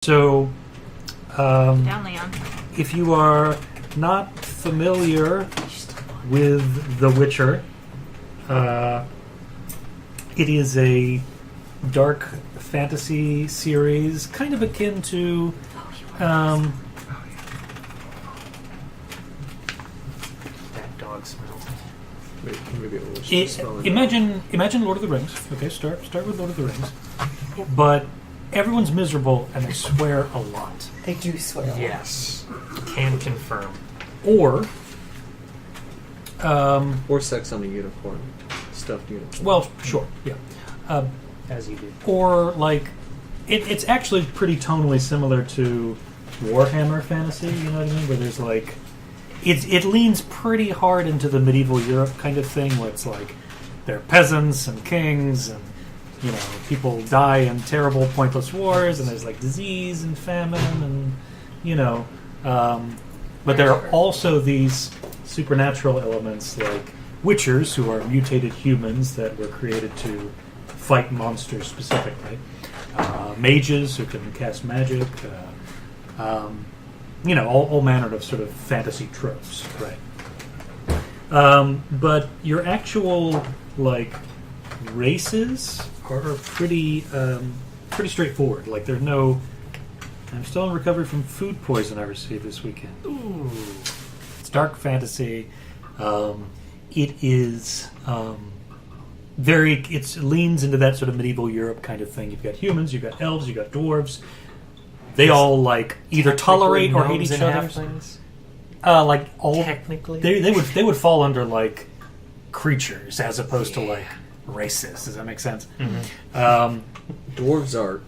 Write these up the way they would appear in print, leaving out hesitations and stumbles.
So, Down, Leon. if you are not familiar with The Witcher, it is a dark fantasy series, kind of akin to That dog smells. Maybe it was just smelling. imagine Lord of the Rings. Okay, start with Lord of the Rings. But everyone's miserable and they swear a lot. They do swear. Yes. Can confirm. Or Or sex on a unicorn. Stuffed unicorn. well, sure, yeah. As you do. Or like it's actually pretty tonally similar to Warhammer fantasy, you know what I mean? Where there's like it leans pretty hard into the medieval Europe kind of thing, where it's like there are peasants and kings, and you know people die in terrible, pointless wars, and there's like disease and famine, and you know, but there are also these supernatural elements like witchers, who are mutated humans that were created to fight monsters specifically. Mages who can cast magic. You know, all manner of sort of fantasy tropes, right? But your actual like races are pretty straightforward. Like there's no. I'm still in recovery from food poison I received this weekend. Ooh. It's dark fantasy. It is it leans into that sort of medieval Europe kind of thing. You've got humans, you've got elves, you've got dwarves. They all like either tolerate or hate each other. Like all Technically, they would fall under like creatures as opposed to like races. Does that make sense? Mm-hmm. Dwarves are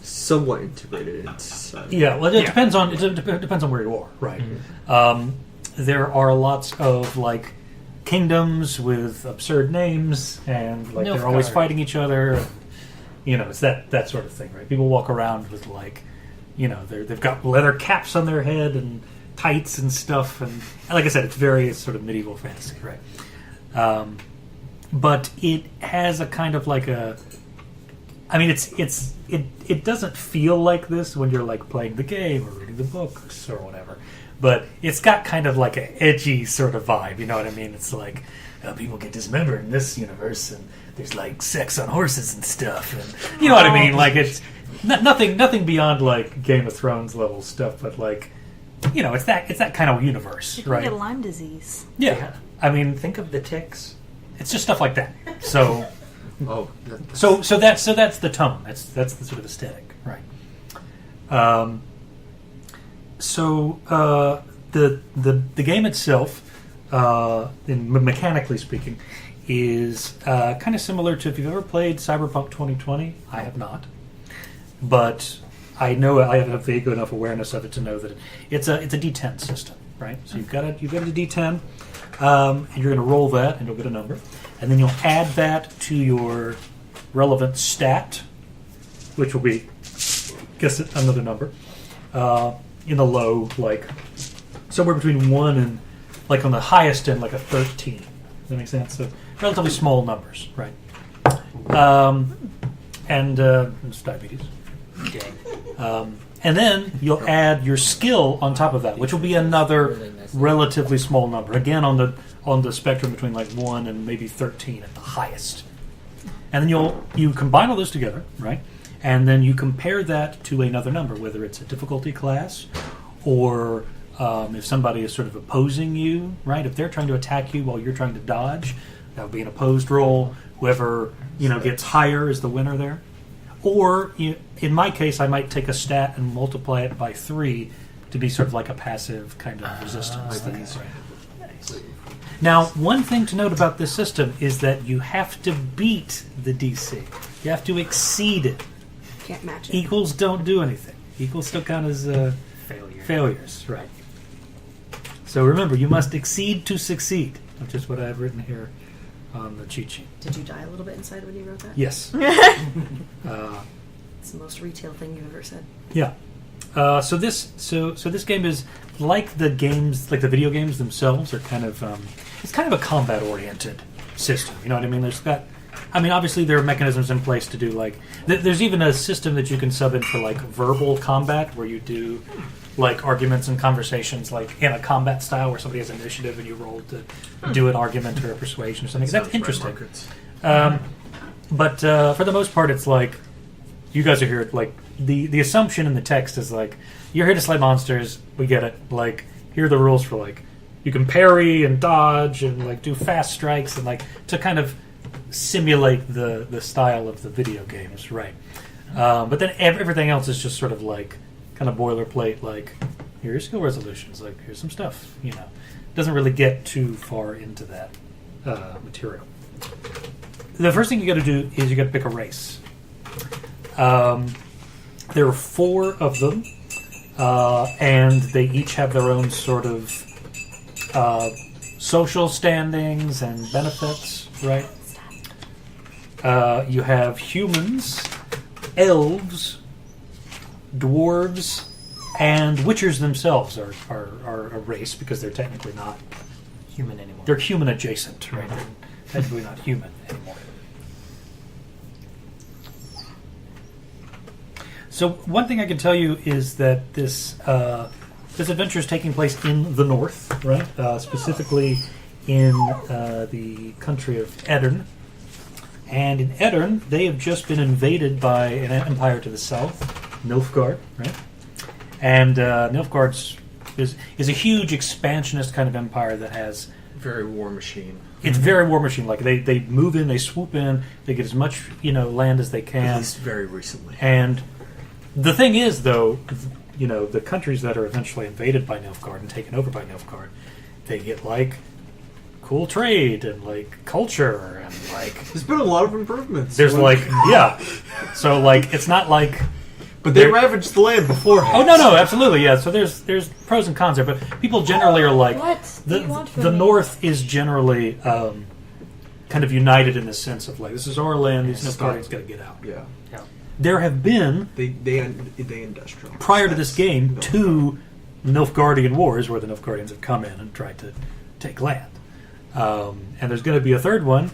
somewhat integrated into society. Yeah, well, it depends on depends on where you are, right? Mm-hmm. There are lots of like kingdoms with absurd names, and like they're always fighting each other. And, you know, it's that sort of thing, right? People walk around with like, you know, they've got leather caps on their head and tights and stuff, and like I said, it's very sort of medieval fantasy, right? But it has a kind of like a. I mean, it doesn't feel like this when you're like playing the game or reading the books or whatever, but it's got kind of like an edgy sort of vibe. You know what I mean? It's like people get dismembered in this universe, and there's like sex on horses and stuff, and you know what I mean? Like it's nothing beyond like Game of Thrones level stuff, but like you know, it's that kind of universe, You can right? get Lyme disease. Yeah, I mean, think of the ticks. it's just stuff like that. So. Oh, So that's the tone. That's the sort of aesthetic, right? The game itself, mechanically speaking, is kind of similar to if you've ever played Cyberpunk 2020. I have not, but I know I have a vague enough awareness of it to know that it's a D10 system, right? So you've got a D10, and you're going to roll that, and you'll get a number. And then you'll add that to your relevant stat, which will be, guess another number, in the low, like somewhere between 1 and, like on the highest end, like a 13. Does that make sense? So relatively small numbers, right? And it's diabetes. And then you'll add your skill on top of that, which will be another relatively small number. Again, on the spectrum between like 1 and maybe 13 at the highest. And then you combine all those together, right? And then you compare that to another number, whether it's a difficulty class or if somebody is sort of opposing you, right? If they're trying to attack you while you're trying to dodge, that would be an opposed roll. Whoever gets higher is the winner there. Or, in my case, I might take a stat and multiply it by 3 to be sort of like a passive kind of resistance thing. Nice. Now, one thing to note about this system is that you have to beat the DC. You have to exceed it. Can't match it. Equals don't do anything. Equals still count as failures, right? So remember, you must exceed to succeed, which is what I have written here on the cheat sheet. Did you die a little bit inside when you wrote that? Yes. It's the most retail thing you've ever said. Yeah. So this game is like the games, like the video games themselves are kind of it's kind of a combat oriented system. You know what I mean? I mean, obviously there are mechanisms in place to do like. There's even a system that you can sub in for like verbal combat, where you do like arguments and conversations, like in a combat style, where somebody has initiative and you roll to do an argument or a persuasion or something. That's interesting. But for the most part, it's like you guys are here. Like the assumption in the text is like you're here to slay monsters. We get it. Like here are the rules for like you can parry and dodge and like do fast strikes and like to kind of simulate the style of the video games, right? But then everything else is just sort of like kind of boilerplate, like here's skill resolutions, like here's some stuff, doesn't really get too far into that material. The first thing you got to do is you got to pick a race. There are 4 of them, and they each have their own sort of social standings and benefits, right? You have humans, elves, dwarves, and witchers themselves are a race because they're technically not human anymore. They're human adjacent, right? They're technically not human anymore. So one thing I can tell you is that this adventure is taking place in the north, right? Specifically in the country of Edirn. And in Edirn, they have just been invaded by an empire to the south, Nilfgaard, right? And Nilfgaard is a huge expansionist kind of empire that has... Very war machine. It's very war machine. Like they move in, they swoop in, they get as much land as they can. At least very recently. And the thing is, though, the countries that are eventually invaded by Nilfgaard and taken over by Nilfgaard, they get like cool trade and like culture and like. There's been a lot of improvements. There's so like it's not like. But they ravaged the land beforehand. Oh no, absolutely, yeah. So there's pros and cons there, but people generally are like the North is generally kind of united in the sense of like this is our land, these Nilfgaardians got to get out. Yeah. There have been they industrial prior to this game 2 Nilfgaardian wars where the Nilfgaardians have come in and tried to take land, and there's going to be a third one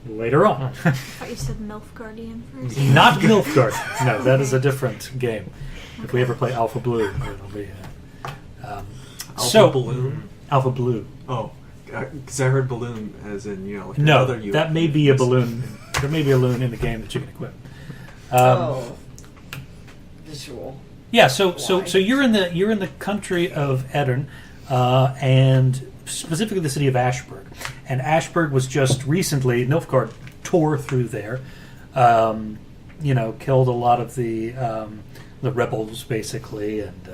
later on. I thought you said MILF Guardian first. Not Nilfgaard. No, that is a different game. If we ever play Alpha Blue, it'll be Alpha Balloon. Alpha Blue. Oh, because I heard balloon as in like no, another unit. that may be a balloon. There may be a balloon in the game that you can equip. Visual. Yeah, so you're in the country of Edirn, and specifically the city of Ashburg. And Ashburg was just recently Nilfgaard tore through there, killed a lot of the rebels basically, and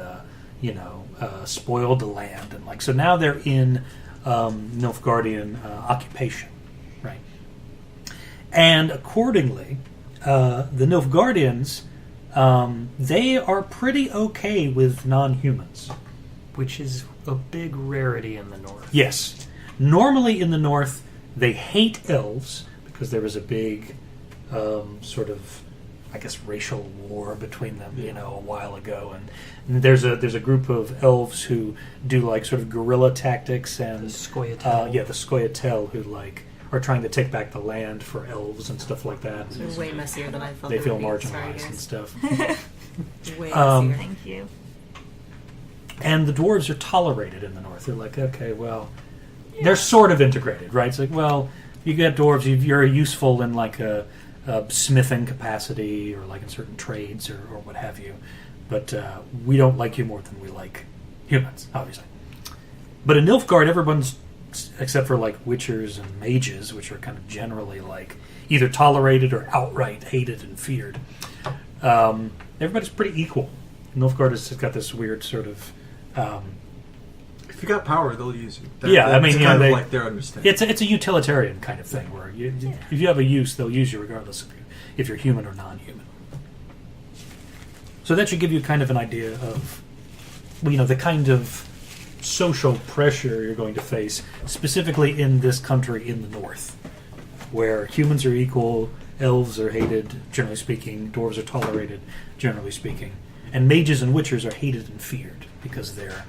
spoiled the land, and like so now they're in Nilfgaardian occupation, right? And accordingly, the Nilfgaardians, they are pretty okay with non-humans. Which is a big rarity in the north. Yes. Normally in the north, they hate elves because there was a big sort of, I guess, racial war between them, a while ago. And there's a group of elves who do like sort of guerrilla tactics and the Scoia'tael. the Scoia'tael who like are trying to take back the land for elves and stuff like that. It's way messier than I thought. They feel would be. marginalized and stuff. Way messier. Thank you. And the dwarves are tolerated in the north. They're like, okay, well, they're sort of integrated, right? It's like, well, you get dwarves, you're useful in like a smithing capacity or like in certain trades or what have you. But we don't like you more than we like humans, obviously. But in Nilfgaard, everyone's, except for like witchers and mages, which are kind of generally like either tolerated or outright hated and feared. Everybody's pretty equal. Nilfgaard has got this weird sort of... if you got power, they'll use you. That's kind of like their understanding. It's a utilitarian kind of thing where if you have a use, they'll use you regardless of if you're human or non-human. So that should give you kind of an idea of, the kind of social pressure you're going to face, specifically in this country in the north, where humans are equal, elves are hated, generally speaking, dwarves are tolerated, generally speaking, and mages and witchers are hated and feared because they're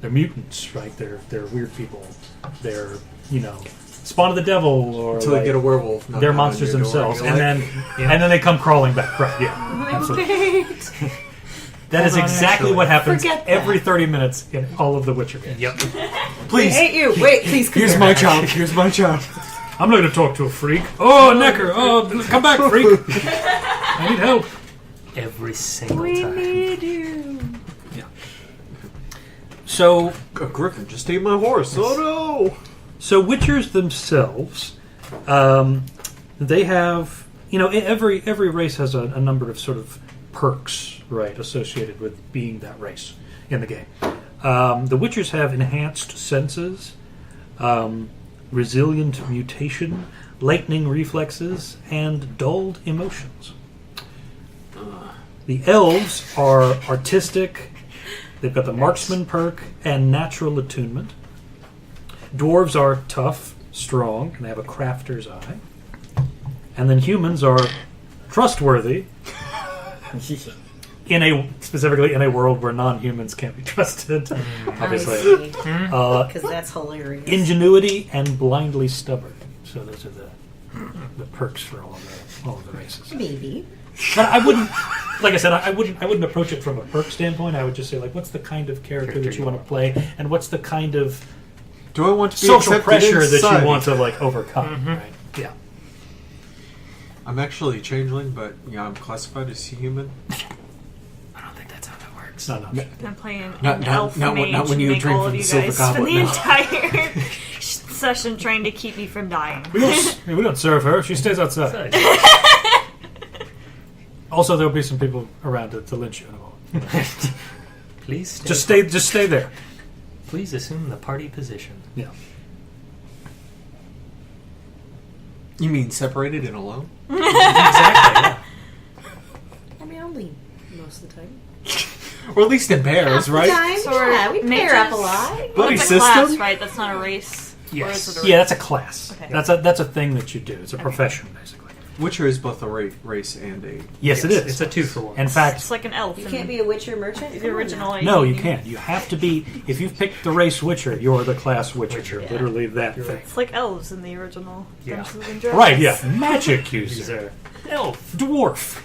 mutants, right? They're weird people. They're Spawn of the Devil, or Until they get a werewolf. they're monsters themselves, and then they come crawling back. Right? Yeah, absolutely. That is exactly what happens every 30 minutes in all of the Witcher games. Yep. Please. I hate you. Wait, please. Here's my child. Here's my child. I'm not going to talk to a freak. Oh, Necker. Oh, come back, freak. I need help. Every single We time. need you. Yeah. So, A griffin just ate my horse. Oh no! so Witchers themselves, they have, every race has a number of sort of perks, right, associated with being that race in the game. The Witchers have enhanced senses, resilient mutation, lightning reflexes, and dulled emotions. The elves are artistic. They've got the marksman perk and natural attunement. Dwarves are tough, strong, and they have a crafter's eye. And then humans are trustworthy, specifically in a world where non-humans can't be trusted, obviously. Because that's hilarious. Ingenuity and blindly stubborn. So those are the perks for all of the races. Maybe. But I wouldn't, like I said, I wouldn't approach it from a perk standpoint. I would just say, like, what's the kind of character that you want to play, and what's the kind of Do I want to be social accepted pressure in that society? you want to like overcome? Right? Yeah. I'm actually a changeling, but I'm classified as human. I don't think that's how that works. No. I'm playing Not- an not- elf not when- mage not when to you make drink all from of the you silver guys spend goblet, the no. entire session trying to keep me from dying. We don't serve her. She stays outside. Also, there'll be some people around to lynch you in a moment. Please stay. Just stay there. Please assume the party position. Yeah. You mean separated and alone? Exactly. Yeah. I mean, only most of the time. Or at least in pairs, right? Yeah, we pair up a lot. Buddy That's a class, system? right? That's not a race. Or is it a Yeah, race? that's a class. Okay. That's a thing that you do. It's a profession, basically. Witcher is both a race and a... Yes, it is. It's a 2-for-1. In fact, It's like an elf. You in can't be a Witcher merchant? the Come on original. now. no, you can't. You have to be. If you've picked the race Witcher, you're the class Witcher. Witcher, You're yeah. literally that You're thing. It's like elves in the original Yeah. Dungeons and Dragons. Right? Yeah. Magic These user, are elf. dwarf.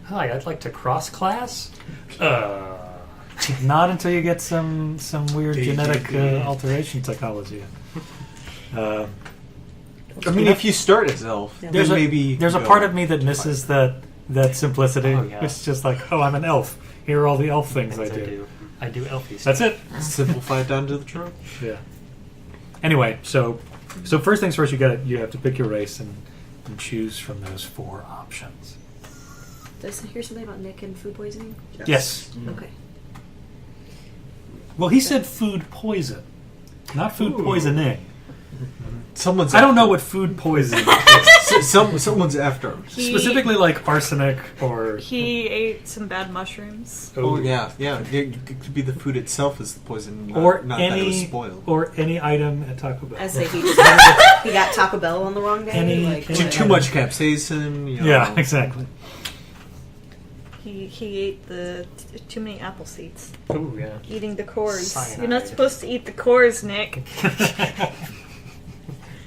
Hi, I'd like to cross class. Not until you get some weird genetic D. alteration technology. I mean, if you start as elf, then There's maybe... a part of me that misses that simplicity. Oh, yeah. It's just like, oh, I'm an elf. Here are all the elf things I do. I do elfie That's stuff. it. Simplify it down to the trope. Yeah. Anyway, so first things first, you have to pick your race and choose from those 4 options. Does I hear something about Nick and food poisoning? Yes. Okay. Well, he said food poison, not food Ooh. poisoning. Someone's I don't know after what food poison is. Someone's after him. Specifically, like arsenic or. He ate some bad mushrooms. Oh, yeah. It could be the food itself is the poison, not, Or not that it was any spoiled. or any item at Taco Bell. I say he got Taco Bell on the wrong day. Any- like, any- what? Too much capsaicin, you know. Yeah, exactly. He ate too many apple seeds. Oh, yeah. Eating the cores. Cyanide. You're not supposed to eat the cores, Nick.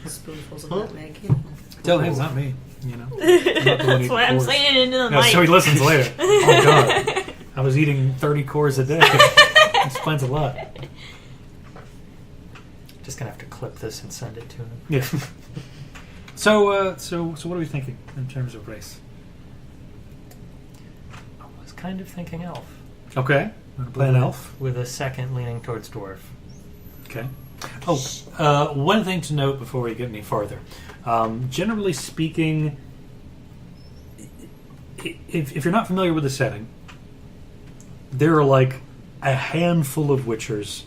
Spoonfuls of Huh? nutmeg. You know. Tell him it's not me. You know. I'm not the one That's eating why I'm cores. saying it into the No, mic. so he listens later. Oh God, I was eating 30 cores a day. Explains a lot. Just gonna have to clip this and send it to him. Yeah. So what are we thinking in terms of race? I was kind of thinking elf. Okay, want to play an elf? With a second leaning towards dwarf. Okay. Oh, one thing to note before we get any farther. Generally speaking, if you're not familiar with the setting, there are like a handful of Witchers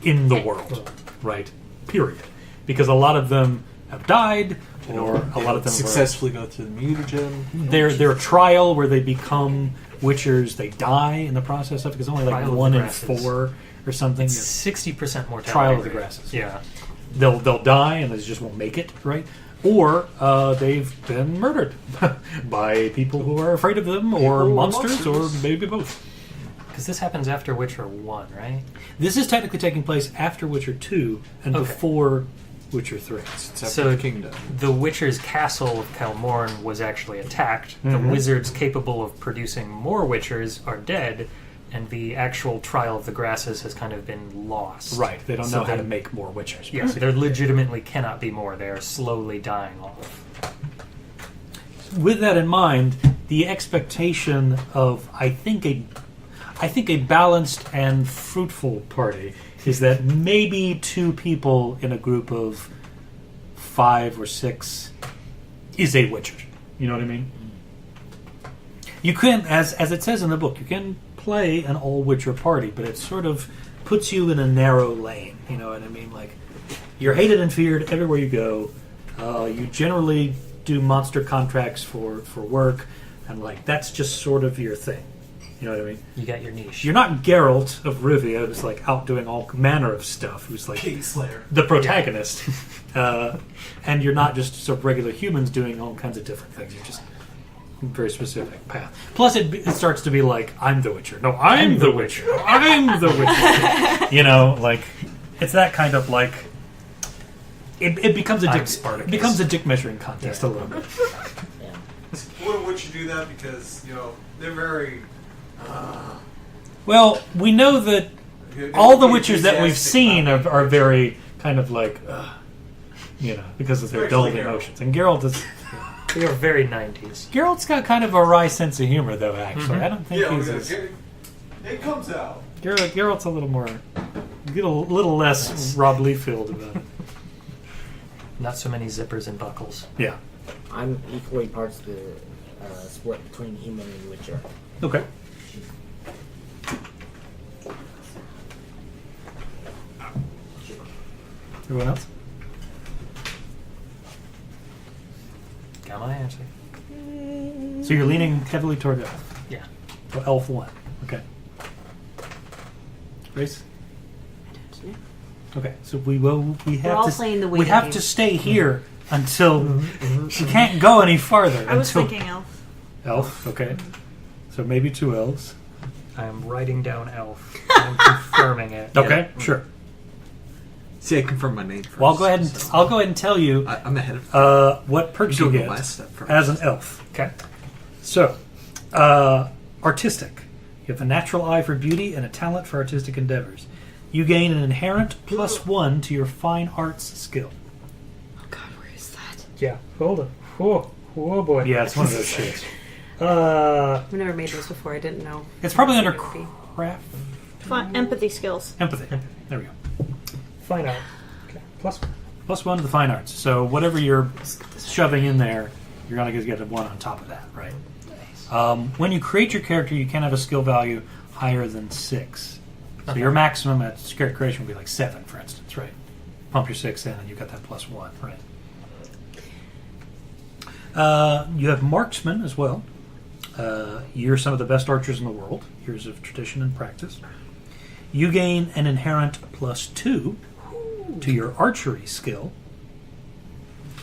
in the world, right? Period. Because a lot of them have died, or a lot of them successfully go through the mutagen. their trial where they become Witchers, they die in the process of it, because only like Trial of 1 the in Grasses. 4 or something. It's 60% mortality. Trial of the rate. Grasses. Yeah. They'll die and they just won't make it, right? Or they've been murdered by people who are afraid of them, or People or monsters, or monsters. maybe both. Because this happens after Witcher 1, right? This is technically taking place after Witcher 2 and Okay. before Witcher 3. It's after So the kingdom. the Witcher's castle of Kalmorn was actually attacked. The Mhm. wizards capable of producing more Witchers are dead, and the actual Trial of the Grasses has kind of been lost. Right. They don't So know how they- to make more Witchers. Yes, there legitimately cannot be more. They are slowly dying off. With that in mind, the expectation of I think a balanced and fruitful party is that maybe 2 people in a group of 5 or 6 is a Witcher. You know what I mean? You can, as it says in the book, you can play an all Witcher party, but it sort of puts you in a narrow lane. You know what I mean? Like, you're hated and feared everywhere you go. You generally do monster contracts for work, and like that's just sort of your thing. You know what I mean? You got your niche. You're not Geralt of Rivia, who's like out doing all manner of stuff, who's like Kingslayer. the protagonist. And you're not just sort of regular humans doing all kinds of different things. You're just a very specific path. Plus, it starts to be like, I'm the Witcher. No, I'm the Witcher. I'm the Witcher. You know, like, it's that kind of like... It becomes a I'm dick, Spartacus. it becomes a dick measuring contest a little bit. Would you do that because they're very. Well, we know that all the Witchers that we've seen are very kind of like, because of their dull Especially Geralt. emotions. And Geralt is... They are very 90s. Geralt's got kind of a wry sense of humor, though, actually. I don't think Yeah, he's as... it comes out. Geralt's a little more... Get a little less Rob Liefeld about it. Not so many zippers and buckles. Yeah. I'm equally parts the split between human and Witcher. Okay. Everyone else? Got my answer. So you're leaning heavily toward Elf. Yeah. So Elf 1. Okay. Grace? Okay, so we have all to playing the we waiting have game. to stay here until we can't go any farther. I was until thinking elf. Elf. Okay, so maybe 2 elves. I am writing down elf. I'm confirming it. Okay, sure. See, I confirm my name first. Well, I'll go ahead and tell you I'm ahead of what perks I'm you doing get the last step first. as an elf. Okay. So, artistic. You have a natural eye for beauty and a talent for artistic endeavors. You gain an inherent +1 to your fine arts skill. Oh God, where is that? Yeah. Hold on. Oh boy. Yeah, it's one of those shits. I've never made this before. I didn't know. It's probably under It would be. craft. Empathy skills. Empathy. There we go. Fine art. Okay. +1 to the fine arts. So whatever you're shoving in there, you're going to get a 1 on top of that, right? When you create your character, you can't have a skill value higher than 6. So your maximum at character creation would be like 7, for instance, right? Pump your 6 in, and you've got that +1, right? You have marksman as well. You're some of the best archers in the world. Years of tradition and practice. You gain an inherent +2 to your archery skill,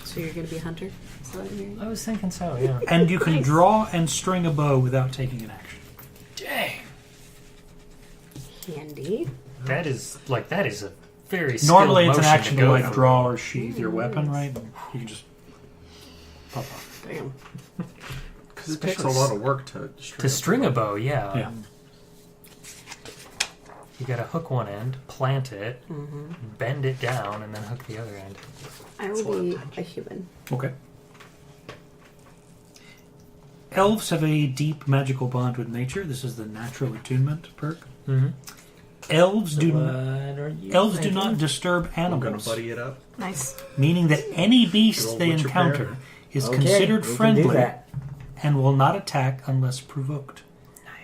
So you're going to be a hunter? Is that what I'm hearing? I was thinking so, yeah. and you can draw and string a bow without taking an action. Dang. Handy. That is a very Normally, skilled it's an motion action to go like for. draw or sheath your weapon, right? You can just pop off. Damn. Because it takes a lot of work to string a bow. Yeah. Yeah. You got to hook one end, plant it, Mm-hmm. bend it down, and then hook the other end. I will be a human. Okay. Elves have a deep magical bond with nature. This is the natural attunement perk. Mm-hmm. Elves do Elves not disturb I'm going animals, to buddy it up. Nice. meaning that any Good beast old they Witcher encounter bear. is considered Do friendly that. and will not attack unless provoked.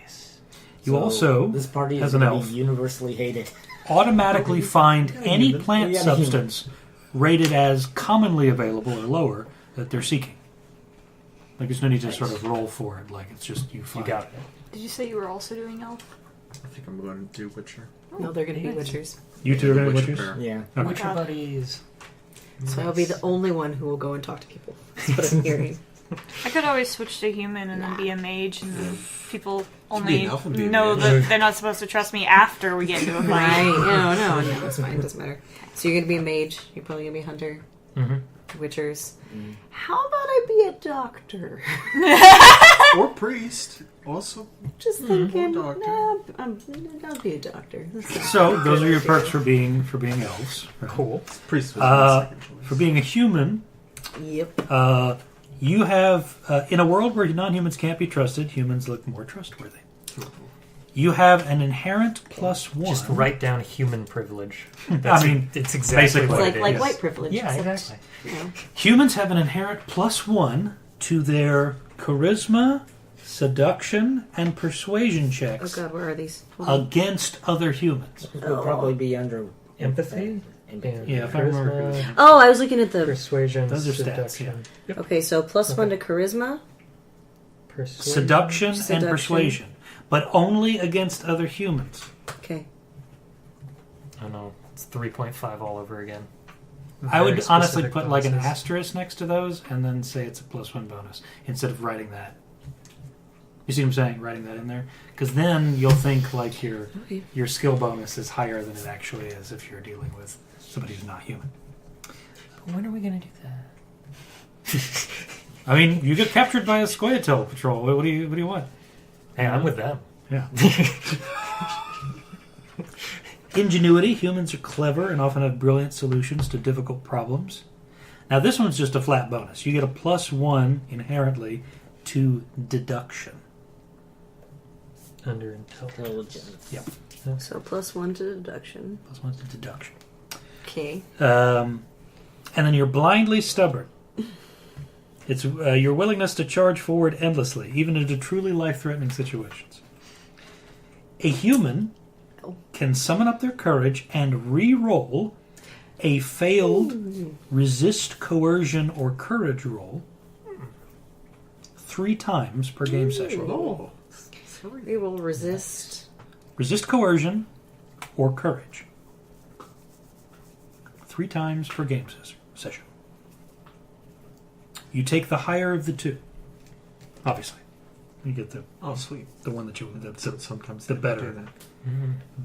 Nice. You So also, this party as is an going to elf, be universally hated. automatically find any human. plant We got a human. substance rated as commonly available or lower that they're seeking. Like there's no need to sort of roll for it. Like it's just you You find. got it. Did you say you were also doing elf? I think I'm going to do Witcher. No, they're going to be nice. witchers. You two are going to Witcher witches? bear. Yeah. Okay. Witcher buddies. So I'll be the only one who will go and talk to people. That's what I'm hearing. I could always switch to human and then be a mage, and then people be only an elf and be a know mage. that they're not supposed to trust me after we get into a fight. Right. No, that's fine. It doesn't matter. So you're going to be a mage. You're probably going to be a hunter. Mm-hmm. Witchers. How about I be a doctor? Or priest. Also. Just thinking, Or doctor. I'll be a doctor. So those are your perks for being elves. Right? Cool. Priest was my second choice. For being a human, Yep. you have in a world where non-humans can't be trusted, humans look more trustworthy. You have an inherent +1. Just write down human privilege. That's it's exactly basically what It's it like is. white privilege. Yeah, except, exactly. You know. Humans have an inherent +1 to their charisma, seduction, and persuasion Oh checks god, where are these? Hold on. against other humans. This would probably be under Empathy? Empathy. Yeah, if I remember. Charisma, Oh, I was looking at the... persuasion, Those are stats, seduction. Yep. Okay, so +1 to charisma. Persuasion. Seduction and Seduction. persuasion, but only against other humans. Okay. Oh no, it's 3.5 all over again. I would Very honestly specific put like an bonuses. asterisk next to those and then say it's a +1 bonus instead of writing that. You see what I'm saying? Writing that in there? Because then you'll think like Okay. your skill bonus is higher than it actually is if you're dealing with somebody who's not human. But when are we going to do that? I mean, you get captured by a Scoia'tael patrol. What do you want? Hey, I'm with them. Yeah. Ingenuity. Humans are clever and often have brilliant solutions to difficult problems. Now, this one's just a flat bonus. You get a +1 inherently to deduction. Under intelligence. Intelligence. Yep. So +1 to deduction. +1 to deduction. Okay. And then you're blindly stubborn. It's your willingness to charge forward endlessly, even into truly life-threatening situations. A human can summon up their courage and re-roll a failed resist coercion or courage roll 3 times per game session. Oh. We will resist. Resist coercion or courage 3 times per game session. You take the higher of the 2. Obviously, you get the Sweet. one that you So sometimes the they better. do that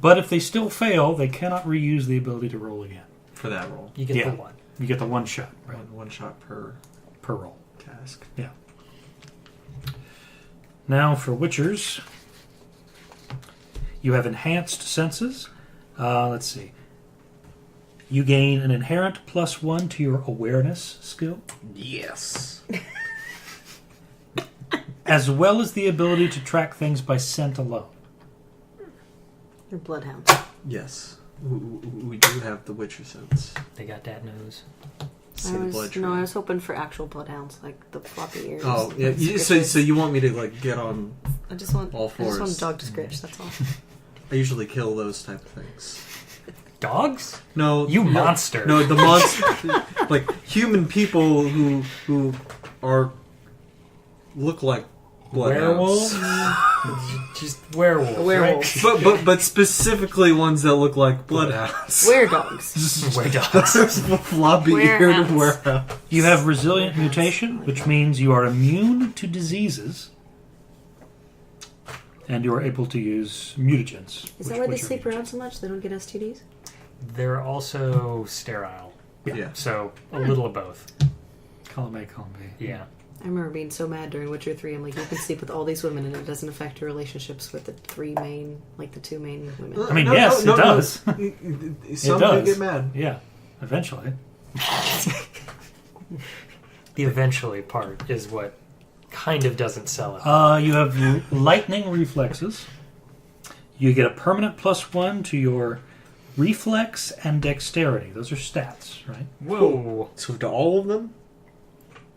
But if they still fail, they cannot reuse the ability to roll again. for that roll. You get Yeah. the one. You get the 1 shot One shot per roll. task. Yeah. Now for Witchers, you have enhanced senses. Let's see. You gain an inherent +1 to your awareness skill, Yes. as well as the ability to track things by scent alone. Your bloodhound. Yes. We do have the Witcher sense. They got that nose. See the blood trail. I was hoping for actual bloodhounds, like the floppy ears. Oh, yeah. and So scritches. you want me to like get on? I just want all I just want fours. a dog to scritch. That's all. I usually kill those type of things. Dogs? No, You no, monster. No, the monster, like human people who are look like bloodhounds. Just werewolves. A werewolf. Right? but specifically ones that look like bloodhounds. Weredogs. Weredogs. Floppy-eared Werehounds. werehound. You have resilient mutation, which means you are immune to diseases, and you are able to use mutagens. Is that why they sleep around so much? They don't get STDs? They're also sterile. Yeah. So a little of both. Column A, column B. Yeah. I remember being so mad during Witcher 3. I'm like, you can sleep with all these women and it doesn't affect your relationships with the 2 main women. I mean, yes, it does. Some does. do get mad. Yeah, eventually. The eventually part is what kind of doesn't sell it. You have lightning reflexes. You get a permanent +1 to your reflex and dexterity. Those are stats, right? Whoa. So to all of them?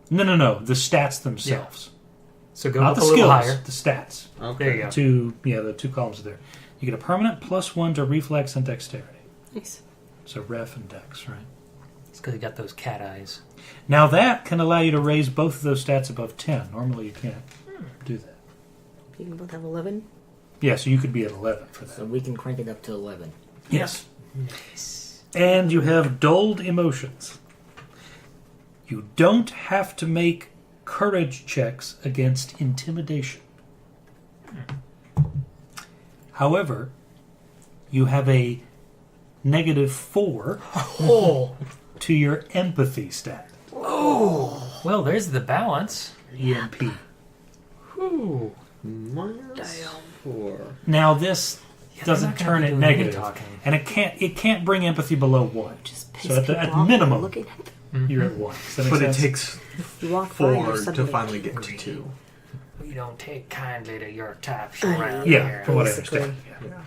No. The stats themselves. So go Not up the a little skills, higher. the stats. There you go. The 2 columns are there. You get a permanent +1 to reflex and dexterity. Nice. So ref and dex, right? It's because you got those cat eyes. Now that can allow you to raise both of those stats above 10. Normally you can't do that. You can both have 11. Yeah, so you could be at 11 for that. So we can crank it up to 11. Yes. And you have dulled emotions. You don't have to make courage checks against intimidation. However, you have a -4 to your empathy stat. Oh, well, there's the balance. EMP. Ooh. -4. Now this doesn't turn it negative, talking. and it can't bring empathy below 1. Just piss So at the people off minimum, looking at them. you're at 1. Does that make But sense? it takes You walk by and you're 4 to suddenly finally get to angry. 2. We don't take kindly to your types around Yeah, from what I Basically. understand. Yeah.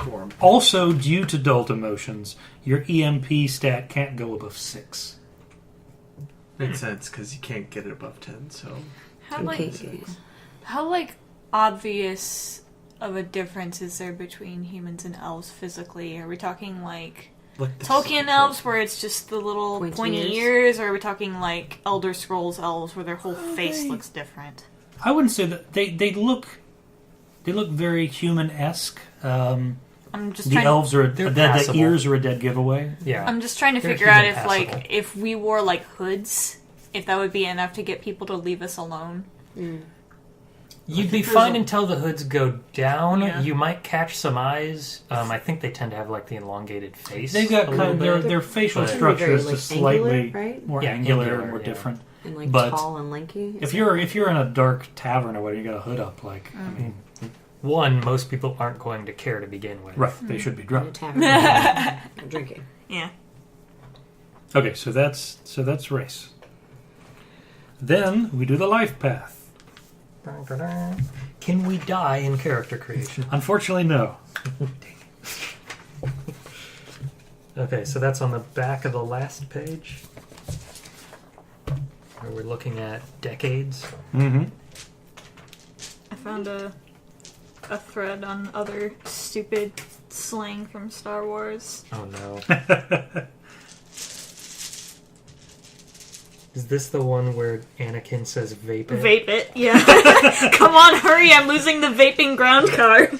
4. Also, due to adult emotions, your EMP stat can't go above 6. Makes sense because you can't get it above 10. So How obvious of a difference is there between humans and elves physically? Are we talking like Tolkien elves where it's just the little pointy ears, or are we talking like Elder Scrolls elves where their whole face looks different? I wouldn't say that they look very human-esque. I'm just The trying. elves are they're the passable. ears are a dead giveaway. Yeah. I'm just trying to They're figure out human if passable. if we wore like hoods, if that would be enough to get people to leave us alone. You'd be fine until the hoods go down. Yeah. You might catch some eyes. I think they tend to have like the elongated face. They've got a little bit. their facial but- structure Very, is like, just slightly angular, right? more Yeah, angular, angular, and more yeah. different. And like But tall and lanky. If you're in a dark tavern or whatever, you got a hood up. I mean, One, most people aren't going to care to begin with. right? They should be in a drunk. tavern, I'm drinking. Yeah. Okay, so that's race. Then we do the life path. Can we die in character creation? Unfortunately, no. Okay, so that's on the back of the last page. Where we're looking at decades. Mm-hmm. I found a thread on other stupid slang from Star Wars. Oh no. Is this the one where Anakin says vape it? Vape it, yeah. Come on, hurry, I'm losing the vaping ground card.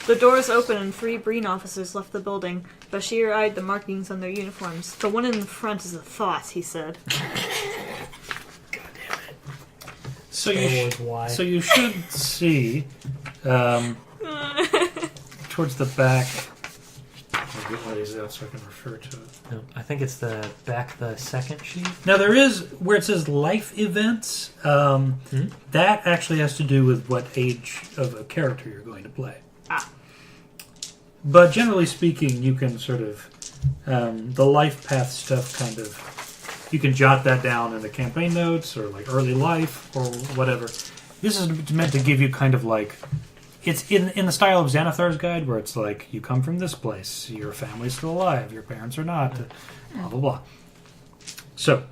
The doors opened and 3 Breen officers left the building. Bashir eyed the markings on their uniforms. The one in the front is a thought, he said. So Star you Wars Y. so you should see towards the back. I'll get one of these out so I can refer to it. No, I think it's the back of the second sheet. Now there is where it says life events. That actually has to do with what age of a character you're going to play. But generally speaking, you can sort of the life path stuff kind of you can jot that down in the campaign notes or like early life or whatever. This is meant to give you kind of like it's in the style of Xanathar's Guide, where it's like you come from this place, your family's still alive, your parents are not, blah blah blah. So, A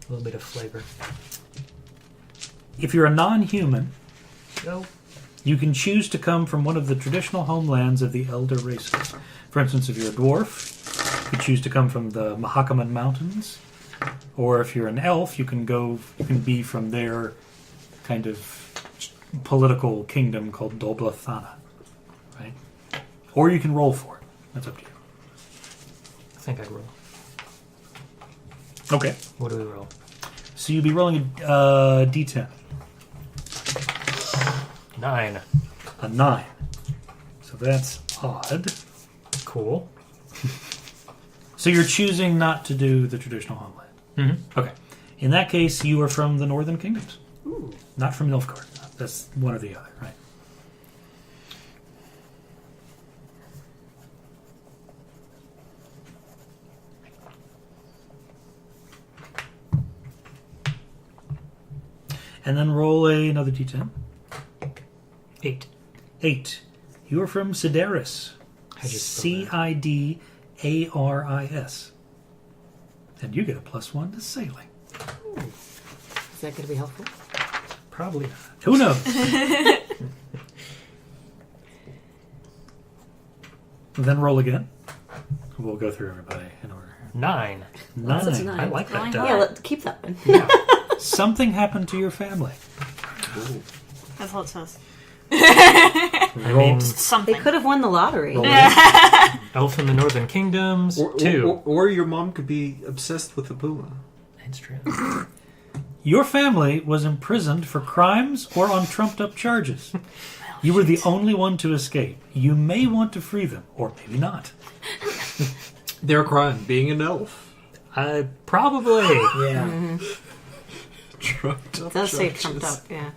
little bit of flavor. if you're a non-human, Go. you can choose to come from one of the traditional homelands of the elder races. For instance, if you're a dwarf, you choose to come from the Mahakaman Mountains, or if you're an elf, you can be from their kind of political kingdom called Doblathana, right? Or you can roll for it. That's up to you. I think I'd roll. Okay. What do we roll? So you'd be rolling a d10. 9. A 9. So that's odd. Cool. So you're choosing not to do the traditional homeland. Mm-hmm. Okay. In that case, you are from the Northern Kingdoms. Ooh. Not from Nilfgaard. That's one or the other, right? And then roll another d10. 8. 8. You are from Sidaris. I just spelled Cidaris. And you get a +1 to sailing. Is that going to be helpful? Probably not. Who knows? Then roll again. We'll go through everybody in order. 9. 9. That's a 9. I like that. Yeah, keep that one. Yeah. Something happened to your family. That's all it says. I mean, Something. They could have won the lottery. Roll Elf in the Northern Kingdoms, Or 2. or your mom could be obsessed with a puma. It's true. Your family was imprisoned for crimes or on trumped-up charges. You were the only one to escape. You may want to free them, or maybe not. Their crime, being an elf. Probably. Yeah. It does say trumped up, yeah.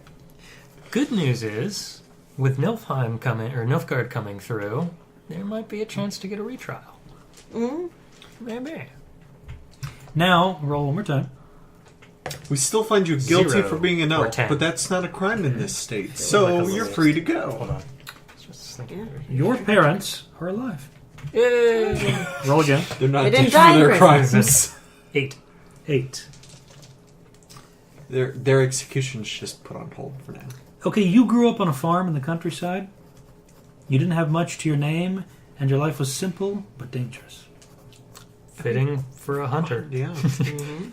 Good news is, with Nilfgaard coming through, there might be a chance to get a retrial. Maybe. Now, roll one more time. We still find you guilty 0 for being an or elf, 10. but that's not a crime in this state. So you're free to go. Hold on. Just thinking. Your parents are alive. Yay! Roll again. They're not They didn't dead die for in their prison. crimes. 8. 8. Their execution's just put on hold for now. Okay, you grew up on a farm in the countryside. You didn't have much to your name, and your life was simple but dangerous. Fitting for a hunter. Yeah.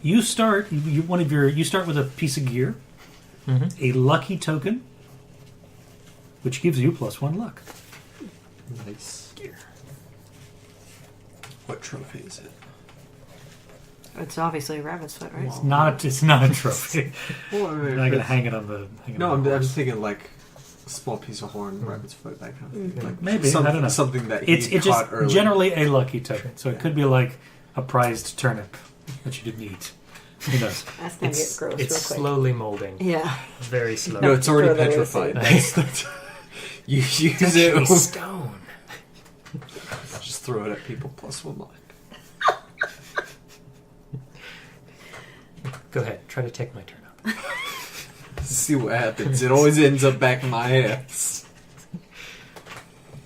You start. You start with a piece of gear, a lucky token, which gives you +1 luck. Nice. What trophy is it? It's obviously a rabbit's foot, right? It's not a trophy. Well, I mean, I'm not gonna hang it on the. No, on the I'm horse. thinking like a small piece of horn, rabbit's foot, that kind of thing. Like Maybe, I don't know. Something that he It's caught just early. generally a lucky token, so it could be like a prized turnip that you didn't eat. Who knows? That's gonna get It's gross real quick. slowly molding. Yeah. Very slow. No, it's already Throw that away petrified. soon. That's you use Actually it. stone. Just throw it at people +1 luck. Go ahead. Try to take my turn up. See what happens. It always ends up back in my ass.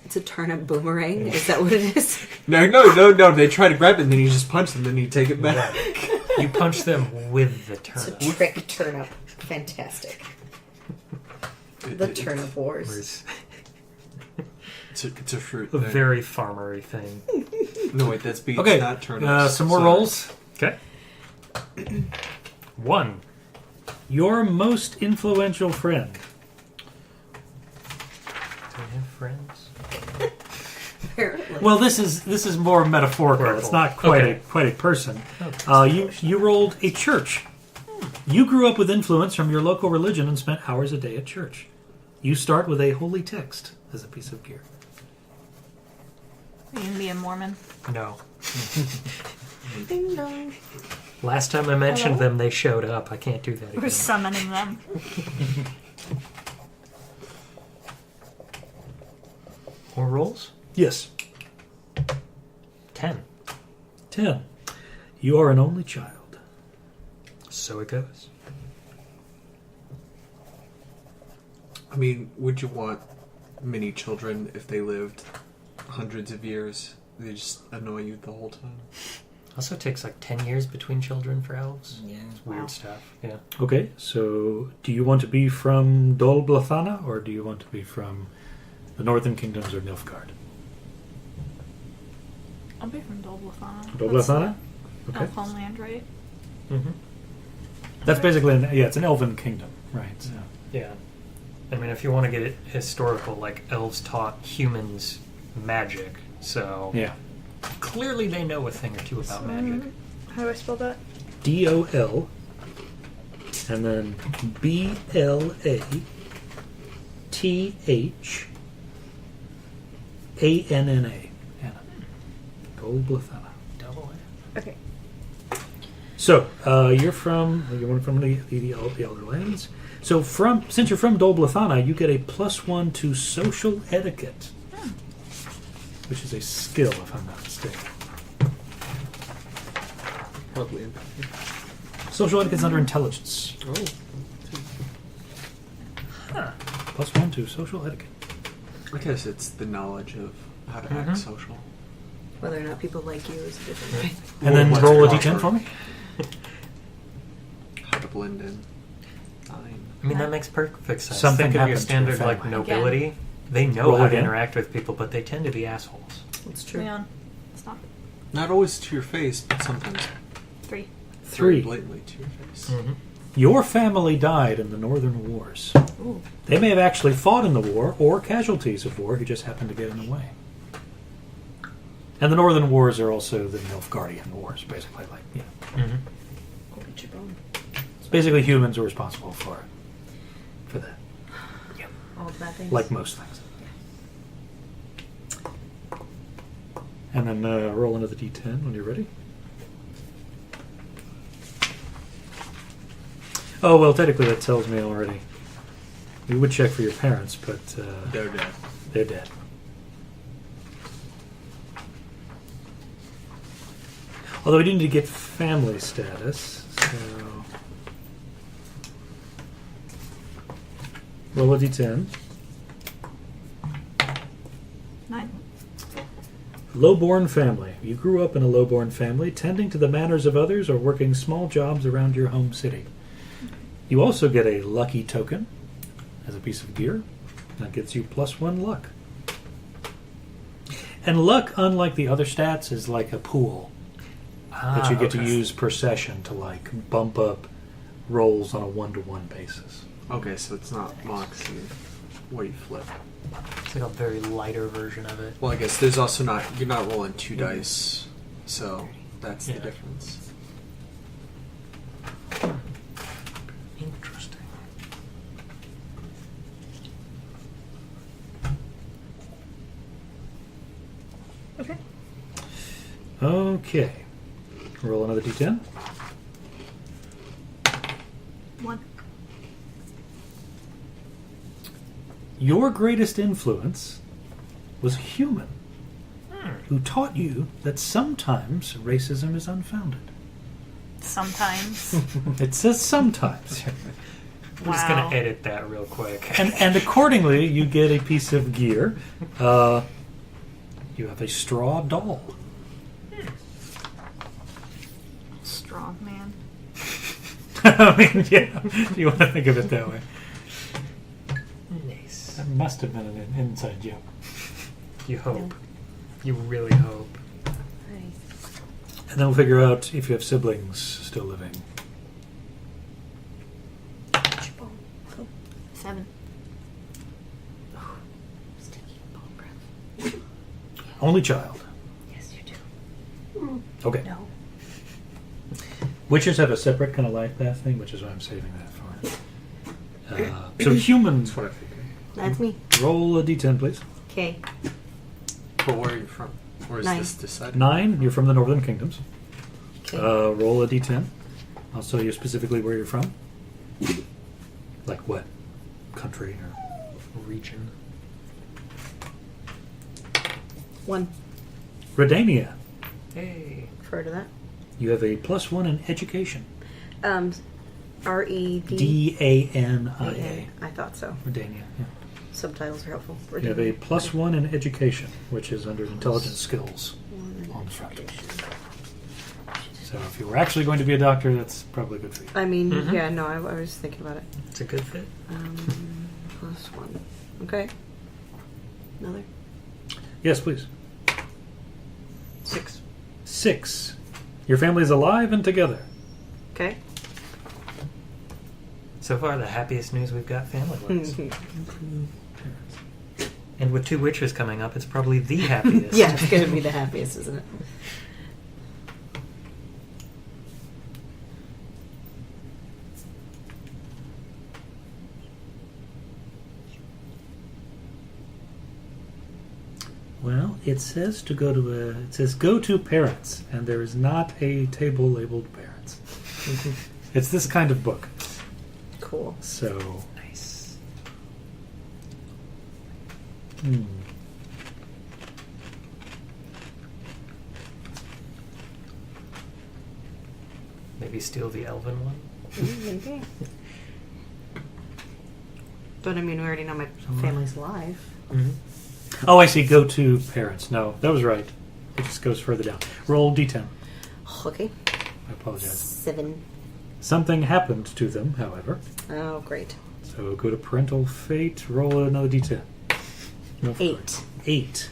It's a turnip boomerang. Is that what it is? No. They try to grab it, and then you just punch them, and then you take it back. You punch them with the turnip. It's a trick turnip. Fantastic. The turnip wars. Whereas It's a fruit. a thing. very farmery thing. No, wait, that's beets, Okay, not turnips. some more Sorry. rolls. Okay. 1. Your most influential friend. Do we have friends? Apparently. Well, this is more metaphorical. It's not quite a person. You rolled a church. You grew up with influence from your local religion and spent hours a day at church. You start with a holy text as a piece of gear. You can be a Mormon. No. Ding dong. Last time I mentioned them, they showed up. I can't do that We're again. summoning them. More rolls? Yes. 10. 10. You are an only child. So it goes. I mean, would you want many children if they lived hundreds of years? They just annoy you the whole time. Also takes like 10 years between children for elves. Yeah. It's weird stuff. Yeah. Okay, so do you want to be from Dol Blathana or do you want to be from the Northern Kingdoms or Nilfgaard? I'll be from Dol Blathana. Dol Blathana? That's Okay. Elf homeland, right? Mm-hmm. That's basically, it's an elven kingdom, right? So. Yeah. I mean, if you want to get it historical, like, elves taught humans magic, so Yeah. clearly they know a thing or two about magic. How do I spell that? DOL and then BLATHANNA. Anna. Dol Blathana. Double A. Okay. So, you're from the Elder Lands. So, since you're from Dol Blathana, you get a +1 to social etiquette, which is a skill, if I'm not mistaken. Probably. Social etiquette's under intelligence. Oh. +1 to social etiquette. I guess it's the knowledge of how to act social. Whether or not people like you is a different thing. And then What's roll a proper? d10 for me. How to blend in. 9. I mean, that makes perfect sense. Something Think of your happened to standard, your like, family. nobility. They know Roll how to again. interact with people, but they tend to be assholes. It's true. Leon, stop. Not always to your face, but sometimes 3. very 3. blatantly to your face. Mm-hmm. Your family died in the Northern Wars. Ooh. They may have actually fought in the war, or casualties of war who just happened to get in the way. And the Northern Wars are also the Nilfgaardian Wars, basically. Like, Mm-hmm. Holy It's basically humans are responsible for that. All the bad things. Like most things. And then roll another d10 when you're ready. Oh, well, technically that tells me already. We would check for your parents, but... They're dead. They're dead. Although we do need to get family status, so... Roll a d10. 9. Low-born family. You grew up in a low-born family, tending to the manners of others or working small jobs around your home city. You also get a lucky token as a piece of gear. That gets you +1 luck. And luck, unlike the other stats, is like a pool that you get to use per session to like bump up rolls on a 1-to-1 basis. Okay, so it's not moxie where you flip. It's like a very lighter version of it. Well, I guess there's also not... You're not rolling 2 dice, so that's the difference. Interesting. Okay. Okay. Roll another d10. 1. Your greatest influence was a human who taught you that sometimes racism is unfounded. Sometimes. It says sometimes. We're just going to edit that real quick. And accordingly, you get a piece of gear. You have a straw doll. Strong man. I mean, yeah, you want to think of it that way. Nice. That must have been an inside joke. You hope. You really hope. Nice. And then we'll figure out if you have siblings still living. 7. Sticky bone breath. Only child. Yes, you do. Okay. No. Witches have a separate kind of life path thing, which is why I'm saving that for. So humans, what I figured. That's me. Roll a d10, please. Okay. But where are you from? Or is 9. this decided? 9. You're from the Northern Kingdoms. Okay. Roll a d10. I'll tell you specifically where you're from. Like what country or Region. 1. Redania. Hey. Refer to that. You have a +1 in education. R-E-D. D-A-N-I-A. I thought so. Redania. Yeah. Subtitles are helpful. You have a +1 in education, which is under intelligence skills on the front. So if you were actually going to be a doctor, that's probably good for you. I mean, Mhm. yeah, no, I was thinking about it. It's a good fit. +1. Okay. Another. Yes, please. 6. 6. Your family is alive and together. Okay. So far, the happiest news we've got family-wise. And with 2 witches coming up, it's probably the happiest. Yeah, it's going to be the happiest, isn't it? Well, it says to go to it says go to parents, and there is not a table labeled parents. It's this kind of book. Cool. So, Nice. Maybe steal the elven one? Maybe. But I mean, we already know my family's alive. Mm-hmm. Oh, I see. Go to parents. No, that was right. It just goes further down. Roll d10. Okay. I apologize. 7. Something happened to them, however. Oh, great. So go to parental fate. Roll another d10. No, 8. 8.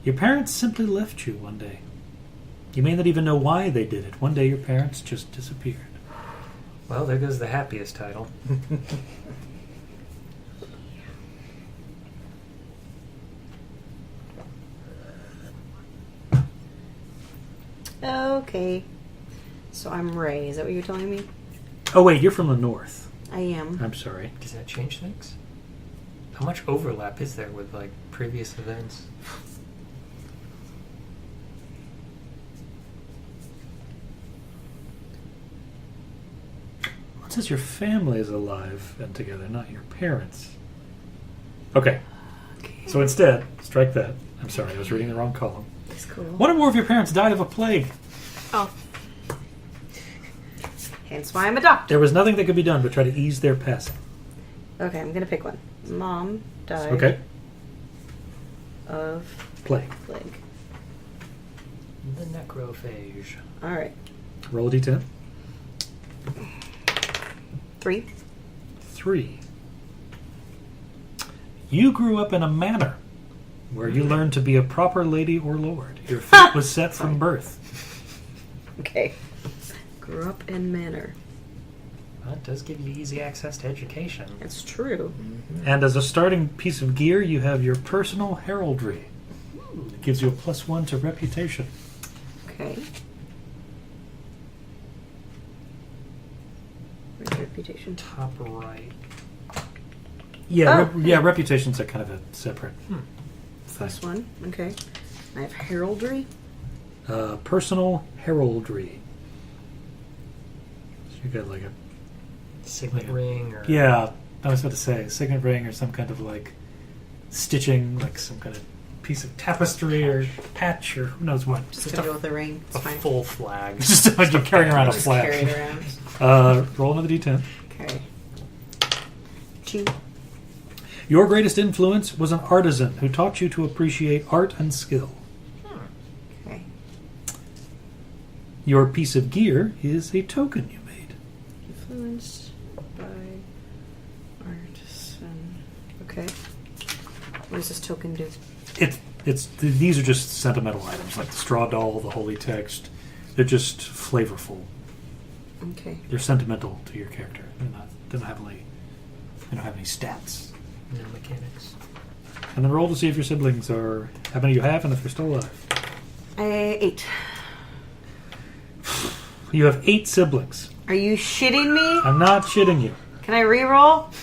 Your parents simply left you one day. You may not even know why they did it. One day your parents just disappeared. Well, there goes the happiest title. Okay. So So I'm Ray. Is that what you're telling me? Oh wait, you're from the north. I am. I'm sorry. Does that change things? How much overlap is there with like previous events? It says your family is alive and together, not your parents. Okay. So instead, strike that. I'm sorry, I was reading the wrong column. That's cool. One or more of your parents died of a plague. Oh. Hence why I'm a doctor. There was nothing that could be done but try to ease their passing. Okay, I'm gonna pick one. Mom died Okay. of Plague. plague. The necrophage. Alright. Roll a d10. 3. 3. You grew up in a manor where you learned to be a proper lady or lord. Your fate was set from birth. Okay. Grew up in manor. That does give you easy access to education. That's true. And as a starting piece of gear, you have your personal heraldry. It gives you a +1 to reputation. Okay. Where's reputation? Top right. Yeah, Oh. reputations are kind of a separate thing. +1. Okay. I have heraldry. Personal heraldry. So you got like a... Signet Yeah. ring or... Yeah, I was about to say, a signet ring or some kind of like stitching, like some kind of piece of tapestry or patch or who knows what. Just gonna go with the ring. It's A fine. full flag. Just like you're carrying around a Just flag. carry it around. Roll another d10. Okay. 2. Your greatest influence was an artisan who taught you to appreciate art and skill. Okay. Your piece of gear is a token you made. Influenced by artisan. Okay. What does this token do? These are just sentimental items, like the straw doll, the holy text. They're just flavorful. Okay. They're sentimental to your character. They don't have any stats. No mechanics. And then roll to see if your siblings are... How many you have and if they're still alive. 8. You have 8 siblings. Are you shitting me? I'm not shitting you. Can I reroll?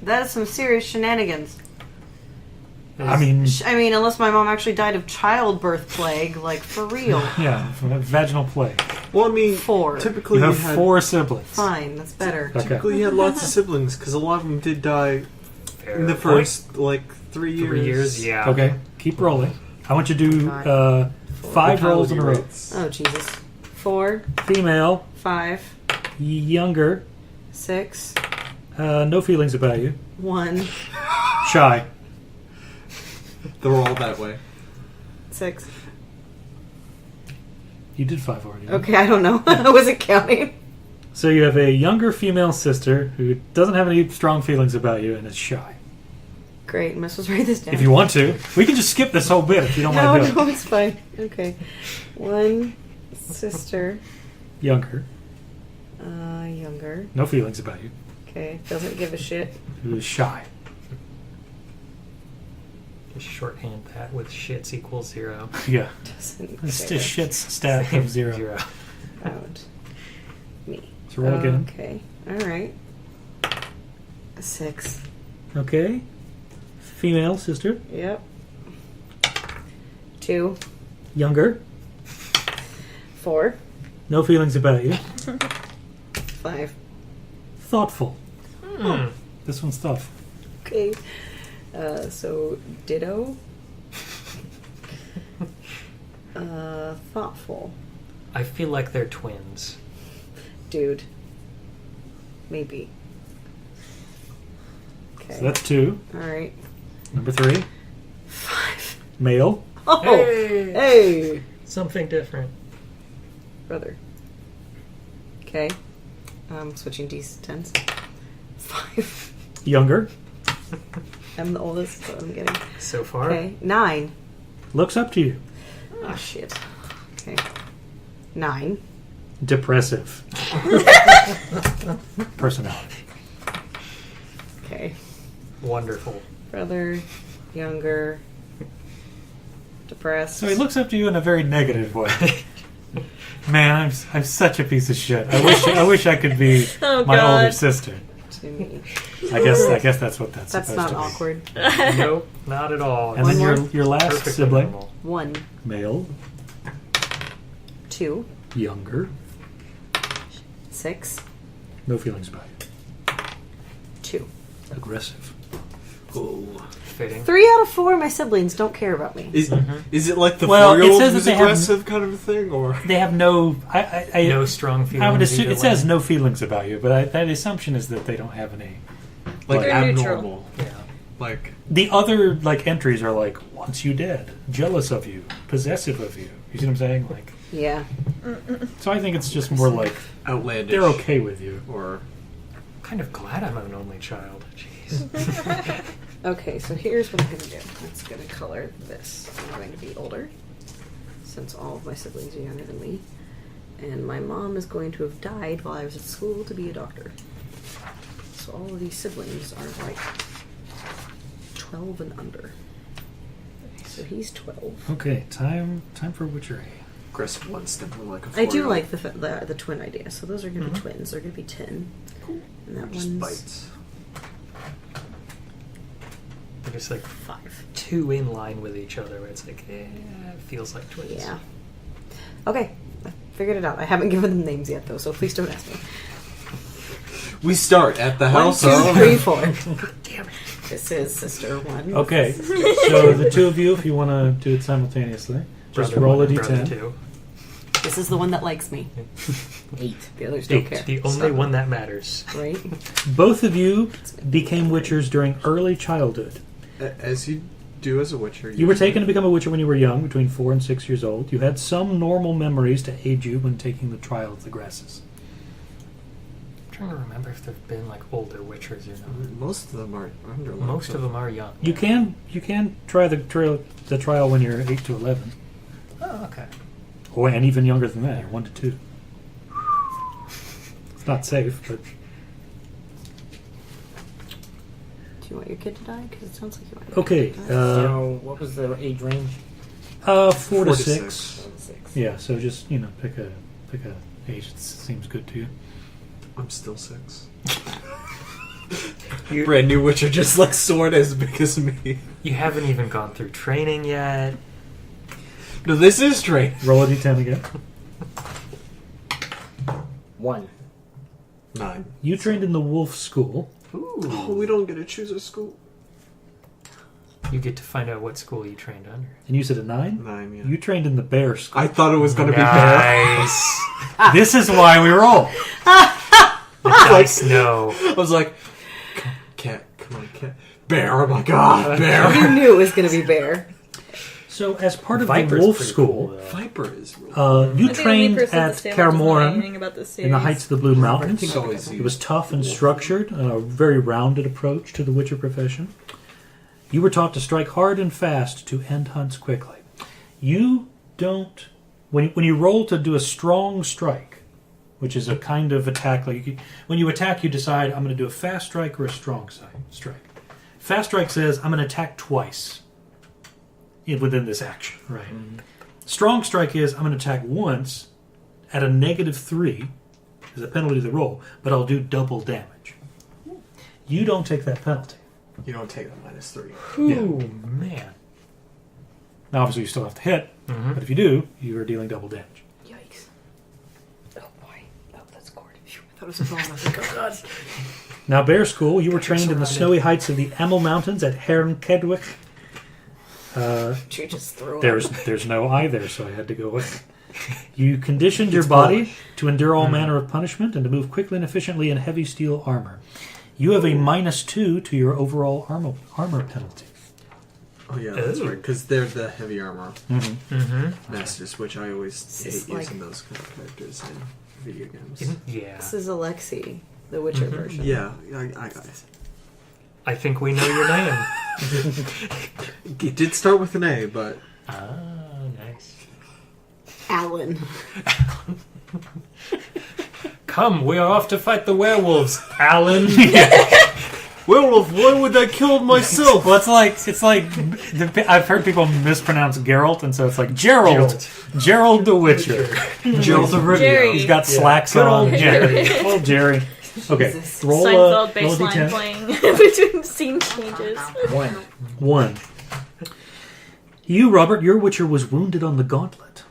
That is some serious shenanigans. I mean... unless my mom actually died of childbirth plague, like, for real. Yeah, vaginal plague. Well, I mean, 4. typically You have had 4 siblings. Fine, that's better. Okay. typically you had lots of siblings because a lot of them did die in the Fair. first 3 years. 3 years, yeah. Okay, keep rolling. I want you to do 5 rolls in a row. Rates. Oh, Jesus. 4, Female, 5, younger, 6, no feelings about you, 1, shy. They were all that way. 6. You did 5 already. right? Okay, I don't know. I wasn't counting. So you have a younger female sister who doesn't have any strong feelings about you and is shy. Great, am I supposed to write this down? If you want to, we can just skip this whole bit if you don't No, want to do no, it's fine. Okay. 1 sister, it. Younger, younger. no feelings about you, Okay, doesn't give a shit. who is shy. Just shorthand that with shits equals 0. Yeah. Doesn't It's care just shit's stat of 0. 0. about me. So roll again. Okay, alright. 6. Okay. Female sister, Yep. 2, younger, 4, no feelings about you, 5. thoughtful. This one's tough. Okay. So ditto. Thoughtful. I feel like they're twins. Dude. Maybe. Okay. So that's 2. Alright. Number 3, 5. male, Oh! Hey! Hey! Something different. Brother. Okay. Switching D10s. 5. younger, I'm the oldest, so I'm getting. So far, Okay. 9. looks up to you, Oh, shit. Okay. 9. depressive. Personality. Okay. wonderful. Brother. Younger. Depressed. So he looks up to you in a very negative way. Man, I'm such a piece of shit. I wish I could be Oh, my God. older sister. To me. I guess that's what that's That's supposed not to be. awkward. Nope, not at all. And then One your last Perfectly sibling, normal. 1, male, 2, younger, 6, no feelings about you, 2. aggressive. Oh. Fitting. 3 out of 4 of my siblings don't care about me. Is it like the Well, it 4-year-old says who's that they have- aggressive kind of a thing, or They have no. I No strong feelings. I would assume either it says way. no feelings about you, but that assumption is that they don't have any. like They're abnormal? Yeah. Like The other like entries are like wants you dead, jealous of you, possessive of you. You see what I'm saying? Like, Yeah. so I think it's just more like outlandish. they're okay with you. Or Kind of glad I'm an only child. Jeez. Okay, so here's what I'm going to do. It's going to color this. I'm going to be older, since all of my siblings are younger than me. And my mom is going to have died while I was at school to be a doctor. So all of these siblings are like 12 and under. So he's 12. Okay, time for witchery. Chris wants them to like a 4-year-old. I do like the twin idea. So those are going to be twins. They're going to be 10. And that Just one's bites. They're just like 5. two in line with each other where it's like, it feels like twins. Yeah. Okay, I figured it out. I haven't given them names yet, though, so please don't ask me. We start at the 1, house 2, of 3, 4. Damn it. This is sister 1. Okay, so the two of you, if you want to do it simultaneously, just Brother roll a one, brother d10. two. This is the one that likes me. 8. The others don't 8. care. The only one that matters. Right? Both of you became witchers during early childhood. As you do as a witcher. You were taken to become a witcher when you were young, between 4 and 6 years old. You had some normal memories to aid you when taking the trial of the grasses. I'm trying to remember if there've been like older witchers or not. Most of them are under. Most of them are young. You can try the trial when you're 8 to 11, Oh, okay. and even younger than that, 1 to 2. It's not safe, but Do you want your kid to die? Because it sounds like you want your okay. kid to die. So, what was the age range? 4 to 4 to 6. 6. Yeah, so just pick a age that seems good to you. I'm still 6. You, Brand new witcher, just like sword as big as me. you haven't even gone through training yet. No, this is straight. Roll a d10 again. 1. 9. You trained in the Wolf School. Oh, we don't get to choose a school. You get to find out what school you trained under. And you said a 9? 9, yeah. You trained in the Bear School. I thought it was going to be bear. Nice. This is why we roll. Nice. No. I was like, cat, come on, cat. Bear, oh my god, bear. You knew it was going to be bear. So, as part of Viper's the Wolf pretty School, cool, though. Viper is real. you I think the only trained person at that Sam doesn't know Karamoran anything about this in the series. heights of the Blue Mountains. I think always It was tough and structured, a very rounded approach to the Witcher profession. You were taught to strike hard and fast to end hunts quickly. You don't... When you roll to do a strong strike, which is a kind of attack, like when you attack, you decide, I'm going to do a fast strike or a strong strike. Fast strike says, I'm going to attack twice within this action, right? Mm-hmm. Strong strike is, I'm going to attack once at a -3 as a penalty to the roll, but I'll do double damage. You don't take that penalty. You don't take the -3. Ooh, man. Now, obviously, you still have to hit, but if you do, you are dealing double damage. Yikes. Oh, boy. Oh, that's cord. Phew, I thought it was a bone. I was like, oh, God. Now, Bear School, you were trained in the snowy heights of the Amel Mountains at Herm Kedwick. You just threw it. There's no I there, so I had to go with. You conditioned your body to endure all manner of punishment and to move quickly and efficiently in heavy steel armor. You have a -2 to your overall armor penalty. Oh yeah, that's right, because they're the heavy armor Mm-hmm. masters, which I always This is hate using like- those kind of characters in video games. Yeah. This is Alexi, the Witcher version. Yeah, I I think we know your name. it did start with an A, but Ah, nice. Alan. Come, we are off to fight the werewolves, Alan. Well, why would I kill myself? Well, it's like I've heard people mispronounce Geralt, and so it's like Gerald the Witcher. Gerald the Rivia. Jerry. He's got slacks on. Jerry. Well, Jerry. Okay, roll a Seinfeld baseline d10. playing between scene changes. 1. You, Robert, your Witcher was wounded on the gauntlet.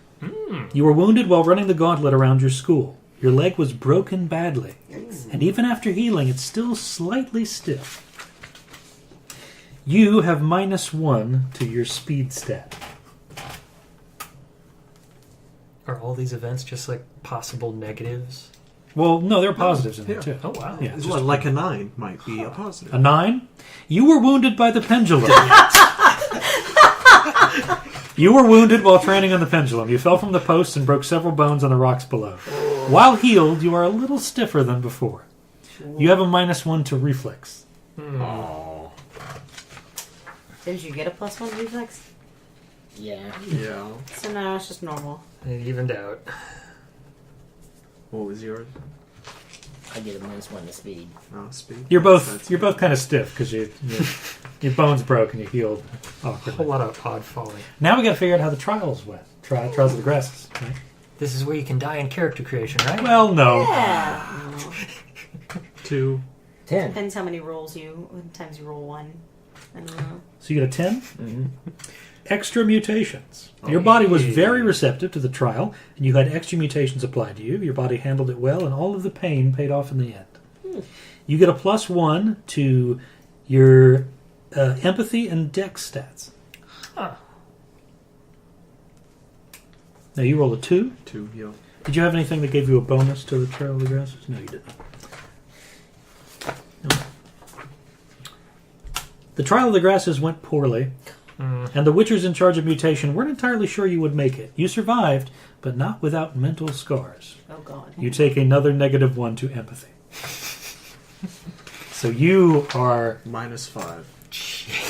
You were wounded while running the gauntlet around your school. Your leg was broken badly, and even after healing, it's still slightly stiff. You have -1 to your speed stat. Are all these events just like possible negatives? Well, no, there are positives in there, too. Oh, wow. Yeah, Well, like a 9 might be a positive. a 9. You were wounded by the pendulum. You were wounded while training on the pendulum. You fell from the post and broke several bones on the rocks below. While healed, you are a little stiffer than before. You have a -1 to reflex. Oh. Didn't you get a +1 reflex? Yeah. Yeah. So now it's just normal. It evened out. What was yours? I get a -1 to speed. Oh, speed. You're both That's kind of stiff because your bones broke and you healed A whole awkwardly. lot of odd falling. Now we got to figure out how the trials went. Trials of the Grasses. Right? This is where you can die in character creation, right? Well, no. Yeah. 2. 10. Depends how many rolls times you roll 1. I don't know. So you get a 10? Mm-hmm. Extra mutations. Your body was very receptive to the trial, and you had extra mutations applied to you. Your body handled it well, and all of the pain paid off in the end. You get a +1 to your empathy and dex stats. Huh. Now you rolled a 2. 2, yeah. Did you have anything that gave you a bonus to the Trail of the Grasses? No, you didn't. No. The Trial of the Grasses went poorly, and the Witchers in charge of mutation weren't entirely sure you would make it. You survived, but not without mental scars. Oh, God. You take another -1 to empathy. So you are, -5.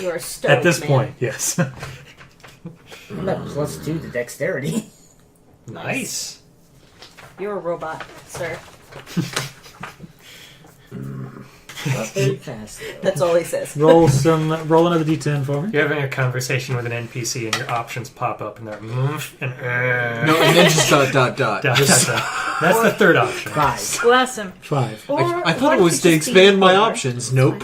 You are stoked, at this man. point, yes. I'm at +2 to dexterity. Nice. You're a robot, sir. Not very fast. That's all he says. roll another d10 for me. You're having a conversation with an NPC and your options pop up and they're and No, and then just ... Just, That's the third option. 5. Bless him. 5. I thought it was to expand my options. Nope.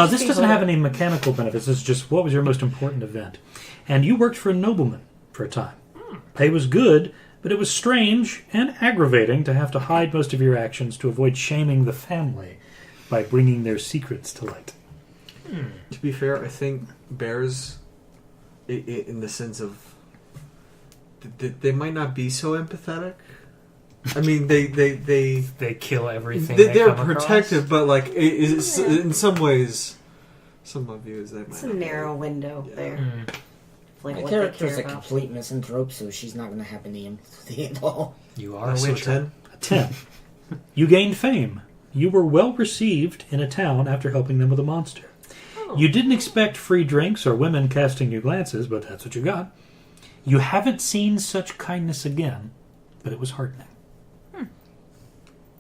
This doesn't have any mechanical benefits. This is just what was your most important event. And you worked for a nobleman for a time. Pay was good, but it was strange and aggravating to have to hide most of your actions to avoid shaming the family by bringing their secrets to light. To be fair, I think bears, in the sense of, they might not be so empathetic. I mean, They kill everything. they're come protective, across. but like in some ways, some of you they might. It's a narrow window there. Like My what they character's care a about. complete misanthrope, so she's not going to have any empathy at all. You are a So Witcher. 10. 10. You gained fame. You were well received in a town after helping them with a monster. You didn't expect free drinks or women casting you glances, but that's what you got. You haven't seen such kindness again, but it was heartening.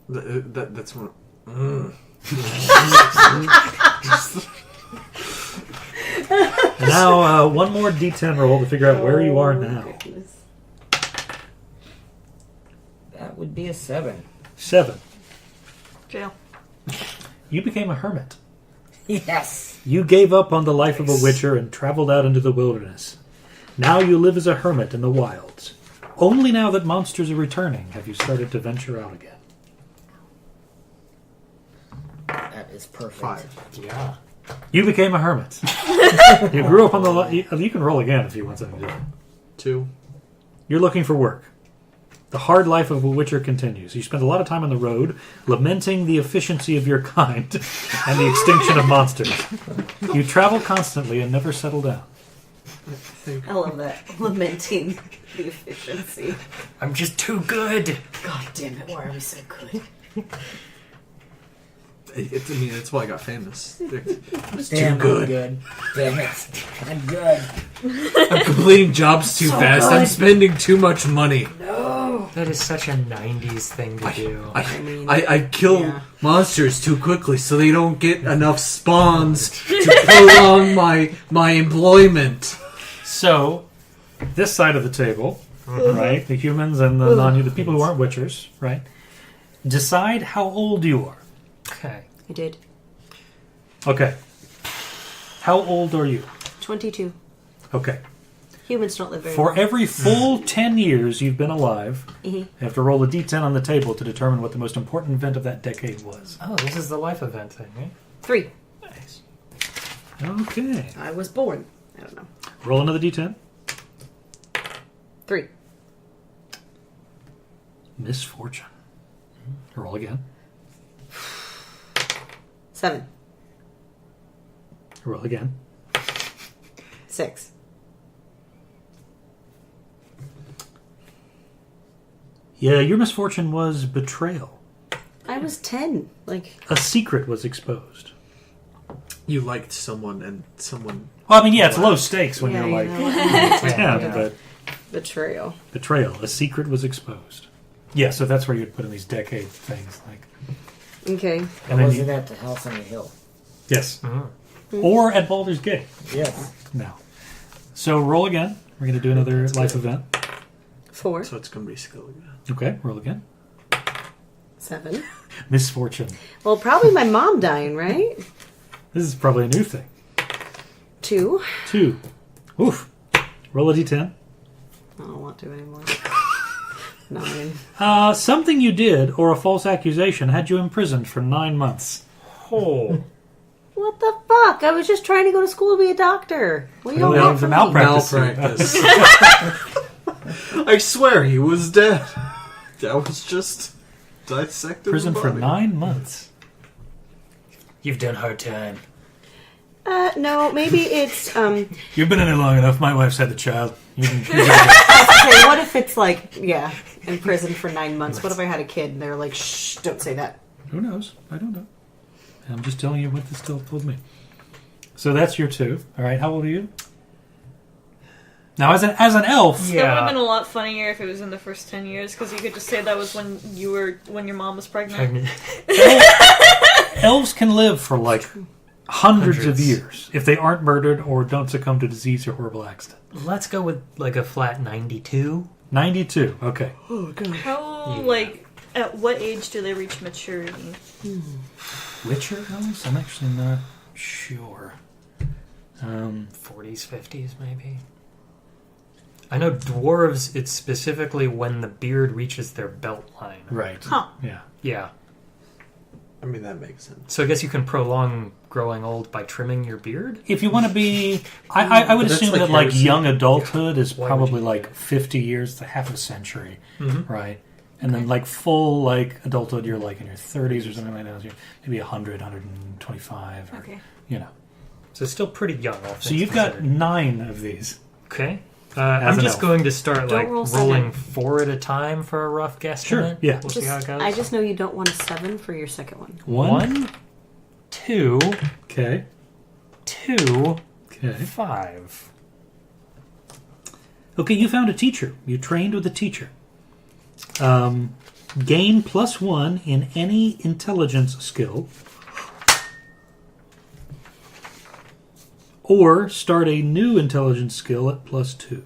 That's what. Now, one more d10 roll to figure out where you are now. Goodness. That would be a 7. 7. Jail. You became a hermit. Yes! You gave up on the life of a witcher and traveled out into the wilderness. Now you live as a hermit in the wilds. Only now that monsters are returning have you started to venture out again. That is perfect. 5. Yeah. You became a hermit. You grew up on the... You can roll again if you want something to do. 2. You're looking for work. The hard life of a witcher continues. You spend a lot of time on the road, lamenting the efficiency of your kind and the extinction of monsters. You travel constantly and never settle down. I love that. Lamenting the efficiency. I'm just too good. God damn it, why are we so good? I mean, that's why I got famous. It's Damn, too good. I'm good. Damn it. I'm good. I'm completing jobs too fast. I'm spending too much money. No! That is such a 90s thing to do. I kill monsters too quickly so they don't get enough spawns to prolong my employment. So, this side of the table, right, the humans and the people who aren't Witchers, right, decide how old you are. Okay. I did. Okay. How old are you? 22. Okay. Humans don't live very For long. every full 10 years you've been alive, Mhm. you have to roll a d10 on the table to determine what the most important event of that decade was. Oh, this is the life event thing, right? 3. Nice. Okay. I was born. I don't know. Roll another d10. 3. Misfortune. Roll again. 7. Roll again. 6. Yeah, your misfortune was betrayal. I was 10. Like, A secret was exposed. You liked someone and someone... Well, I mean, yeah, it's low stakes when yeah, you're like you know, 10, but betrayal. betrayal. A secret was exposed. Yeah, so that's where you'd put in these decade things. Like, Okay. and And then was you, it at the house on the hill? yes. Mm-hmm. Or at Baldur's Gate. Yes. No. So roll again. We're going to do another life event. 4. So it's going to be skill again. Okay, roll again. 7. Misfortune. Well, probably my mom dying, right? This is probably a new thing. 2. 2. Oof. Roll a d10. I don't want to anymore. 9. Something you did or a false accusation had you imprisoned for 9 months. Oh. What the fuck? I was just trying to go to school to be a doctor. What do you all Well, want the from me? malpractice. Malpractice. I swear he was dead. That was just dissected. Prison the for body. 9 months. You've done hard time. No, maybe it's, You've been in it long enough. My wife's had the child. okay, what if it's like, yeah, in prison for 9 months? What if I had a kid and they're like, shh, don't say that. Who knows? I don't know. I'm just telling you what this still told me. So that's your 2. All right, how old are you? Now, as an elf, That would have been a lot funnier if it was in the first 10 years, because you could just say that was when your mom was pregnant. elves can live for like hundreds of years if they aren't murdered or don't succumb to disease or horrible accident. Let's go with like a flat 92. 92. Okay. How, like, at what age do they reach maturity? Witcher elves? I'm actually not sure. 40s, 50s, maybe. I know dwarves, it's specifically when the beard reaches their belt line. Right. Huh. Yeah. Yeah. I mean, that makes sense. So I guess you can prolong growing old by trimming your beard? If you want to be... I would But that's assume like that like heresy. young adulthood is Why would probably you do like that? 50 years to half a century. Mm-hmm. Right? And then like full like adulthood, you're like in your 30s or something like that. You're maybe 100, 125. Or, Okay. You know. So it's still pretty young. All So things you've got considered. 9 of these. Okay. As I'm an just elf. going to start Don't like roll rolling 7. 4 at a time for a rough guesstimate. Sure, yeah. We'll see how it goes. I just know you don't want a 7 for your second one. 1, 2, Okay. 2, Okay. 5. Okay, you found a teacher. You trained with a teacher. Gain +1 in any intelligence skill. Or start a new intelligence skill at +2.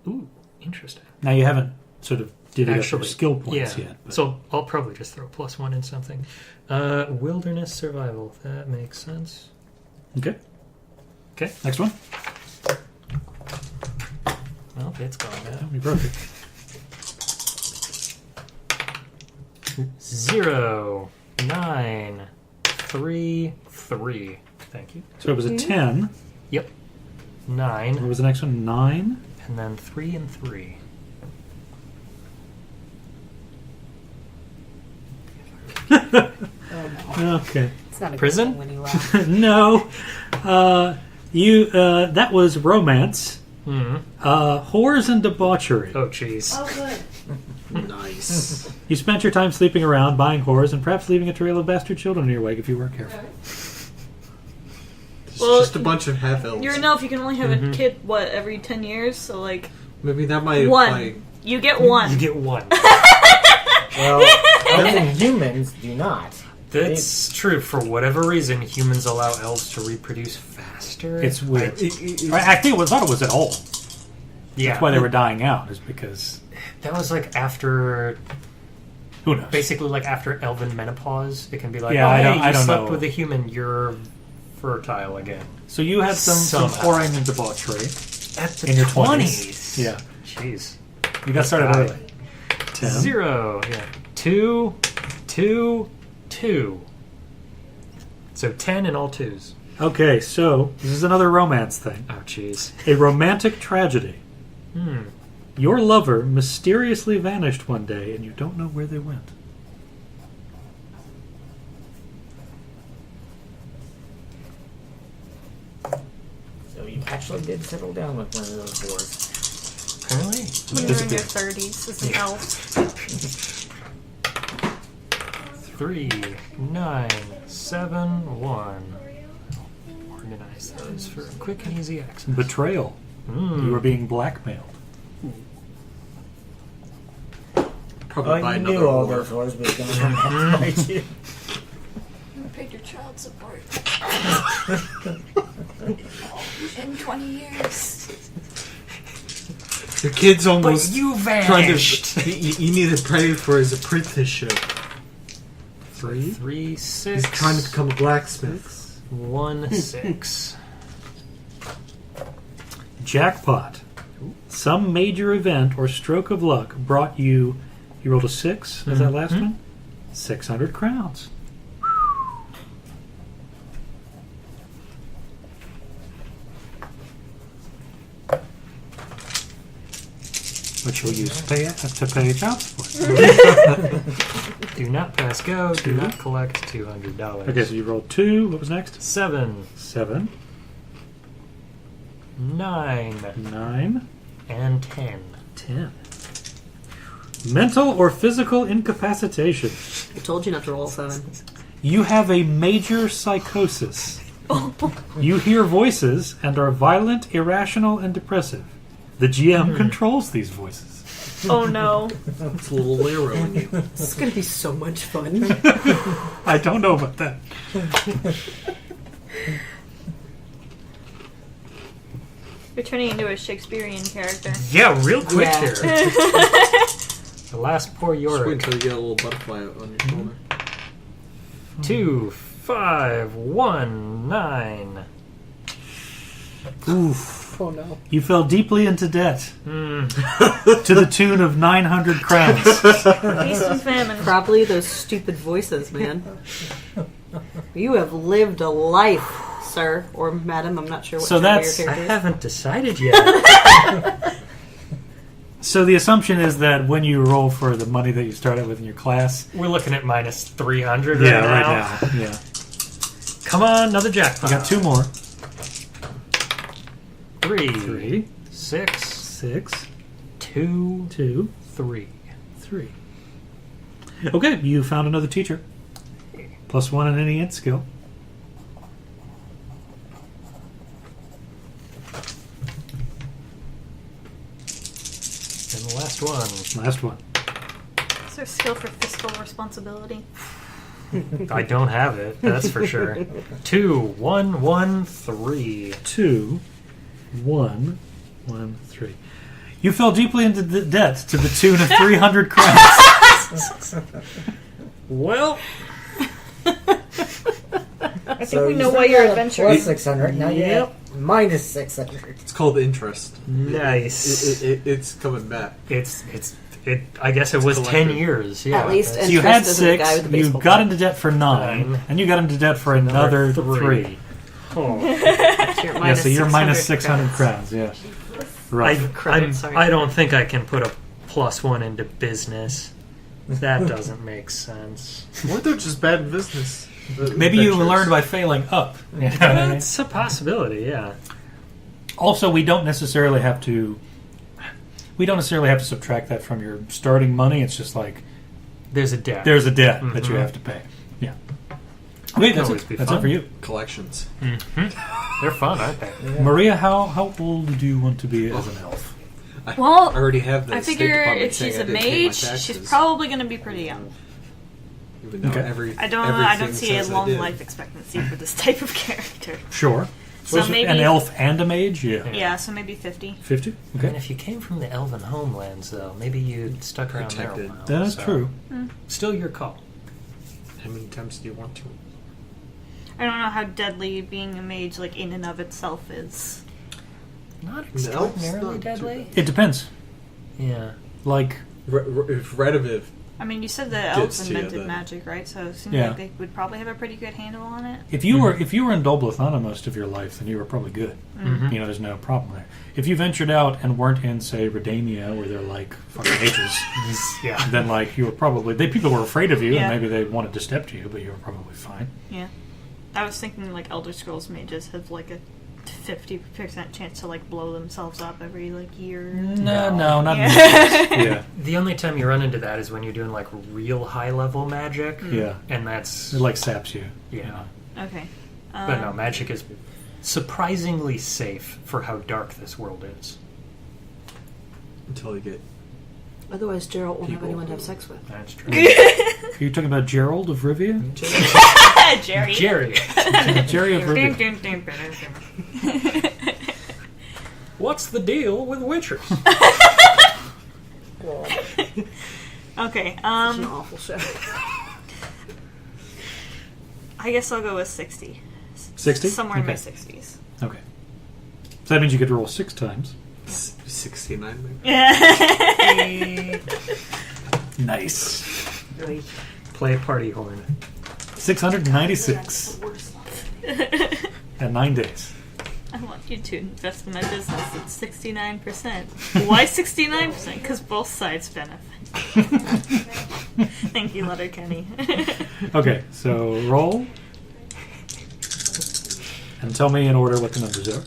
Ooh, interesting. Now you haven't sort of divvied up your Actually, skill points yeah. yet. But So I'll probably just throw +1 in something. Wilderness survival. That makes sense. Okay. Okay. Next one. Well, it's gone now. That'd be perfect. 0, 9, 3, 3. Thank you. So it was a 10. Yep. 9, What was the next one? 9. and then 3 and 3. Okay. It's not a Prison? good thing when you laugh. No. That was romance. Mm-hmm. Whores and debauchery. Oh, jeez. good. Nice. You spent your time sleeping around, buying whores, and perhaps leaving a trail of bastard children in your wake if you weren't careful. It's Well, just a bunch of half elves. You're an elf, you can only have a kid, every 10 years? So, like, Maybe that might One. apply You get one. You get one. Well, elves and humans do not. That's true. For whatever reason, humans allow elves to reproduce faster. It's weird. I thought it was at all. Yeah. That's why they were dying out, is because... That was like after... Who knows? Basically, like after elven menopause, it can be like, Yeah, oh, I hey, don't- you I don't slept know. with a human, you're fertile again. So you had some Somehow. pouring and debauchery At the in your 20s. 20s. Yeah. Jeez. You got started Guy. early. 10. 0. Yeah. 2, 2, 2. So 10 and all twos. Okay, so this is another romance thing. Oh, jeez. A romantic tragedy. Hmm. Your lover mysteriously vanished one day and you don't know where they went. So you actually did settle down with one of those dwarves. Apparently. When you're in your 30s as an elf. 3, 9, 7, 1. Organize those for quick and easy access. Betrayal. You were being blackmailed. Probably by You another knew all war. those dwarves was going to come back to you. I paid your child support. In 20 years. Your kid's almost But you trying vanished. to. You need to pray for his apprenticeship. 3. 3, 6. He's trying to become a blacksmith. 1, 6. Jackpot. Some major event or stroke of luck brought you... You rolled a 6? Is that last one? 600 crowns. Which you'll use to pay child support. Do not press go. Do not collect $200. Okay, so you rolled 2. What was next? 7, 7, 9, 9, and 10. 10. Mental or physical incapacitation. I told you not to roll 7. You have a major psychosis. You hear voices and are violent, irrational, and depressive. The GM controls these voices. Oh no. It's a little Lero in you. This is going to be so much fun. I don't know about that. You're turning into a Shakespearean character. Yeah, real quick Yeah. here. The last poor Just wait Yorick. until you get a little butterfly on your shoulder. 2, 5, 1, 9. Oof. Oh no. You fell deeply into debt to the tune of 900 crowns. Feast and famine. Probably those stupid voices, man. You have lived a life, sir. Or madam, I'm not sure what So your that's- I character is. haven't decided yet. So the assumption is that when you roll for the money that you started with in your class... We're looking at minus 300 right now. right now. Yeah. Come on, another jackpot. You got 2 more. 3, 3, 6, 6, 2, 2, 3. 3. Okay, you found another teacher. +1 in any int skill. And the last one. Last one. Is there skill for fiscal responsibility? I don't have it, that's for sure. 2, 1, 1, 3. 2, 1, 1, 3. You fell deeply into the debt to the tune of 300 crowns. Well, I think we know why you're adventuring. Plus 600. Now you have minus 600. It's called interest. nice. It's coming back. I guess it was 10 collective. years. Yeah. At least So you had interest isn't the guy 6, with the you baseball got bat. into debt for 9, and you got into debt for another Another 3. Oh. You're Yeah, so you're minus 600 600 crowns, yes. Right. Credit, sorry. I don't think I can put a +1 into business. That doesn't make sense. Or they're just bad in business. Maybe you Adventures. learned by failing up. You know what I mean? That's a possibility, yeah. Also, we don't necessarily have to subtract that from your starting money. It's just like There's a debt. there's a debt that you have to pay. Yeah. Okay, that's always it. be That's it fun. for you. Collections. They're fun, aren't they? Maria, how old do you want to be as an elf? I Well, already have the I State figure Department if saying she's I a didn't pay my mage, she's taxes, probably going to be pretty young. even though Okay. I don't everything see a says I long did. life expectancy for this type of character. Sure. So Was it maybe an elf and a mage? Yeah. Yeah, so maybe 50. 50? And Okay. if you came from the elven homelands, though, maybe you stuck around there a Protected. while. That is so- true. Still your call. How many times do you want to? I don't know how deadly being a mage, like, in and of itself is. Not The elves, extraordinarily not too deadly. It depends. Yeah. Like, If Redoviv I mean, you said the Gets elves to you, invented then. magic, right? So it seems Yeah. like they would probably have a pretty good handle on it. if you were in Dol Blathanna most of your life, then you were probably good. Mhm. You know, there's no problem there. If you ventured out and weren't in, say, Redania, where they're like fucking mages, Yeah. then like you were probably people were afraid of you, Yeah. and maybe they wanted to step to you, but you were probably fine. Yeah. I was thinking, like, Elder Scrolls mages have, like, a 50% chance to, like, blow themselves up every, like, year. No, not Yeah. mages. Yeah, The only time you run into that is when you're doing like real high level magic, yeah. and that's It like saps you. yeah. Okay. But no, magic is surprisingly safe for how dark this world is. until you get Otherwise, Gerald won't have People. anyone to have sex with. That's true. Are you talking about Gerald of Rivia? Jerry. Jerry, Jerry of Dun, Rivia. dun, dun, dun, dun, dun. what's the deal with witchers? Okay, It's an awful show. I guess I'll go with 60. 60? Somewhere in my Okay. 60s. Okay. So that means you get to roll 6 times. 69 maybe. Yeah. Nice. Play party horn. 696. At 9 days. I want you to invest in my business at 69%. Why 69%? Because both sides benefit. Thank you, Letterkenny. Okay, so roll. And tell me in order what the numbers are.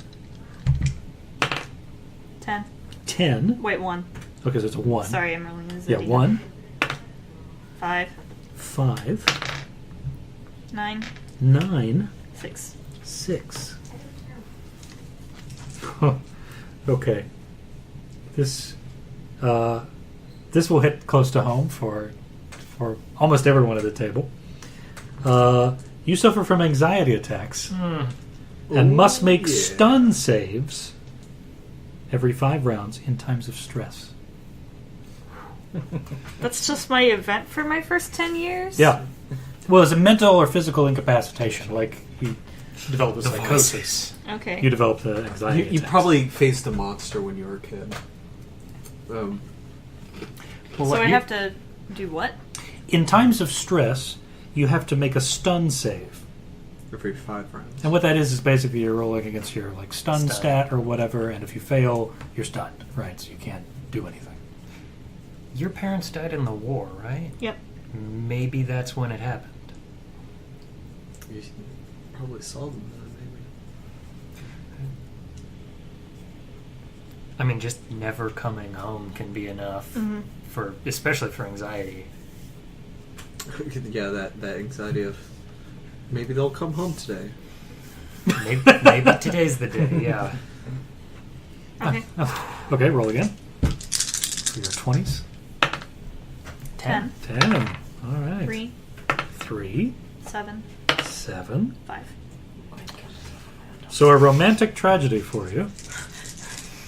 10. 10. Wait, 1. Okay, so it's a 1. Sorry, I'm rolling a Yeah, zillion. 1, 5. 5, 9. 9, 6. 6. Okay. This will hit close to home for almost everyone at the table. You suffer from anxiety attacks and must make stun saves every 5 rounds in times of stress. That's just my event for my first 10 years? Yeah. Well, it's a mental or physical incapacitation. Like, you develop a The psychosis. Okay. You develop the anxiety You attacks. probably faced a monster when you were a kid. Well, So what I you- have to do what? In times of stress, you have to make a stun save. every 5 rounds. And what that is basically you're rolling against your like stun stat or whatever, and if you fail, you're stunned, right? So you can't do anything. Your parents died in the war, right? Yep. Maybe that's when it happened. You probably saw them then, I mean, just never coming home can be enough Mm-hmm. for, especially for anxiety. maybe. Yeah, that anxiety of maybe they'll come home today. Maybe today's the day. Yeah. Okay. Okay, roll again. For your 20s. 10. 10. All right. 3. 3, 7. 7. 5. So a romantic tragedy for you.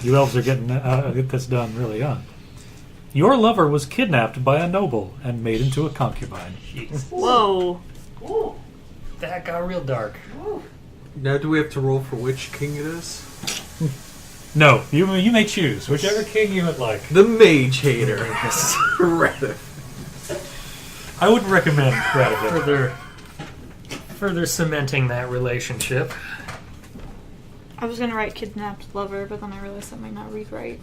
You elves are getting get this done really young. Your lover was kidnapped by a noble and made into a concubine. Whoa. That got real dark. Now, do we have to roll for which king it is? No, you may choose whichever king you would like. The mage hater. Reddit. I would recommend Radovich. Further cementing that relationship. I was going to write kidnapped lover, but then I realized I might not read right.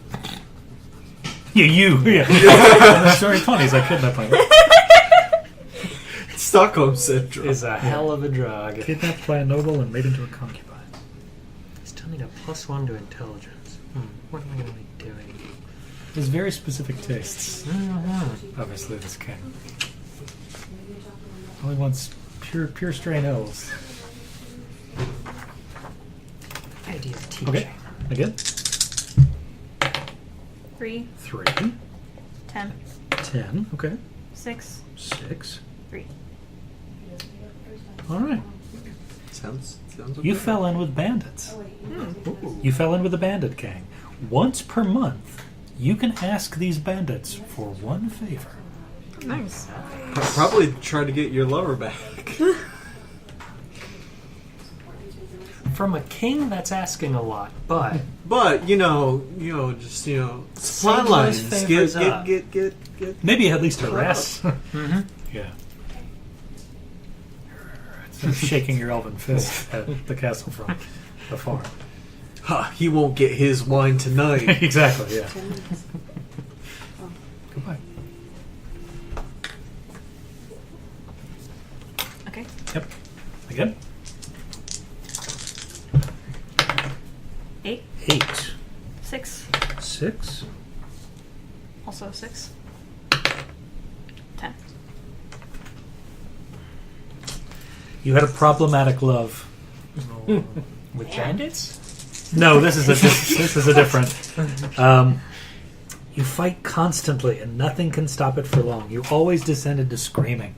Yeah, you. Yeah. In the story 20s, I kidnapped my Stockholm Syndrome. Is a hell of a drug. kidnapped by a noble and made into a concubine. Still need a +1 to intelligence. What am I going to be doing? There's very specific tastes. Obviously, this king only wants pure strain elves. Idea of teaching. Okay, again. 3. 3. 10. 10. Okay. 6. 6. 3. All right. Sounds okay. You fell in with bandits. You fell in with the bandit gang. Once per month, you can ask these bandits for one favor. Nice. Probably try to get your lover back. From a king, that's asking a lot, but But just supply Save those lines. favors up. Get. Maybe at least a rest. Yeah. Shaking your elven fist at the castle from afar. Ha! He won't get his wine tonight. Exactly. Yeah. 10 minutes. Goodbye. Okay. Yep. Again. 8. 8. 6. 6. Also 6. 10. You had a problematic love. with bandits? No, this is a different. You fight constantly, and nothing can stop it for long. You always descend into screaming.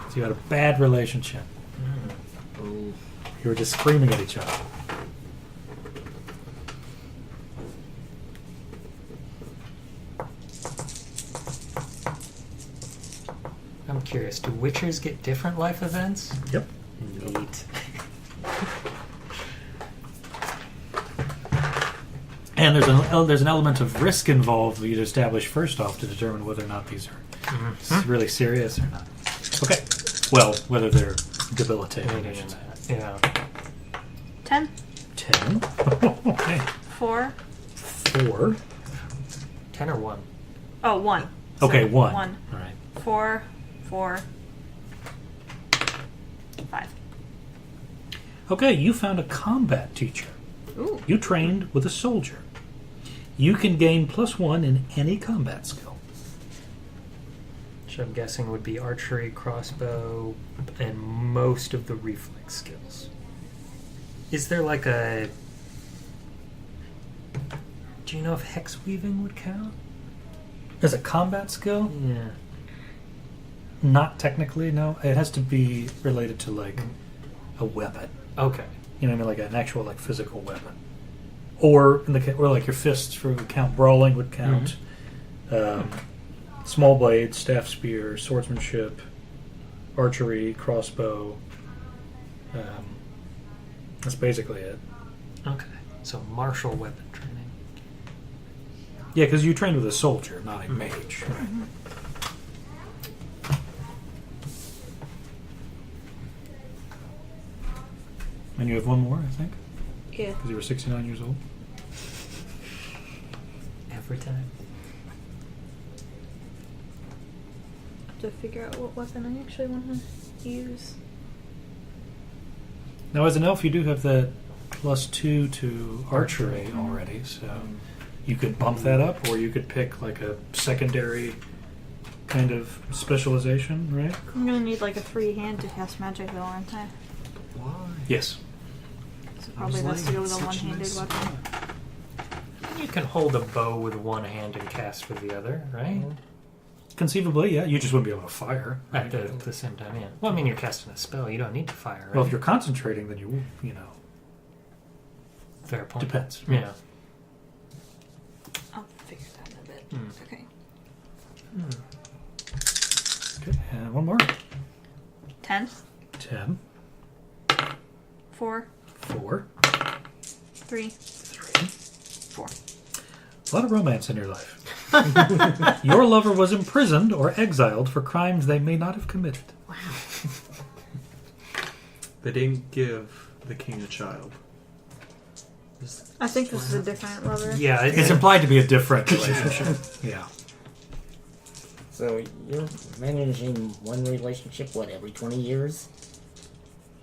So you had a bad relationship. You were just screaming at each other. I'm curious, do Witchers get different life events? Yep. Neat. And there's an element of risk involved that you'd establish first off to determine whether or not these are really serious or not. Okay. Well, whether they're debilitating. I should say. Yeah. 10. 10. Okay. 4. 4. 10 or 1? Oh, 1. Okay, Sorry, 1. 1. All right. 4. 4. 5. Okay, you found a combat teacher. Ooh. You trained with a soldier. You can gain +1 in any combat skill. Which I'm guessing would be archery, crossbow, and most of the reflex skills. Is there like a... Do you know if hex weaving would count? As a combat skill? Yeah. Not technically, no. It has to be related to like a weapon. Okay. You know what I mean? Like an actual like physical weapon. Or like your fists for would count. Brawling would count. Small blade, staff spear, swordsmanship, archery, crossbow. That's basically it. Okay. So martial weapon training. Yeah, because you trained with a soldier, not a mage. Right. And you have one more, I think? Yeah. Because you were 69 years old? Every time. To figure out what weapon I actually want to use. Now, as an elf, you do have that +2 to archery already, so you could bump that up, or you could pick like a secondary kind of specialization, right? I'm gonna need like a free hand to cast magic, though, aren't I? Why? Yes. So probably best to go with a one-handed weapon. You can hold a bow with one hand and cast with the other, right? Conceivably, yeah. You just wouldn't be able to fire. At the same time, yeah. Well, I mean, you're casting a spell. You don't need to fire, right? Well, if you're concentrating, then you know. Fair point. Depends. Yeah. I'll figure that in a bit. Okay. Okay, and one more. 10. 10. 4. 4. 3. 3. 4. A lot of romance in your life. Your lover was imprisoned or exiled for crimes they may not have committed. Wow. They didn't give the king a child. I think this is a different lover. Yeah, It's implied to be a different relationship. Yeah. So you're managing one relationship, what, every 20 years?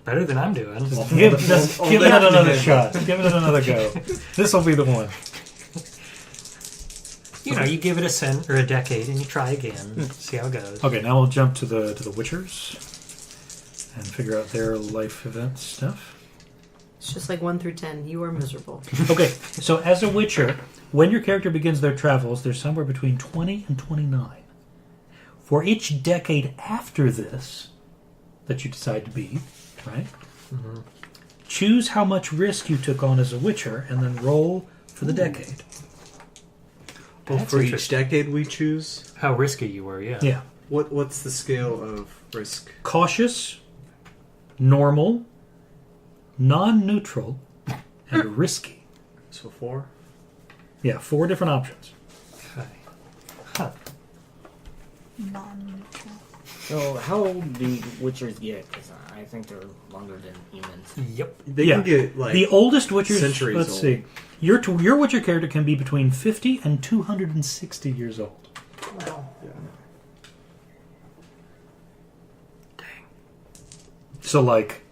better than I'm doing. Give it another shot. Give it another go. This will be the one. You know, you give it a cent or a decade and you try again. See how it goes. Okay, now we'll jump to the Witchers and figure out their life event stuff. It's just like 1 through 10. You are miserable. Okay, so as a Witcher, when your character begins their travels, they're somewhere between 20 and 29. For each decade after this that you decide to be, right? Mm-hmm. Choose how much risk you took on as a Witcher, and then roll for the decade. Well, for each decade we choose? How risky you were, yeah. Yeah. What's the scale of risk? Cautious, normal, non-neutral, and risky. So 4? Yeah, 4 different options. Okay. Huh. Non-neutral. So, how old do Witchers get? Because I think they're longer than humans. Yep. They can get, like, the oldest Witchers. centuries Let's old. see. Your Witcher character can be between 50 and 260 years old. Wow. Yeah. So, like,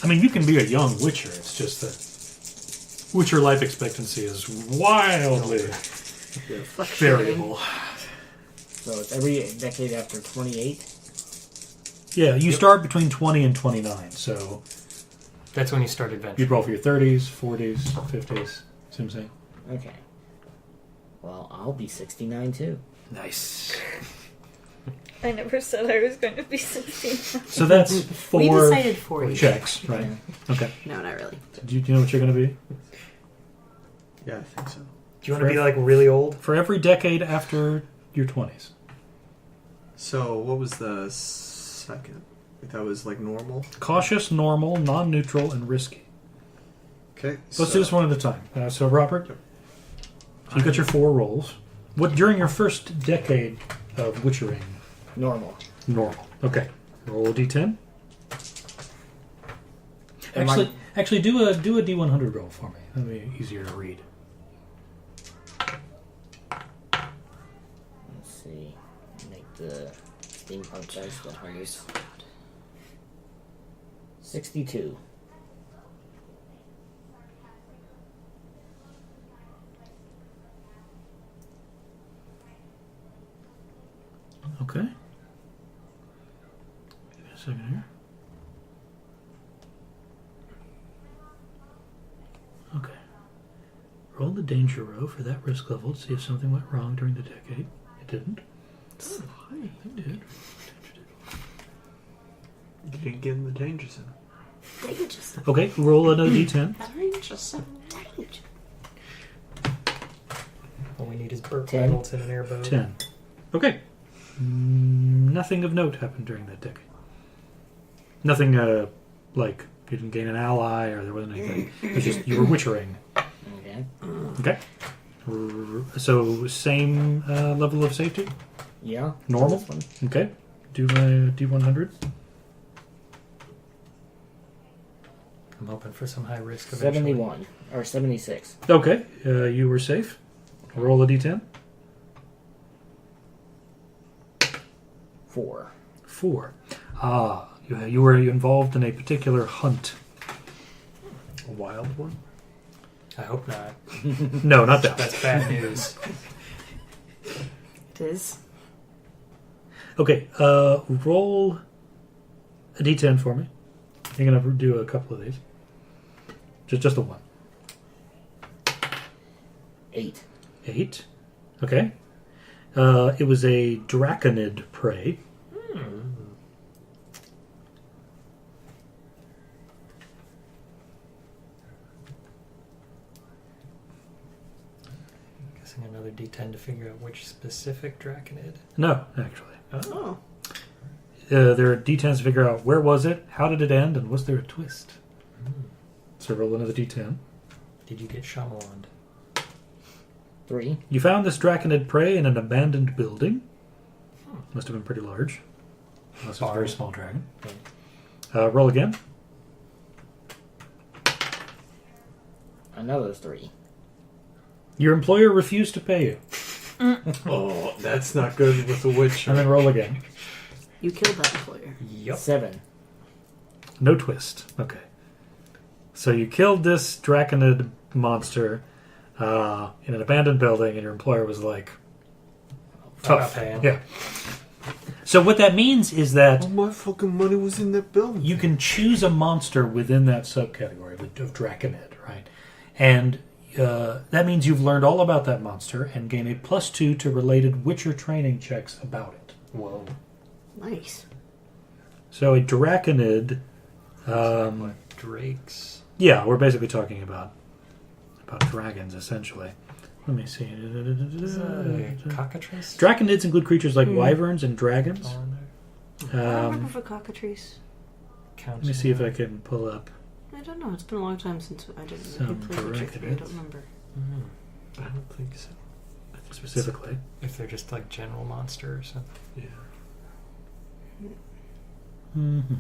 I mean, you can be a young Witcher. It's just that Witcher life expectancy is wildly variable. So it's every decade after 28? Yeah, you start between 20 and 29, so That's when you start adventure. you'd roll for your 30s, 40s, 50s. See what I'm saying? Okay. Well, I'll be 69 too. Nice. I never said I was going to be 16. So that's We 4 decided for you. checks, right? Yeah. Okay. No, not really. Do you know what you're going to be? Yeah, I think so. Do you want to be like really old? For every decade after your 20s. So what was the second? That was like normal? Cautious, normal, non-neutral, and risky. Okay. Let's do this one at a time. So, Robert, you got your 4 rolls. What during your first decade of Witchering? Normal. Normal. Okay. Roll a d10. Am Actually, do a d100 roll for me. That'll be easier to read. Let's see. Make the steampunk dice the hardest. 62. Okay. Give me a second here. Okay. Roll the danger row for that risk level to see if something went wrong during the decade. It didn't. It did. You didn't get in the danger zone. Danger zone. Okay, roll another d10. Danger zone. Danger. All we need is Burt 10. Reynolds and an airboat. 10. Okay. Nothing of note happened during that decade. Nothing, like, you didn't gain an ally or there wasn't anything. It was just you were witchering. Okay. Okay. So, same level of safety? Yeah. Normal? This one. Okay. Do my D100. I'm hoping for some high risk eventually. 71. Or 76. Okay. You were safe. Roll a D10. 4. 4. You were involved in a particular hunt. A wild one? I hope not. No, not that. That's bad news. It is. Okay, roll a d10 for me. You're going to do a couple of these. Just the one. 8. 8. Okay. It was a draconid prey. Guessing another D10 to figure out which specific draconid. No, actually. Oh. There are d10s to figure out where was it, how did it end, and was there a twist. So roll another d10. Did you get Shyamalan? 3. You found this draconid prey in an abandoned building. Must have been pretty large. Unless it's a very small dragon. Roll again. Another 3. Your employer refused to pay you. Oh, that's not good with the witch. And then roll again. You killed that employer. Yep. 7. No twist. Okay. So you killed this draconid monster in an abandoned building, and your employer was like, I'm not tough. paying. Yeah. So what that means is that All my fucking money was in that building. you can choose a monster within that subcategory of Draconid, right? And that means you've learned all about that monster and gain a +2 to related Witcher training checks about it. Whoa. Nice. So a Draconid... What, drakes? yeah, we're basically talking about dragons, essentially. Let me see. Is that a cockatrice? Draconids include creatures like wyverns and dragons. All in there? I remember for cockatrice. Let me see if I can pull up. I don't know. It's been a long time since I did Some play Witcher 3. I Draconids. don't remember. Mm-hmm. I don't think so. I think Specifically. If they're just like general monster or something. Yeah. Mm-hmm.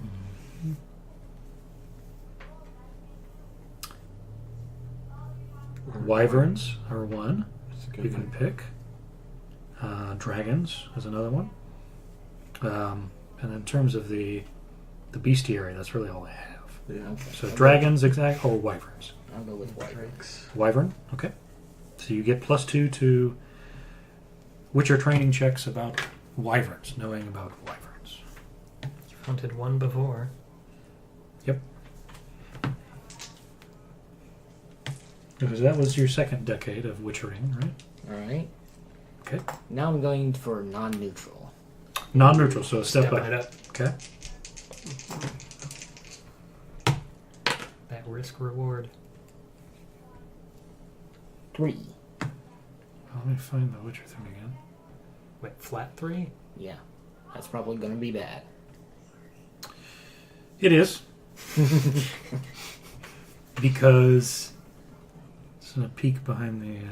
Wyverns are one That's a good you can one. pick. Dragons is another one. And in terms of the bestiary, that's really all I have. Yeah. Okay. So dragons, or wyverns. I'll go with white. Drakes. Wyvern, okay. So you get +2 to Witcher training checks about wyverns, knowing about wyverns. You've hunted one before. Because that was your second decade of witchering, right? Alright. Okay. Now I'm going for non-neutral. Non-neutral, so a step Stepping up. it up. Okay. That risk reward. 3. Let me find the Witcher thing again. Wait, flat 3? Yeah. That's probably going to be bad. It is. Because it's a peek behind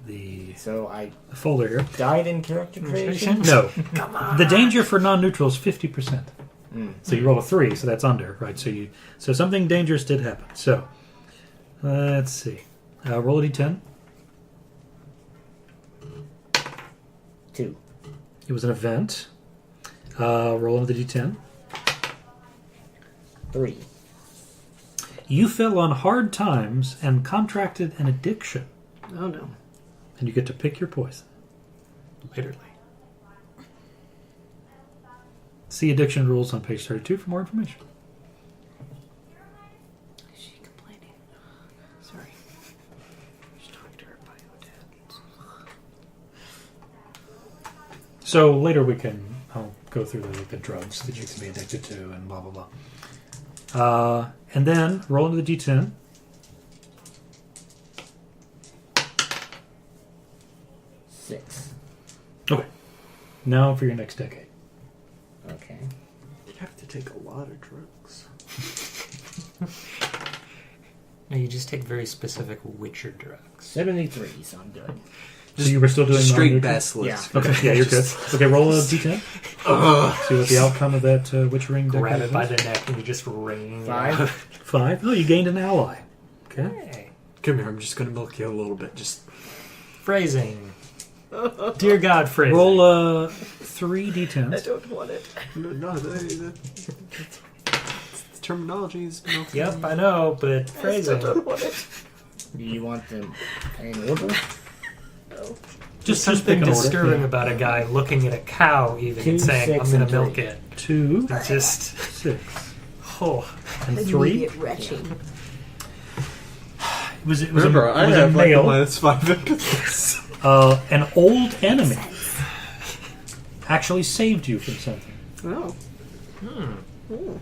the So I folder here. died in character creation? No. Come on. The danger for non-neutral is 50%. So you roll a 3, so that's under, right? So something dangerous did happen. So let's see. Roll a d10. 2. It was an event. Roll another d10. 3. You fell on hard times and contracted an addiction, Oh no. and you get to pick your poison. Literally. See addiction rules on page 32 for more information. Is she complaining? Sorry. Just talking to her bio dad. So later I'll go through the drugs that you can be addicted to and blah, blah, blah. And then roll into the d10. 6. Okay. Now for your next decade. Okay. You have to take a lot of drugs. No, you just take very specific Witcher drugs. 73, so I'm good. So you were still doing Straight non-neutral? best list. Yeah. Okay, yeah, you're good. Okay, roll a d10. See what the outcome of that witchering decade Grab it by is. the neck and you just ring it 5. out. 5. Oh, you gained an ally. Okay. Hey. Come here, I'm just going to milk you a little bit. Just Phrasing. Dear God, phrasing. Roll 3 d10s. don't want it. no, the terminology is milking. Yep, I know, but phrasing. want it. Do you want them in order? No. Just something pick an order. disturbing Yeah. about a guy looking at a cow even 2, and saying, 6, I'm going and to milk 3. it. 2, It's just, 6, oh. and 3. Immediate retching. It was Remember, a I have like a male, -5 emphasis. an old enemy actually saved you from something. Oh. Hmm. Hmm.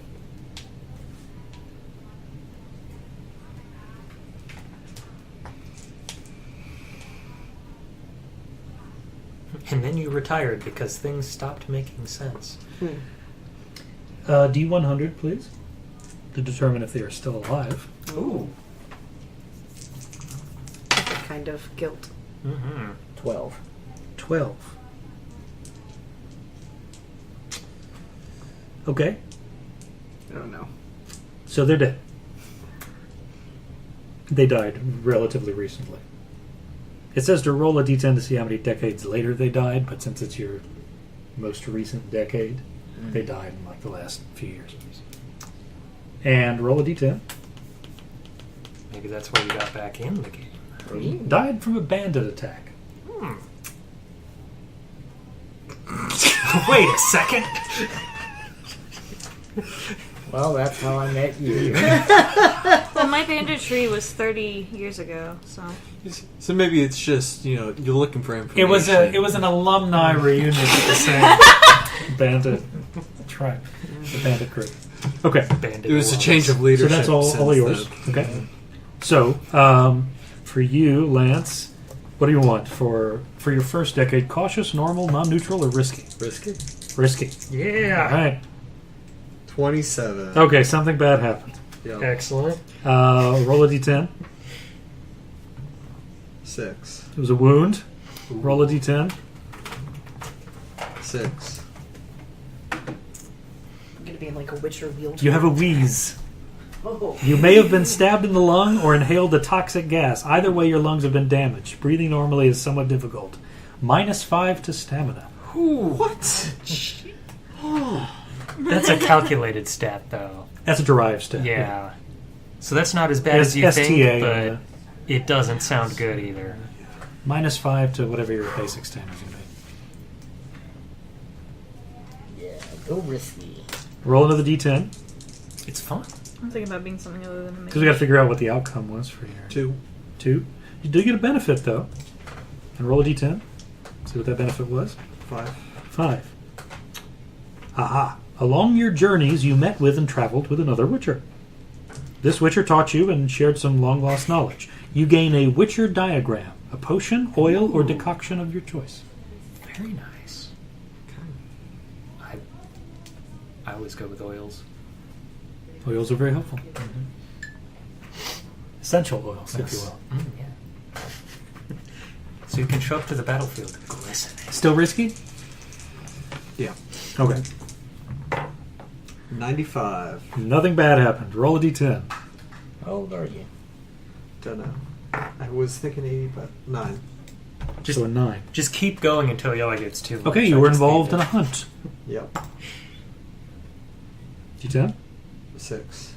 And then you retired because things stopped making sense. D100, please, to determine if they are still alive. Ooh. Different kind of guilt. Mm-hmm. 12. 12. Okay, I don't know. so they're dead. They died relatively recently. It says to roll a d10 to see how many decades later they died, but since it's your most recent decade, they died in like the last few years. And roll a d10. Maybe that's why you got back in the game. 3. Died from a bandit attack. Hmm. Wait a second. Well, that's how I met you. Well, my banditry was 30 years ago, so... So maybe it's just, you're looking for information. It was an alumni reunion with the same bandit tribe, the bandit group. Okay, Bandit It was a Wars. change of leadership. so that's all since yours. then. Okay. So, for you, Lance, what do you want for your first decade? Cautious, normal, non-neutral, or risky? Risky. Risky. Yeah. All right. 27. Okay, something bad happened. Yep. Excellent. Roll a d10. 6. It was a wound. Roll a d10. 6. I'm gonna be in like a Witcher wheelchair. You have a wheeze. Oh. You may have been stabbed in the lung or inhaled a toxic gas. Either way, your lungs have been damaged. Breathing normally is somewhat difficult. -5 to stamina. What? That's a calculated stat, though. That's a derived stat. Yeah. So that's not as bad It's as you STA, think, but it doesn't sound good either. -5 to whatever your basic stamina is going to be. Yeah, go risky. Roll another d10, It's fun. I'm thinking about being something other than a because we got to figure out what the outcome was for your 2. 2. You do get a benefit, though. And roll a d10. See what that benefit was. 5. 5. Aha. Along your journeys, you met with and traveled with another Witcher. This Witcher taught you and shared some long-lost knowledge. You gain a Witcher diagram, a potion, oil, or decoction of your choice. Very nice. I always go with oils. Oils are very helpful. Essential oils, if you will. Yeah. So you can show up to the battlefield glistening. Still risky? Yeah. Okay. 95. Nothing bad happened. Roll a d10. How old are you? Don't know. I was thinking 80, but 9. Just, So a 9. just keep going until Yella gets 2. Okay, you were involved in a hunt. Yep. D10. 6.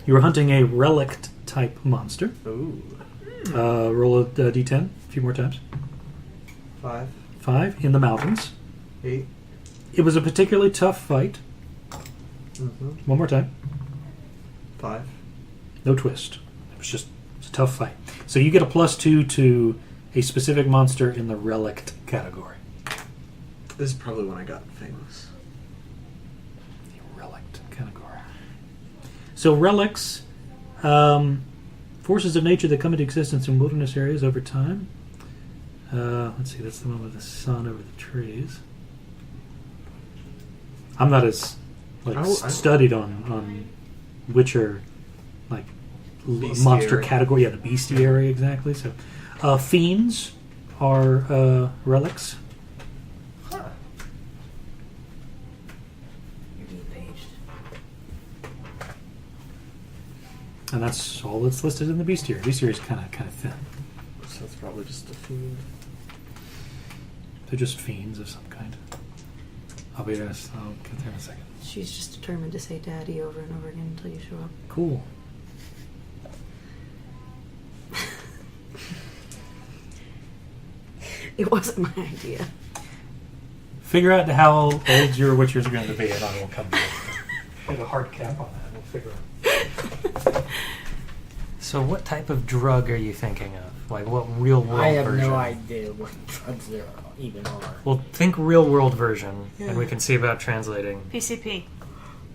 You were hunting a relict type monster. Ooh. Roll a d10 a few more times. 5. 5 in the mountains. 8. It was a particularly tough fight. Mm-hmm. One more time. 5. No twist. It's a tough fight. So you get a +2 to a specific monster in the relict category. This is probably when I got famous. The relict category. So relics, forces of nature that come into existence in wilderness areas over time. Let's see, that's the one with the sun over the trees. I'm not as studied on Witcher, like monster Bestiary. category. Yeah, the bestiary exactly. So, fiends are relics. Huh. You're being paged. And that's all that's listed in the bestiary. Bestiary is kind of thin. So it's probably just a fiend. They're just fiends of some kind. I'll get there in a second. She's just determined to say daddy over and over again until you show up. Cool. It wasn't my idea. Figure out how old your Witchers are going to be, and I will come back. Put a hard cap on that. We'll figure out. So what type of drug are you thinking of? Like what real world I have version? no idea what drugs there even are. Well, think real world version, and we can see about translating. PCP.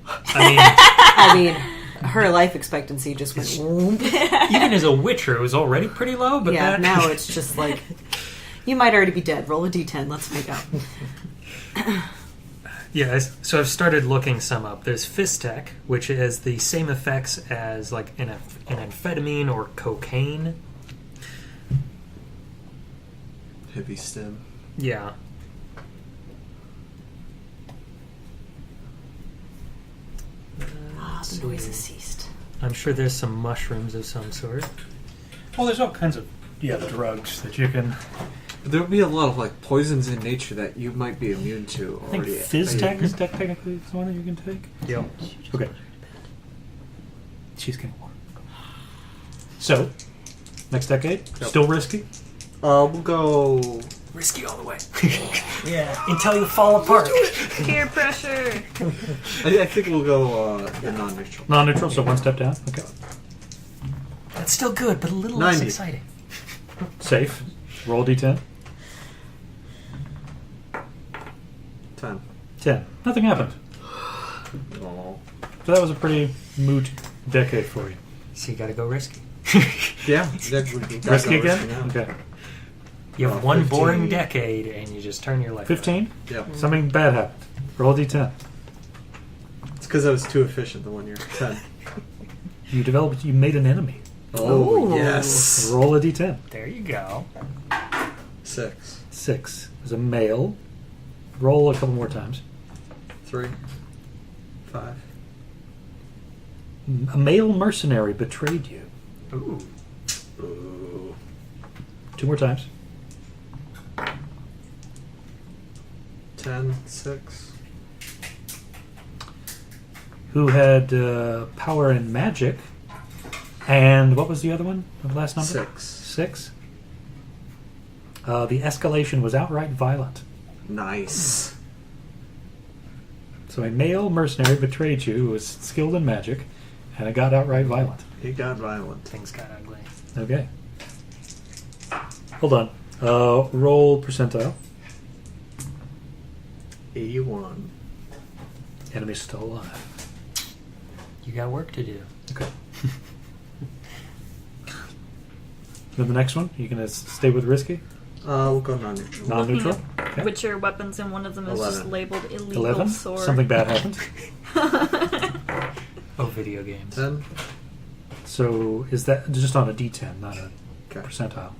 I I mean, her life expectancy just went whoop. mean, even as a Witcher, it was already pretty low, but Yeah, that... now it's just like, you might already be dead. Roll a d10. Let's find out. Yeah, so I've started looking some up. There's Fistech, which has the same effects as like an amphetamine or cocaine. Heavy stem. Yeah. The noise has ceased. I'm sure there's some mushrooms of some sort. Well, there's all kinds of drugs that you can. There would be a lot of like poisons in nature that you might be immune to I think already. Fizztech is technically the one that you can take. Yep. Okay. She's getting warm. So, next decade, Yep. still risky. We'll go Risky all the way. Yeah. Until you fall apart. Peer pressure. I think we'll go non-neutral. Non-neutral, so one step down. Okay. That's still good, but a little less 90. exciting. Safe. Roll d10. 10. 10. Nothing happened. Oh. So that was a pretty moot decade for you. So you gotta go risky. Yeah. Risky again? Okay. You have 1 boring decade, and you just turn your life 15? Yeah. Something bad happened. Roll d10. It's because I was too efficient the one year. 10. You made an enemy. Oh, Ooh. yes. Roll a d10. There you go. 6. 6 is a male. Roll a couple more times. 3. 5. A male mercenary betrayed you. Ooh. Ooh. 2 more times. 10. 6. Who had power and magic. And what was the other one? The last number? 6. 6. The escalation was outright violent. Nice. So a male mercenary betrayed you who was skilled in magic, and it got outright violent. It got violent. Things got ugly. Okay. Hold on. Roll percentile. 81. Enemy's still alive. You got work to do. Okay. Then the next one? You gonna stay with risky? We'll go non-neutral. Non-neutral? Okay. Witcher weapons, and one of them is just 11. labeled illegal 11. sword. Something bad happened. Oh, video games. 10. So is that just on a D10, not a Okay. percentile?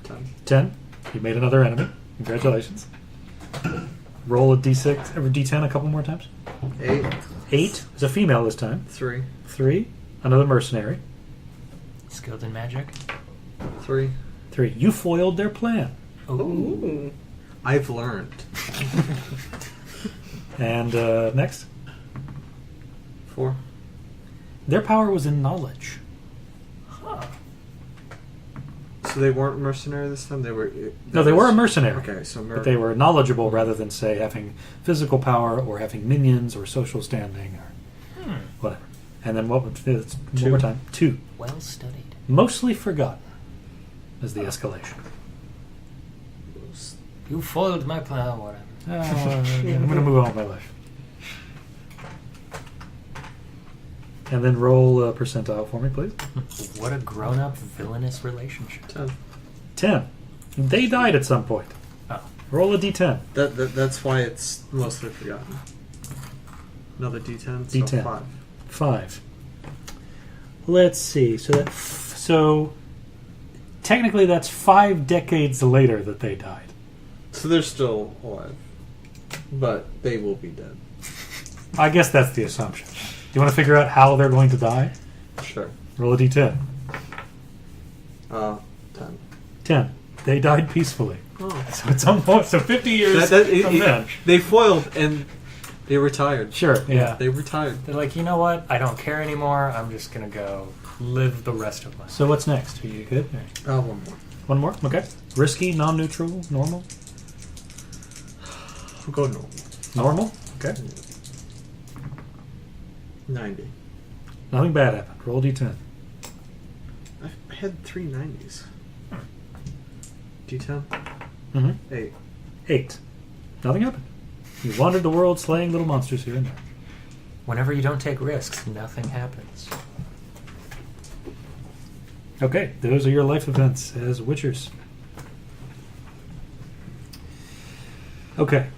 10. 10. You made another enemy. Congratulations. Roll a D6 or D10 a couple more times. 8. 8 is a female this time. 3. 3. Another mercenary. Skilled in magic. 3. 3. You foiled their plan. Ooh. I've learned. And next. 4. Their power was in knowledge. So they weren't mercenary this time? They were... No, they were a mercenary. Okay, so... But they were knowledgeable rather than, say, having physical power or having minions or social standing or whatever. And then what would... One 2. more time. 2. Well studied. Mostly forgotten is the escalation. You foiled my plan, whatever. I'm going to move on with my life. And then roll a percentile for me, please. What a grown-up villainous relationship. 10. 10. They died at some point. Oh. Roll a d10. That's why it's mostly forgotten. Another D10. So D10. 5. 5. Let's see. So technically that's 5 decades later that they died. So they're still alive. But they will be dead. I guess that's the assumption. Do you want to figure out how they're going to die? Sure. Roll a d10. 10. 10. They died peacefully. Oh. So at some point, so 50 years from then. They foiled and they retired. Sure, yeah. They retired. They're like, you know what? I don't care anymore. I'm just going to go live the rest of my life. So what's next? Are you good? One more. One more? Okay. Risky, non-neutral, normal? We'll go normal. Normal? Okay. 90. Nothing bad happened. Roll d10. I had 3 90s. D10? Mm-hmm. 8. 8. Nothing happened. You wandered the world slaying little monsters here and there. Whenever you don't take risks, nothing happens. Okay, those are your life events as Witchers. Okay.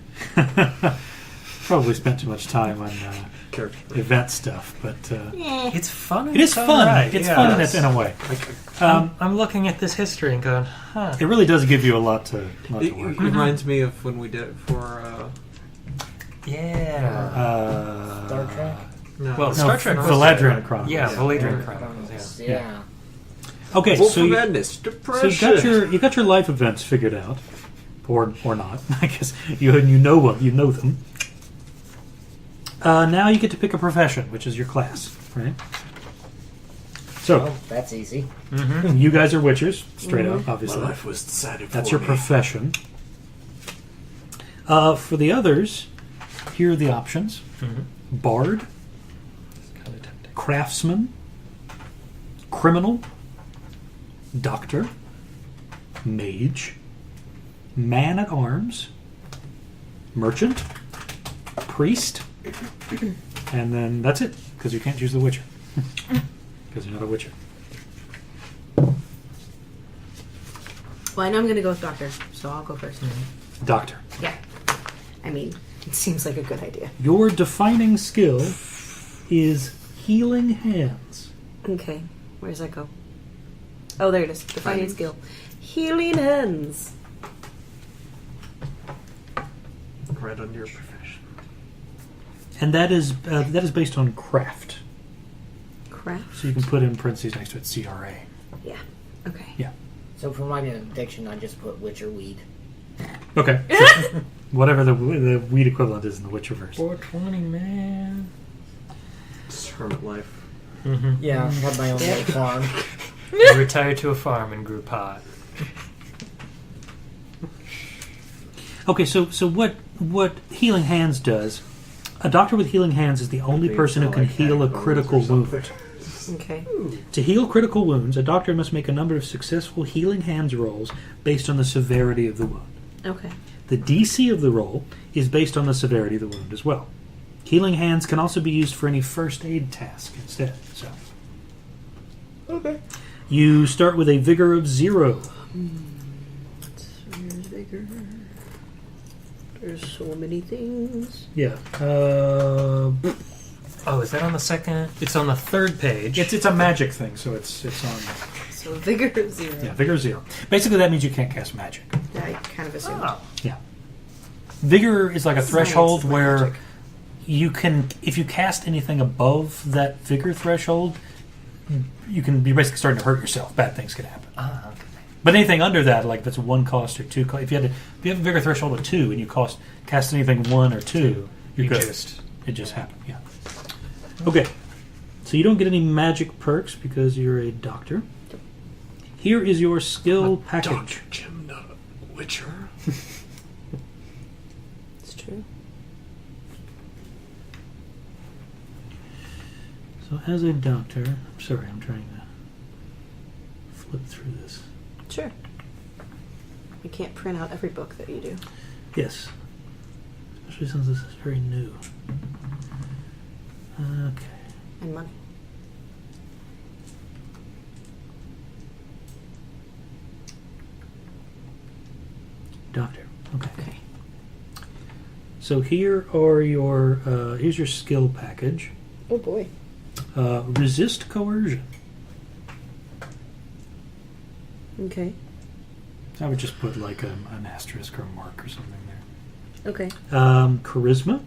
Probably spent too much time on event stuff, but It's fun. it is fun. Right. It's yeah. fun in a way. I'm looking at this history and going, huh. It really does give you a lot to It work with. reminds me of when we did it for... Yeah. Star Trek? no. Well, No, Star Trek was Valadrian Chronicles. Yeah, Valadrian Yeah. Chronicles. Yeah. Yeah. Okay, Wolf so of you, Madness, so depression. you got your life events figured out, or not. I guess you know them. Now you get to pick a profession, which is your class, right? So Oh, that's easy. Mm-hmm. you guys are witchers, straight up, My obviously. life was decided That's for your me. profession. For the others, here are the options. Bard, Kind of tempting. craftsman, criminal, doctor, mage, man-at-arms, merchant, priest, and then that's it, because you can't choose the Witcher. Because you're not a Witcher. Well, I know I'm going to go with Doctor, so I'll go first. Doctor. Yeah. I mean, it seems like a good idea. Your defining skill is healing hands. Okay. Where does that go? Oh, there it is. Defining skill. Healing hands. Right under your profession. And that is based on craft. Craft? So you can put in parentheses next to it CRA. Yeah. Okay. Yeah. So for my addiction, I just put Witcher weed. Okay. Sure. Whatever the weed equivalent is in the Witcherverse. 420, man. It's hermit life. Yeah, I had my own little farm. I retired to a farm and grew pot. Okay, so what Healing Hands does, a doctor with Healing Hands is the only person who can heal a critical wound. Okay. To heal critical wounds, a doctor must make a number of successful Healing Hands rolls based on the severity of the wound. Okay. The DC of the roll is based on the severity of the wound as well. Healing Hands can also be used for any first aid task instead. So, Okay. you start with a vigor of 0. Where's vigor? There's so many things. Yeah. Oh, is that on the second? It's on the third page. It's a magic thing, so it's on. So vigor of 0. Yeah, vigor 0. Basically, that means you can't cast magic. Yeah, I kind of assumed. Oh. Yeah. Vigor is like a Science threshold is like where magic. you can, if you cast anything above that vigor threshold, you can be basically starting to hurt yourself. Bad things can happen. Ah, okay. But anything under that, like if it's 1 cost or 2 cost, if you have a vigor threshold of 2 and you cast anything 1 or 2, you're good. It just happened. Yeah. Okay. So you don't get any magic perks because you're a doctor. Here is your skill package. Dr. Jim, not a Witcher. It's true. So as a doctor, I'm sorry, I'm trying to flip through this. Sure. You can't print out every book that you do. Yes. Especially since this is very new. Okay. And money. Doctor. Okay. Okay. So here are your here's your skill package. Oh boy. Resist coercion. Okay. I would just put like an asterisk or a mark or something there. Okay. Charisma.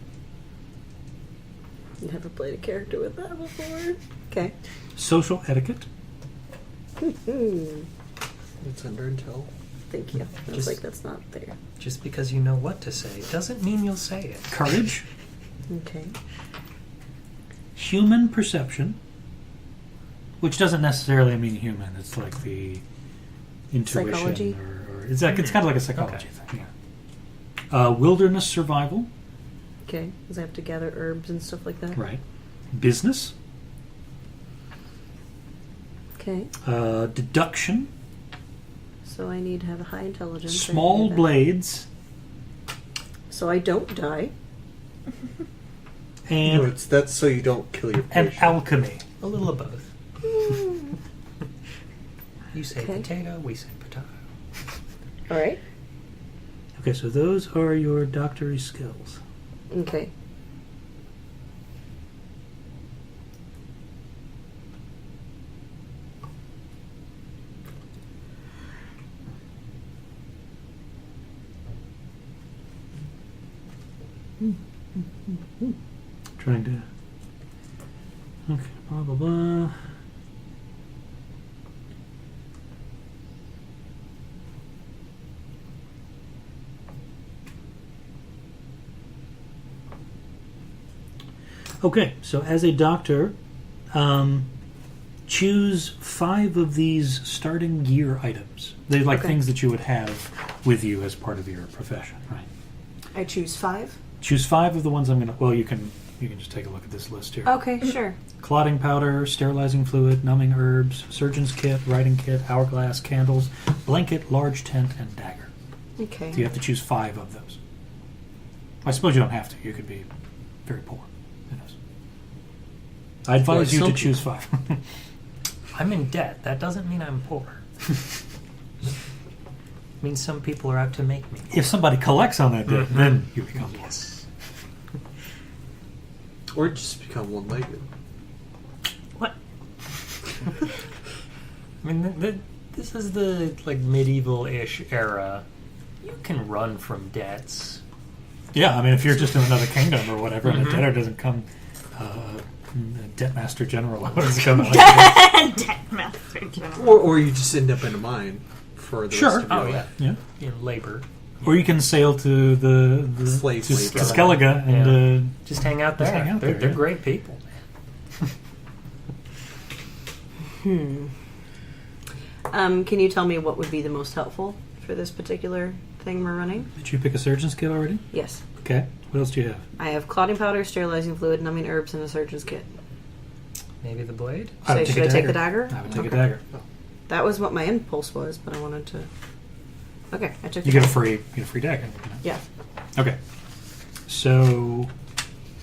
Never played a character with that before. Okay. Social etiquette. It's under intel. Thank you. I was Just- like, that's not there. Just because you know what to say doesn't mean you'll say it. Courage. Okay. Human perception. Which doesn't necessarily mean human. It's like the intuition. Psychology? Or it's kind of like a psychology thing. Yeah. Wilderness survival. Okay. Because I have to gather herbs and stuff like that. Right. Business. Okay. Deduction. So I need to have a high intelligence. I Small need that. blades. So I don't die. And No, that's so you don't kill your and patient. alchemy. A little of both. You say Okay. potato, we say potato. All right. Okay, so those are your doctory skills. Okay. Trying to. Okay, blah blah blah. Okay, so as a doctor, choose 5 of these starting gear items. They're like Okay. things that you would have with you as part of your profession, right? I choose 5. Choose 5 of the ones I'm going to... Well, you can just take a look at this list here. Okay, sure. Clotting powder, sterilizing fluid, numbing herbs, surgeon's kit, writing kit, hourglass, candles, blanket, large tent, and dagger. Okay. So you have to choose 5 of those. I suppose you don't have to. You could be very poor. Who knows? I advise you to choose 5. I'm in debt. That doesn't mean I'm poor. It means some people are out to make me. If somebody collects on that debt, then you become poor. Yes. Or just become one-legged. What? I mean, this is the medieval-ish era. You can run from debts. Yeah, I mean, if you're just in another kingdom or whatever, and the debtor doesn't come, debt master general doesn't come. Debt master general. Or you just end up in a mine for the rest of your life. Yeah. Labor. Or you can sail to the Slave to labor. Skellige and just hang out there. hang out they're there, yeah. great people. Can you tell me what would be the most helpful for this particular thing we're running? Did you pick a surgeon's kit already? Yes. Okay. What else do you have? I have clotting powder, sterilizing fluid, numbing herbs, and a surgeon's kit. Maybe the blade? I would So take should a I take the dagger. dagger? I would take Okay. a dagger. That was what my impulse was, but I wanted to... Okay, I took You the get a dagger. free dagger. Yeah. Okay. So,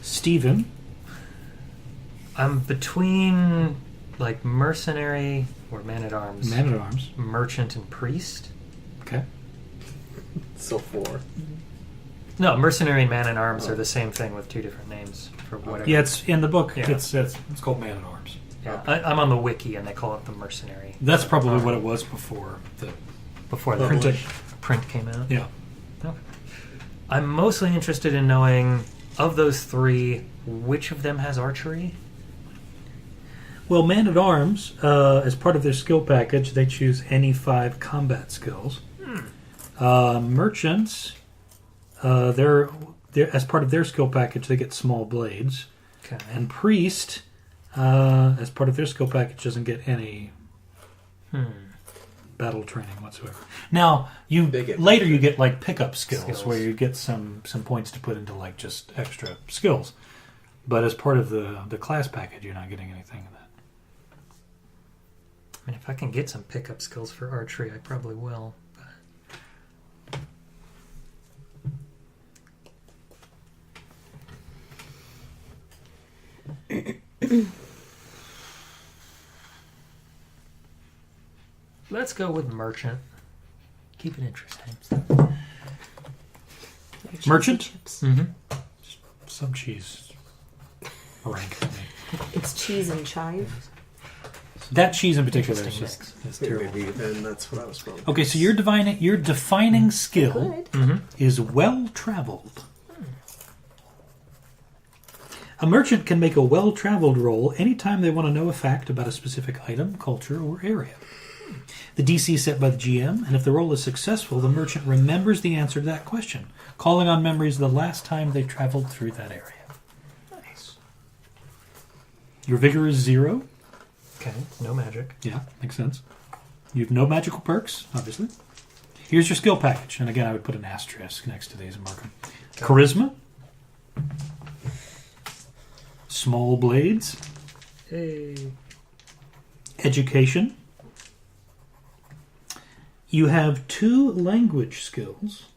Steven. I'm between mercenary or man-at-arms. Man-at-arms. Merchant and priest. Okay. So 4. No, mercenary and man-at-arms are the same thing with 2 different names for whatever. Yeah, it's in the book. Yeah. It's called Man-at-Arms. Yeah, I'm on the wiki and they call it the mercenary. That's probably what it was before the the print came out. Yeah. Okay. I'm mostly interested in knowing, of those 3, which of them has archery? Well, Man-at-Arms, as part of their skill package, they choose any 5 combat skills. Merchants, they're as part of their skill package, they get small blades. Okay. And Priest, as part of their skill package, doesn't get any battle training whatsoever. Now, you get pickup skills where you get some points to put into just extra skills. But as part of the class package, you're not getting anything of that. I mean, if I can get some pickup skills for archery, I probably will. Let's go with merchant. Keep it interesting. Merchant? Mm-hmm. Some cheese rank for me. It's cheese and chive. That cheese in particular is Interesting just is terrible. Maybe then that's what I was probably. Okay, so your defining skill Good. is well-traveled. A merchant can make a well-traveled roll anytime they want to know a fact about a specific item, culture, or area. The DC is set by the GM, and if the roll is successful, the merchant remembers the answer to that question, calling on memories of the last time they traveled through that area. Nice. Your vigor is 0. Okay, no magic. Yeah, makes sense. You have no magical perks, obviously. Here's your skill package, and again, I would put an asterisk next to these and mark them. Charisma. Small blades. Hey. Education. You have 2 language skills.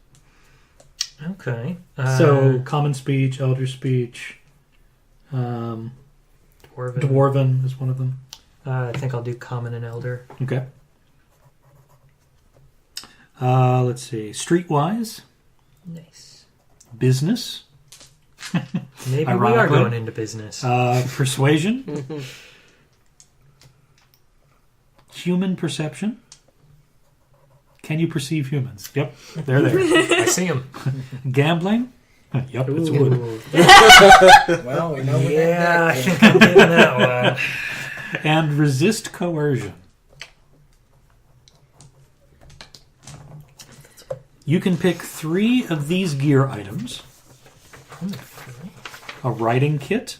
Okay. So, common speech, elder speech, dwarven is one of them. I think I'll do common and elder. Okay. Let's see. Streetwise. Nice. Business. Maybe we are going into business. Persuasion. Human perception. Can you perceive humans? Yep, they're there. I see them. Gambling. Yep, it's wood. Well, we know we Yeah, I got think I'm getting that one. And resist coercion. You can pick 3 of these gear items. A writing kit.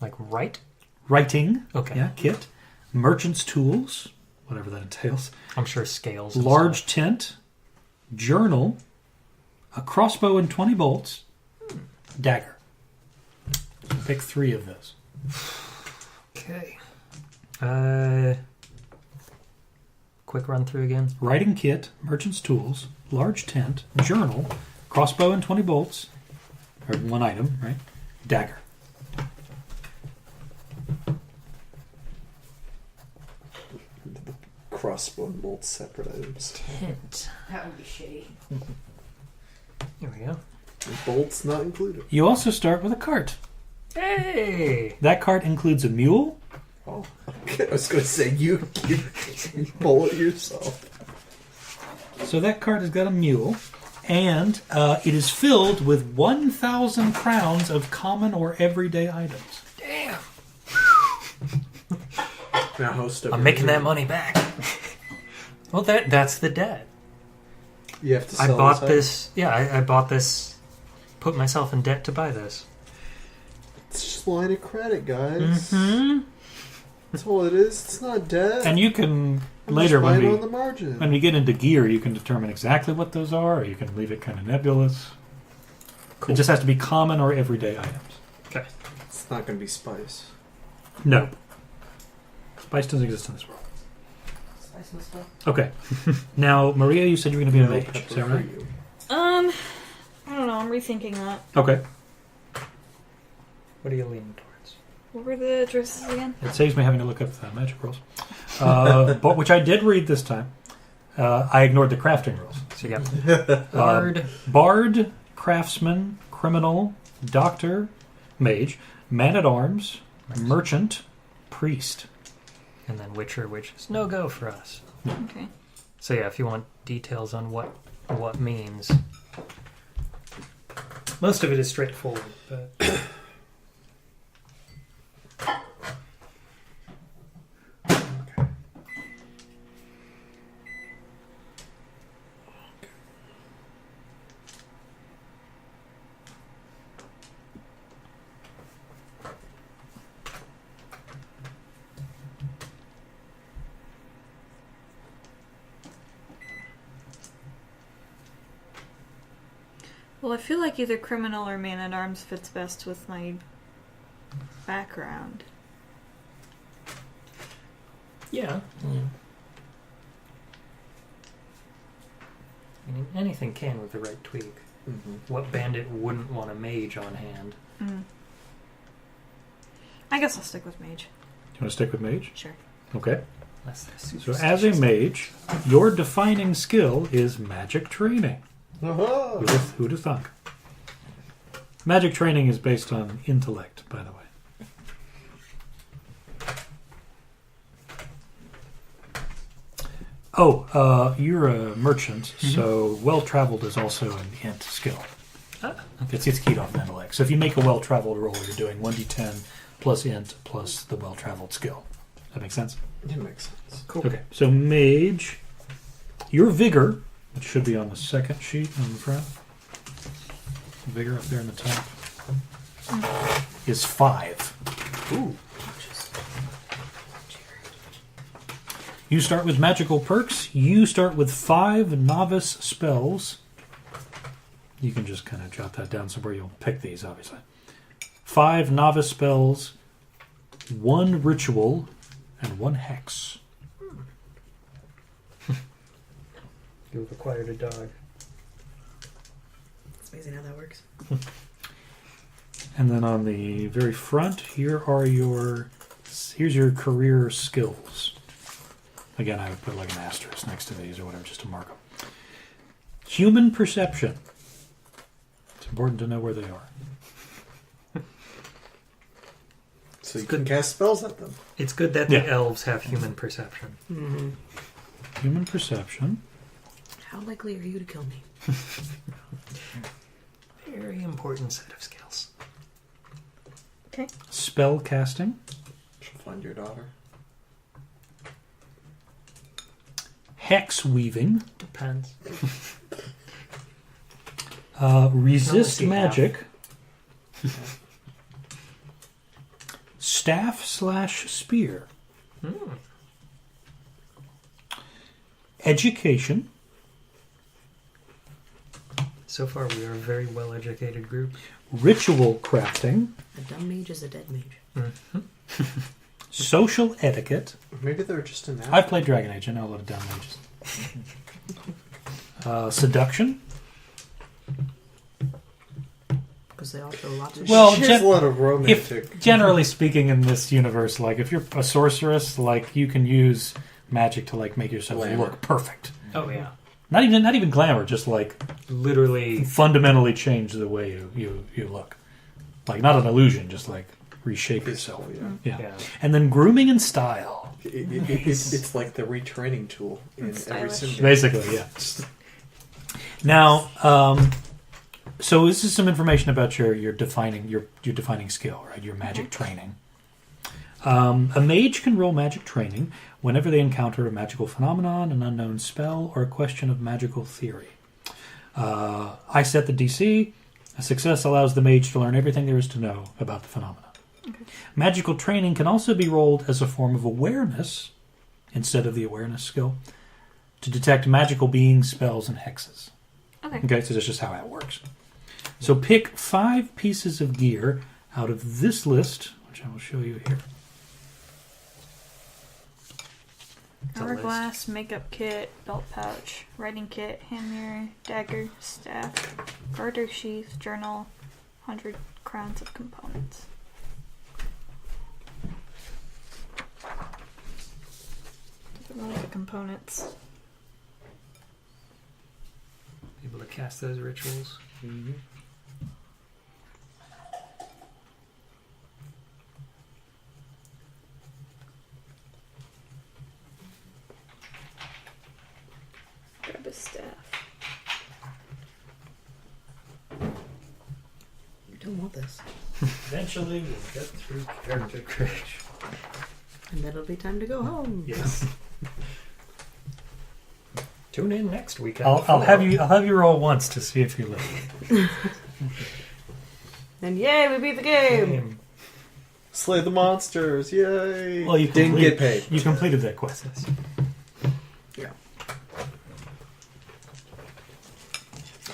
Like right? Writing. Okay. Yeah, kit. Merchant's tools. Whatever that entails. I'm sure scales. and Large stuff. tent. Journal. a crossbow and 20 bolts, dagger. So pick 3 of those. Okay. Quick run through again. Writing kit, merchant's tools, large tent, journal, crossbow and 20 bolts, or 1 item, right? Dagger. Crossbow and bolts, separate items. Hint. That would be shitty. Here we go. And bolts not included. You also start with a cart. Hey! That cart includes a mule. Oh, okay. I was going to say, you pull it yourself. So that cart has got a mule, and it is filled with 1,000 crowns of common or everyday items. Damn! Now host I'm making that money back. Well, that's the debt. You have to I sell bought this. this. Yeah, I bought this. Put myself in debt to buy this. It's just line of credit, guys. Mm-hmm. That's all it is. It's not debt. And you can, I'm later just when buying we, on the margin. when we get into gear, you can determine exactly what those are, or you can leave it kind of nebulous. Cool. It just has to be common or everyday items. Okay. It's not going to be spice. No. Spice doesn't exist in this world. Spice and stuff. Okay. Now, Maria, you said you were going to be a No mage. pepper Is that for right? you. I don't know. I'm rethinking that. Okay. What are you leaning towards? What were the dresses again? It saves me having to look up the magic rules. But which I did read this time. I ignored the crafting rules. So you got Bard. Bard, craftsman, criminal, doctor, mage, man-at-arms, merchant, priest. And then Witcher, which is no go for us. Okay. So yeah, if you want details on what means, most of it is straightforward. But Well, I feel like either criminal or man-at-arms fits best with my background. yeah, I mean, anything can with the right tweak. Mm-hmm. What bandit wouldn't want a mage on hand? I guess I'll stick with mage. You want to stick with mage? Sure. Okay. Unless they're So superstitious. as a mage, your defining skill is magic training. Uh-huh. Who'd have thunk? Magic training is based on intellect, by the way. Oh, you're a merchant, so well-traveled is also an int skill. Ah, It's keyed off intellect. So if you make a well-traveled roll, you're doing 1d10 plus int plus the well-traveled skill. That makes sense? It makes sense. cool. Okay, so mage, your vigor, which should be on the second sheet on the front. Vigor up there in the top. Is 5. Ooh. You start with magical perks. You start with 5 novice spells. You can just kind of jot that down somewhere. You'll pick these, obviously. 5 novice spells, 1 ritual, and 1 hex. You've acquired a dog. It's amazing how that works. And then on the very front, here's your career skills. Again, I would put like an asterisk next to these or whatever, just to mark them. Human perception. It's important to know where they are. So you can cast spells at them. It's good that the elves have human perception. Mm-hmm. Human perception. How likely are you to kill me? Very important set of skills. Okay. Spell casting. She'll find your daughter. Hex weaving. Depends. Resist No, magic. Staff/spear. Education. So far, we are a very well-educated group. Ritual crafting. A dumb mage is a dead mage. Mm-hmm. Social etiquette. Maybe they're just an I've played Dragon Age. I know a lot of dumb mages. Seduction. Because they all show lots of Well, There's a lot of romantic. If, generally speaking, in this universe, like if you're a sorceress, like you can use magic to like make yourself Glamour. look perfect. Oh, yeah. Not even glamour, just like Literally, fundamentally change the way you look. Like not an illusion, just like reshape yourself. Yeah. Yeah. And then grooming and style. It's like the retraining tool in every stylish. sim game. Basically, yeah. Now, so this is some information about your defining skill, right? Your magic training. A mage can roll magic training whenever they encounter a magical phenomenon, an unknown spell, or a question of magical theory. I set the DC. A success allows the mage to learn everything there is to know about the phenomenon. Okay. Magical training can also be rolled as a form of awareness instead of the awareness skill to detect magical beings, spells, and hexes. Okay, so that's just how that works. So pick 5 pieces of gear out of this list, which I will show you here. Hourglass, makeup kit, belt pouch, writing kit, hand mirror, dagger, staff, garter sheath, journal, 100 crowns of components. What are the components? able to cast those rituals. Mm-hmm. Grab a staff. You don't want this. Eventually, we'll get through character creation. And then it'll be time to go home. Yes. Tune in next week. I'll have you roll once to see if you live. And yay, we beat the game! Slay the monsters! Yay! Well, you didn't get paid. You completed that quest. Yeah.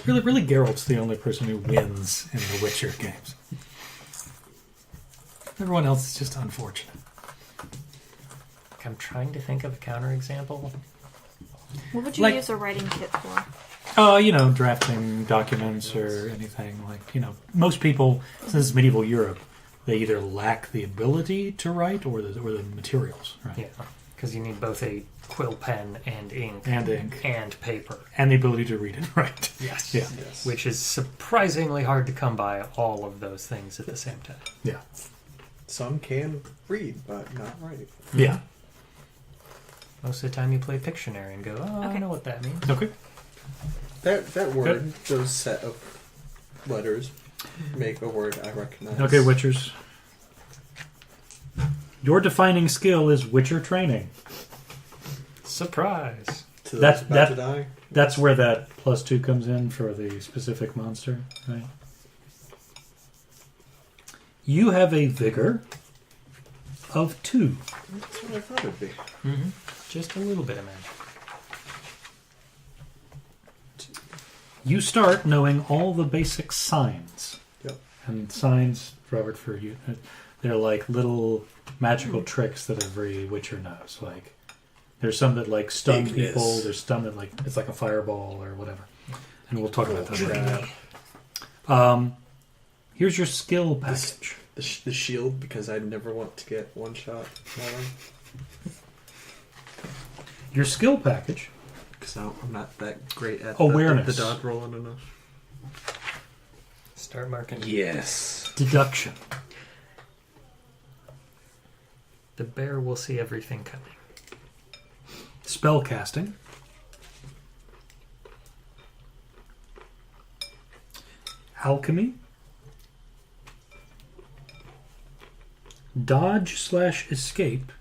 Really, Geralt's the only person who wins in the Witcher games. Everyone else is just unfortunate. I'm trying to think of a counterexample. What would you Like- use a writing kit for? Drafting documents or anything. Most people, since it's medieval Europe, they either lack the ability to write or the materials, right? Yeah, because you need both a quill pen and ink. And paper. And the ability to read and write. Yes. Yeah. Yes. Which is surprisingly hard to come by all of those things at the same time. Yeah. Some can read, but not write. Yeah. Most of the time you play Pictionary and go, I Okay. know what that means. Okay. That word, those set of letters, make a word I recognize. Okay, Witchers. Your defining skill is Witcher training. Surprise. To those about to die. That's where that +2 comes in for the specific monster, right? You have a vigor of 2. That's what I thought it'd be. Mm-hmm. Just a little bit of magic. You start knowing all the basic signs. Yep. And signs, Robert, for you, they're like little magical tricks that every Witcher knows. Like, there's some that like stun Ignis. people. There's some that like it's like a fireball or whatever. And we'll talk about that later. Here's your skill package. The shield, because I never want to get one shot. Your skill package. Because I'm not that great at Awareness. the dodge rolling enough. Start marking. Yes. Deduction. The bear will see everything coming. Spell casting. Alchemy. Dodge/escape,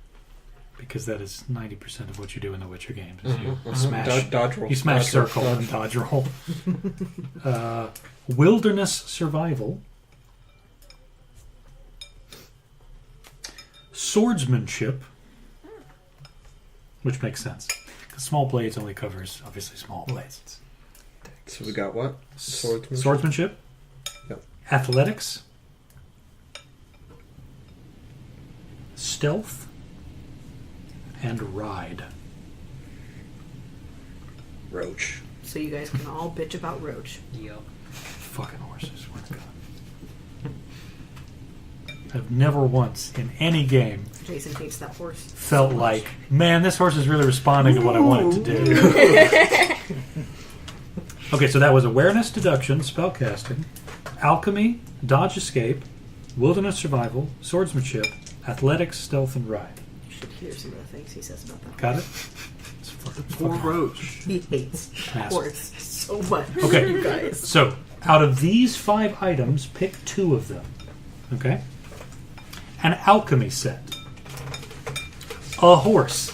because that is 90% of what you do in the Witcher games. Is you smash, Dodge roll. you smash Dodge circle roll. and dodge roll. Wilderness survival. Swordsmanship, which makes sense because small blades only covers obviously small blades. So we got what? Swordsmanship. Yep. Athletics. Stealth. And ride. Roach. So you guys can all bitch about Roach. Yep. Fucking horses. Where's God? I've never once in any game Jason hates that horse. felt like, man, this horse is really responding to what I want it to do. Okay, so that was awareness, deduction, spellcasting, alchemy, dodge, escape, wilderness survival, swordsmanship, athletics, stealth, and ride. You should hear some of the things he says about that. Got it? It's Poor Roach. He hates Asshole. horse so much. Okay. You guys. So, out of these 5 items, pick 2 of them. Okay? An alchemy set. A horse.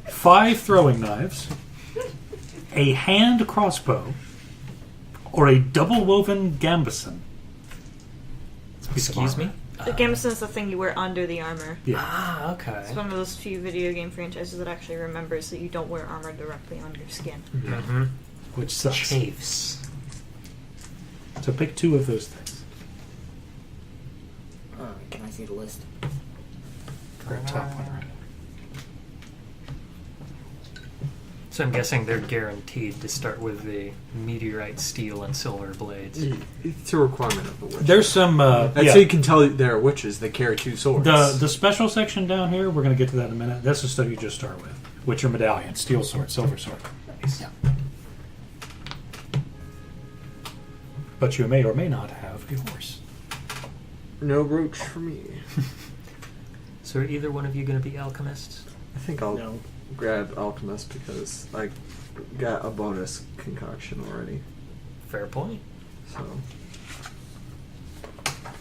5 throwing knives. A hand crossbow. Or a double-woven gambeson. Excuse me? The gambeson is the thing you wear under the armor. Yeah. Ah, okay. It's one of those few video game franchises that actually remembers that you don't wear armor directly on your skin. Mm-hmm. Which sucks. Chafes. So pick 2 of those things. Can I see the list? Or top one, right? So I'm guessing they're guaranteed to start with the meteorite, steel, and silver blades. It's a requirement of the witch. There's some... That's yeah. so you can tell they're witches. They carry 2 swords. The special section down here, we're going to get to that in a minute. That's the stuff you just start with. Witcher medallion, steel sword, silver sword. Nice. Yeah. But you may or may not have a horse. No Roach for me. So are either one of you going to be alchemists? I think I'll No. grab Alchemist because I got a bonus concoction already. Fair point.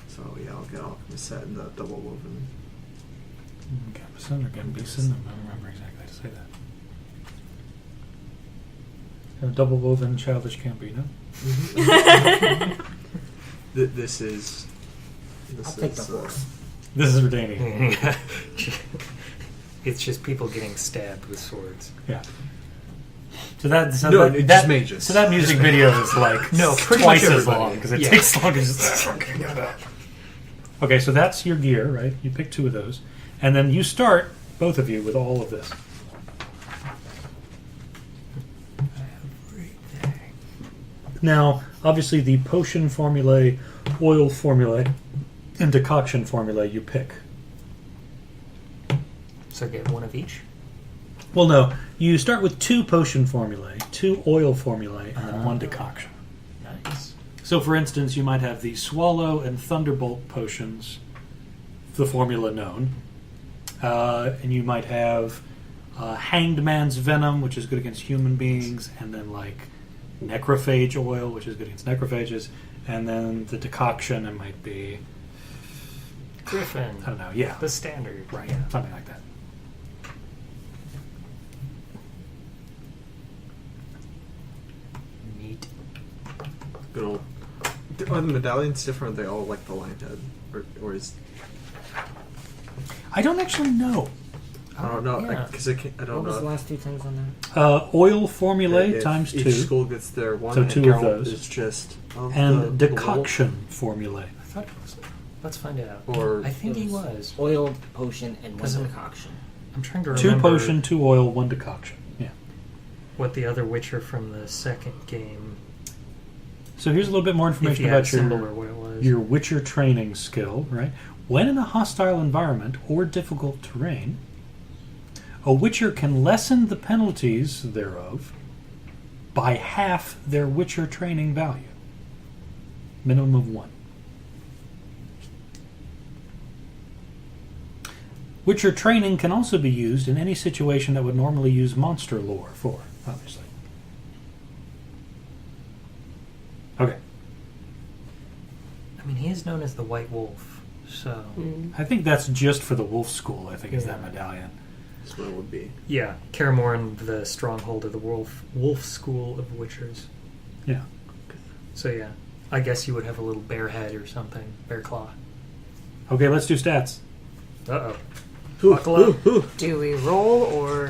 So yeah, I'll get Alchemist set in the double woven. Gambeson or Gambeson? I don't remember exactly how to say that. A double woven childish Gambino. This is. I'll take the horse. This is retaining. It's just people getting stabbed with swords. Yeah. So that No, it's just mages. So that music video is like No, pretty twice much as everybody. long because it Yeah. takes longer. To Okay, so that's your gear, right? You pick 2 of those, and then you start, both of you, with all of this. Now, obviously, the potion formulae, oil formulae, and decoction formulae you pick. So get one of each? Well, no, you start with 2 potion formulae, 2 oil formulae, and then 1 decoction. Nice. So, for instance, you might have the Swallow and Thunderbolt potions, the formula known. And you might have Hanged Man's Venom, which is good against human beings, and then, like, Necrophage Oil, which is good against necrophages, and then the decoction, it might be... Griffin. I don't know, yeah. The standard. Right, Yeah. something like that. Neat. Good old. Are the medallions different? Are they all like the lion head, or is I don't actually know. I don't know Yeah. because I What don't was the know. last 2 things on that? Oil formulae If times each 2, school gets their one. So and 2 of Carol those. is just of and the decoction formulae. I thought it was. Let's find out. Or I think It he was. Oil, potion, and 1 Doesn't- decoction. I'm trying to 2 remember potion, 2 oil, 1 decoction. Yeah. what the other Witcher from the second game. So here's a little bit more If information you had about similar what it was. your Witcher training skill, right? When in a hostile environment or difficult terrain, a Witcher can lessen the penalties thereof by half their Witcher training value. Minimum of 1. Witcher training can also be used in any situation that would normally use monster lore for, obviously. Okay. I mean, he is known as the White Wolf, so I think that's just for the Wolf School, I think, is that Yeah. medallion. that's what it would be. yeah, Karamorn, the stronghold of the Wolf School of Witchers. Yeah. So yeah, I guess you would have a little bear head or something, bear claw. Okay, let's do stats. Uh oh. Buckle up. Do we roll or?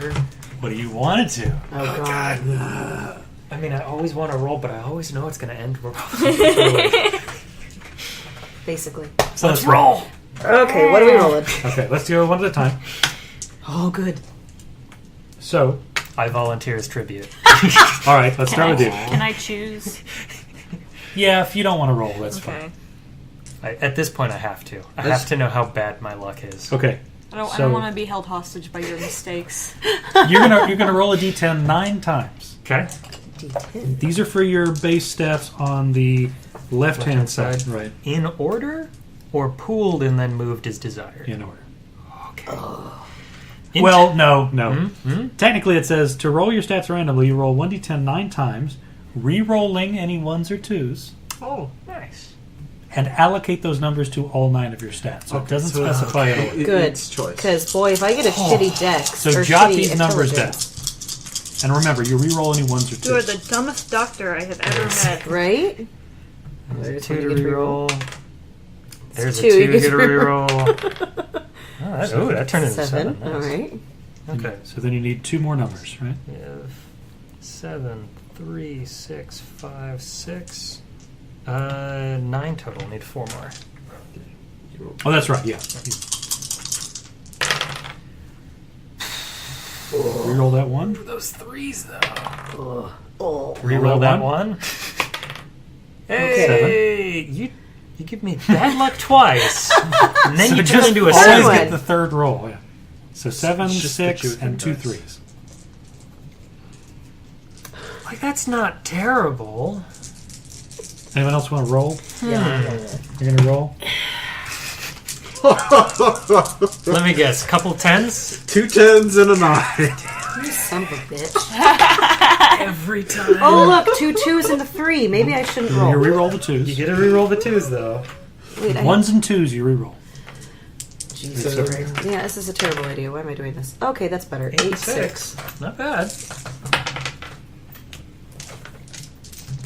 What do you want it to? Oh God! I mean, I always want to roll, but I always know it's going to end. Basically. So let's roll. Okay, what are we rolling? Okay, let's go one at a time. Oh, good. So, I volunteer as tribute. all right, let's start with you. Can I choose? Yeah, if you don't want to roll, that's Okay. At this point, I have to. I have to know how bad my luck is. fine. Okay, I So- don't want to be held hostage by your mistakes. you're gonna roll a d10 9 times. Okay. D10. These are for your base stats on the left-hand Left-hand side. side. Right, In order, or pooled and then moved as desired? in order. Okay. Well, no. Hmm? Technically, it says to roll your stats randomly, you roll 1d10 9 times, re-rolling any 1s or 2s, Oh, nice. and allocate those numbers to all 9 of your stats. So it doesn't specify at all. Good. It's choice. Because, boy, if I get a shitty dex So or jot shitty these numbers down. intelligence, And remember, you re-roll any 1s or 2s. You are the dumbest doctor I have ever met. right? There's a There's 2 one to you get to reroll. There's a two 2 you you get get to to reroll. That turned into 7. All right. Okay. So then you need 2 more numbers, right? We have 7, 3, 6, 5, 6. 9 total. Need 4 more. Oh, that's right, yeah. Reroll that 1. Those 3s, though. Oh. Reroll that one. 1. Hey! You give me bad luck twice. And then So you just turn into a always 7. get the third roll, yeah. So 7, Just 6, put you and 2 in dice. 3s. Like, that's not terrible. Anyone else want to roll? Yeah. You're going to roll? Let me guess. Couple 10s? 2 10s and a 9. You son of a bitch. Every time. Oh, look, 2 2s and a 3. Maybe I shouldn't roll. You re-roll the You 2s. get to reroll the 2s, though. Wait, 1s and 2s you re-roll. Jesus Christ. Yeah, this is a terrible idea. Why am I doing this? Okay, that's better. 8 6. Not bad.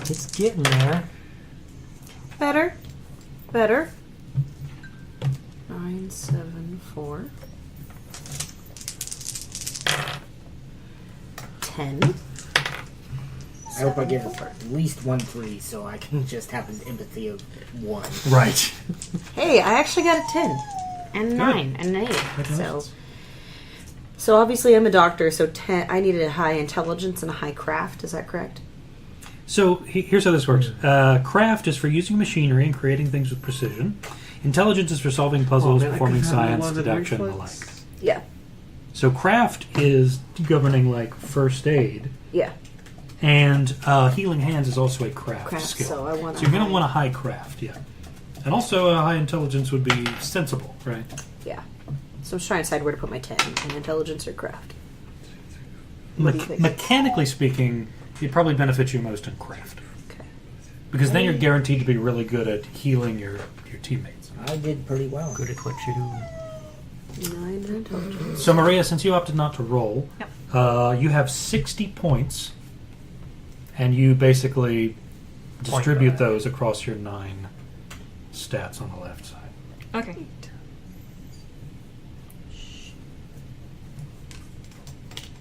It's getting there. Better. Better. 9 7 4. 10. I hope I get at least 1 3 so I can just have an empathy of 1. Right. Hey, I actually got a 10. And 9 and an 8. So obviously I'm a doctor, so 10. I needed a high intelligence and a high craft. Is that correct? So here's how this works. Craft is for using machinery and creating things with precision. Intelligence is for solving puzzles, performing science, deduction, and the like. Yeah. So craft is governing like first aid, Yeah. and healing hands is also a craft Craft, skill. so I want So you're going to want a high craft, yeah. And also a high intelligence would be sensible, right? Yeah. So I'm just trying to decide where to put my 10. In intelligence or craft. What do you think? Mechanically speaking, it probably benefits you most in craft. Okay. Because then you're guaranteed to be really good at healing your teammates. I did pretty well. Good at what you do. 9 intelligence. So Maria, since you opted not to roll, Yep. you have 60 points, and you basically distribute those across your 9 stats on the left side. Okay.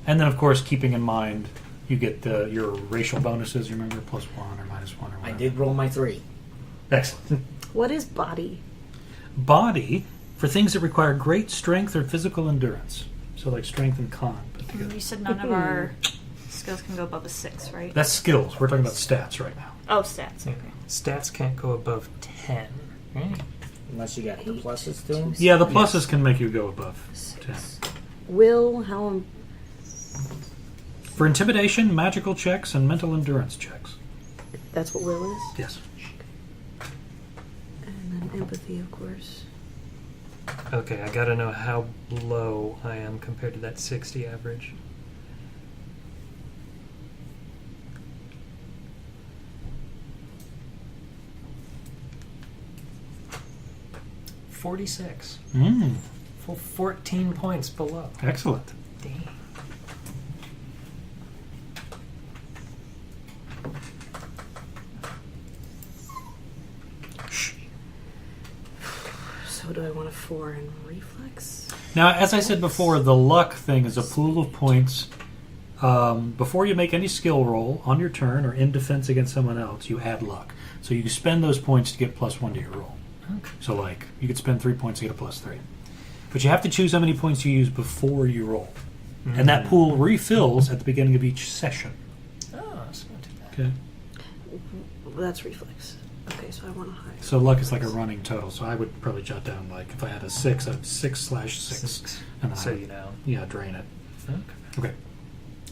And then, of course, keeping in mind, you get your racial bonuses, you remember, +1 or -1 or whatever. I did roll my 3. Excellent. What is body? Body, for things that require great strength or physical endurance. So like strength and con put together. You said none of our skills can go above a 6, right? That's skills. We're talking about stats right now. Oh, stats. Okay. Stats can't go above 10. Right? Unless you got the pluses to them. Yeah, the pluses can make you go above 10. Will, how... For intimidation, magical checks, and mental endurance checks. That's what will is? Yes. And then empathy, of course. Okay, I gotta know how low I am compared to that 60 average. $46. Full 14 points below. Excellent. Dang. So do I want a 4 in reflex? Now, as I said before, the luck thing is a pool of points before you make any skill roll on your turn or in defense against someone else, you add luck. So you can spend those points to get +1 to your roll. Okay. So, like, you could spend 3 points to get a +3. But you have to choose how many points you use before you roll. And that pool refills at the beginning of each session. Oh, that's not too bad. Okay. Well, that's reflex. Okay, so I want a higher. So luck is like a running total. So I would probably jot down, like, if I had a 6, I'd 6/6. And then So I would, you know. yeah, drain it. Okay. Okay.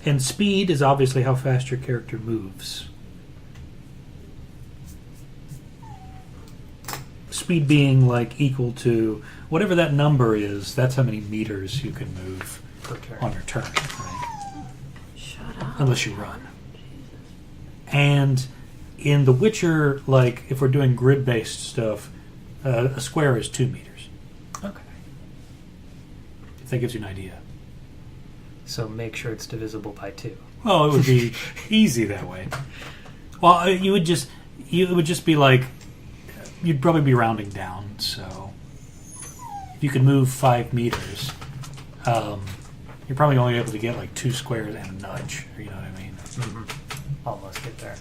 And speed is obviously how fast your character moves. Speed being, like, equal to whatever that number is, that's how many meters you can move Per turn. on your turn, right? Shut up. Unless you run. And in The Witcher, like, if we're doing grid-based stuff, a square is 2 meters. Okay. If that gives you an idea. So make sure it's divisible by 2. Well, it would be easy that way. Well, it would just be like, you'd probably be rounding down. So if you could move 5 meters, you're probably only able to get like 2 squares and a nudge. You know what I mean? Almost get there.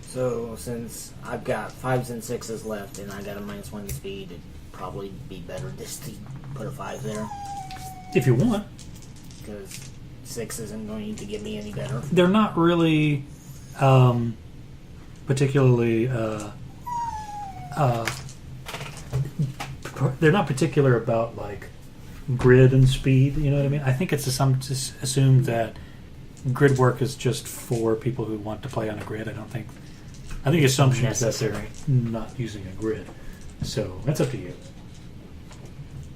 So since I've got 5s and 6s left, and I got a -1 speed, it'd probably be better just to put a 5 there, If you want. because 6 isn't going to get me any better. They're not really particularly they're not particular about like grid and speed, you know what I mean? I think it's assumed that grid work is just for people who want to play on a grid. I think the assumption is that they're not using a grid. So that's up to you.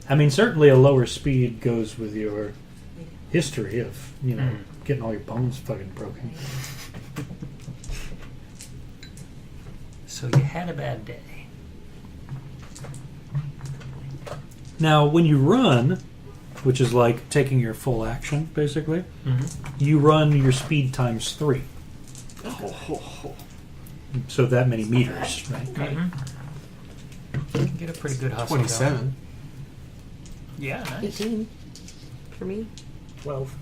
I mean, certainly a lower speed goes with your history of, you know, getting all your bones fucking broken. So you had a bad day. Now, when you run, which is like taking your full action, basically, you run your speed times 3. So that many meters, right? You can get a pretty good hustle 27. going. Yeah, nice. 18 for me. 12.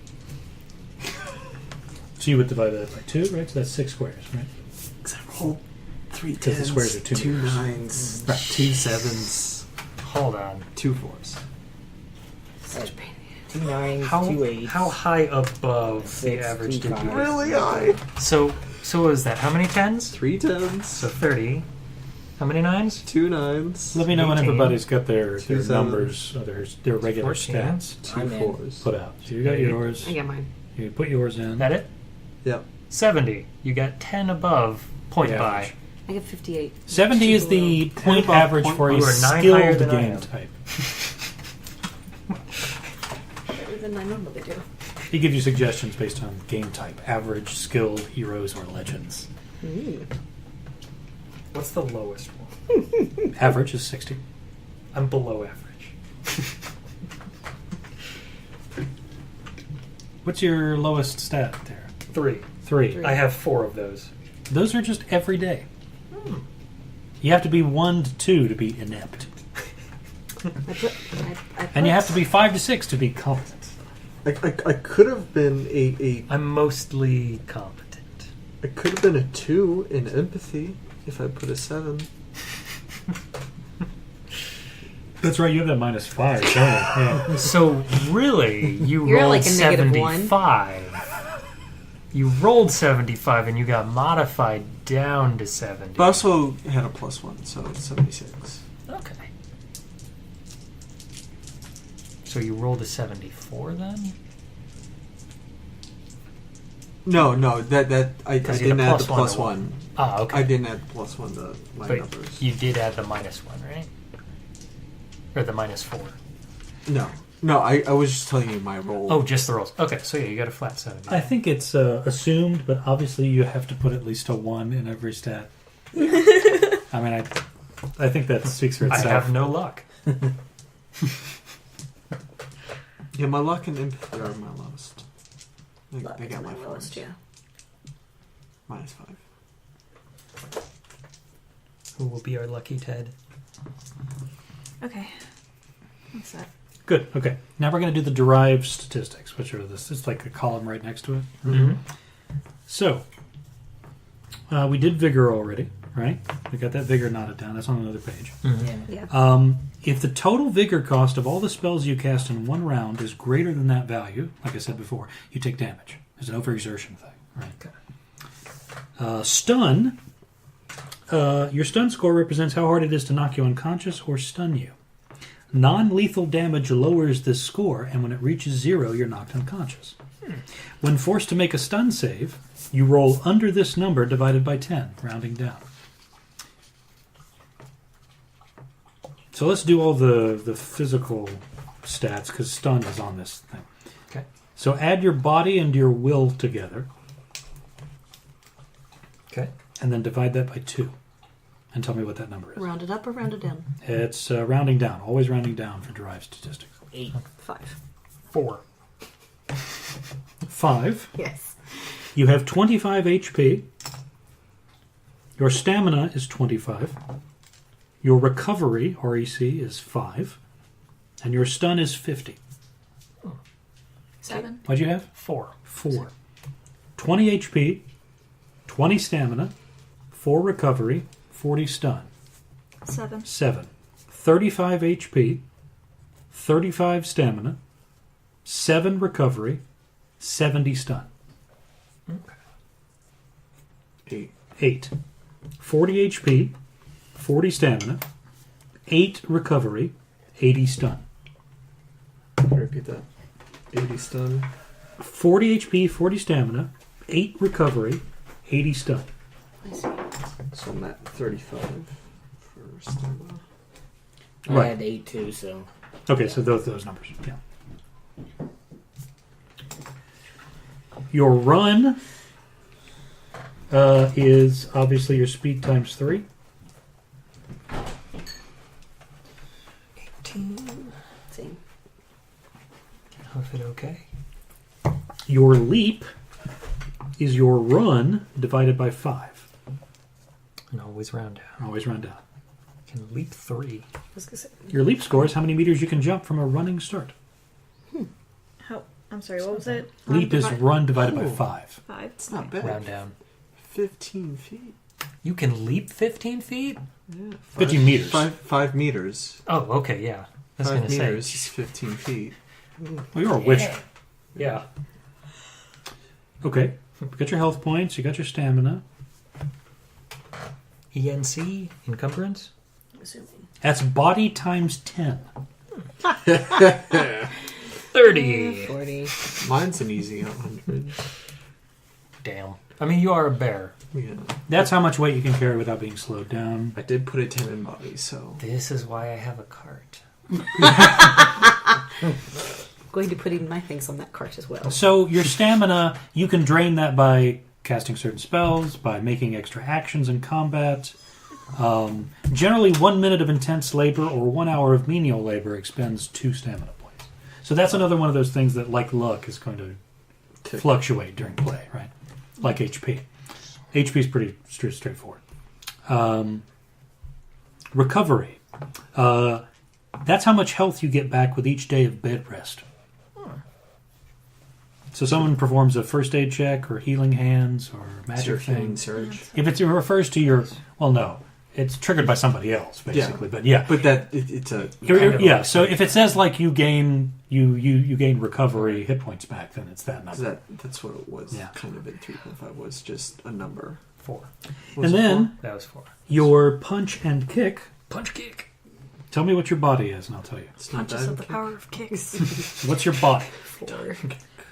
So you would divide that by 2, right? So that's 6 squares, right? Except roll 3 Because the tens, squares are 2 2 meters. 9s, 2 7s, Hold on. 2 4s. Such a pain. 2 9s, How 2 8s. how high above the 6, average 2 did you 5s. Really high. So what was that? How many 10s? 3 10s, So 30. How many 9s? 2 9s, Let me know when 18. everybody's got their 2 numbers, or their regular 14. stats 2 I'm in. 4s. put out. So you got yours. I got mine. You put yours in. That it? Yep. 70. You got 10 above point Yeah. by. I get 58. 70 is the point above average point for a you are 9 higher skilled than I game am. type. Better than I normally do. He gives you suggestions based on game type: average, skilled, heroes, or legends. What's the lowest one? Average is 60. I'm below average. What's your lowest stat there? 3. 3. I have 4 of those. Those are just every day. You have to be 1 to 2 to be inept, and you have to be 5 to 6 to be competent. I could have been a I'm mostly competent. I could have been a 2 in empathy if I put a 7. That's right. You have that -5, don't you? Yeah. So really, you You're rolled like a -1. 75. You rolled 75 and you got modified down to 70. But I also had a +1, so it's 76. Okay. So you rolled a 74 then? No, that I 'Cause you didn't had a add the +1 or +1. Ah, okay. I didn't add the +1 to my But numbers. you did add the -1, right? Or the -4? No, I was just telling you my roll. Oh, just the rolls. Okay, so yeah, you got a flat 70. I think it's assumed, but obviously you have to put at least a 1 in every stat. I mean, I think that speaks for I itself. have no luck. Yeah, my luck and empathy are my lowest. They Luck is got my my lowest, -4s. yeah. -5. Who will be our lucky Ted? Okay. What's that? Good. Okay. Now we're going to do the derived statistics, which are this. It's like a column right next to it. Mm-hmm. So we did vigor already, right? We got that vigor knotted down. That's on another page. Mm-hmm. Yeah. If the total vigor cost of all the spells you cast in one round is greater than that value, like I said before, you take damage. There's an overexertion thing, right? Stun. Your stun score represents how hard it is to knock you unconscious or stun you. Non-lethal damage lowers this score, and when it reaches 0, you're knocked unconscious. When forced to make a stun save, you roll under this number divided by 10, rounding down. So let's do all the physical stats, because stun is on this thing. Okay. So add your body and your will together, Okay. and then divide that by 2. And tell me what that number is. Round it up or round it down? It's rounding down. Always rounding down for derived statistics. 8. 5. 4. 5. Yes. You have 25 HP. Your stamina is 25. Your recovery, REC, is 5. And your stun is 50. 7. What'd you have? 4. 4. 20 HP, 20 stamina, 4 recovery, 40 stun. 7. 7. 35 HP, 35 stamina, 7 recovery, 70 stun. Okay. 8. 8. 40 HP, 40 stamina, 8 recovery, 80 stun. Repeat that. 80 stun. 40 HP, 40 stamina, 8 recovery, 80 stun. I see. So I'm at 35 for stamina. I Right. had 8 too, so. Okay, so those numbers. Yeah. Your run is obviously your speed times 3. 18. Same. How's it okay? Your leap is your run divided by 5. And always round down. Always round down. Can leap 3. I was gonna say. Your leap score is how many meters you can jump from a running start. How? I'm sorry. What was it? Leap is run divided by Ooh. 5. 5. It's not bad. Round down. 15 feet. You can leap 15 feet? Yeah. 15 meters. 5 meters. Oh, okay, yeah. I was 5 going to meters say. is 15 feet. Well, you're a witcher. Yeah. Okay. You got your health points. You got your stamina. ENC, encumbrance? I'm assuming. That's body times 10. 30. 40. Mine's an easy 100. Damn. I mean, you are a bear. Yeah. That's how much weight you can carry without being slowed down. I did put a 10 in body, so. This is why I have a cart. I'm going to put in my things on that cart as well. So your stamina, you can drain that by casting certain spells, by making extra actions in combat. Generally, 1 minute of intense labor or 1 hour of menial labor expends 2 stamina points. So that's another one of those things that, like luck, is going to fluctuate during play, right? Like HP. HP is pretty straightforward. Recovery. That's how much health you get back with each day of bed rest. So someone performs a first aid check or healing hands or magic thing. Surge. If it refers to your... Well, no. It's triggered by somebody else, basically. But yeah. But that it's a Yeah, so if it says like you gain recovery hit points back, then it's that number. that's what it was. Yeah. Kind of in 3.5 was just a number. 4. And then That was 4. your punch and kick. Punch kick. Tell me what your body is, and I'll tell you. It's not Punches bad. of the power of kicks. So what's your body? 4.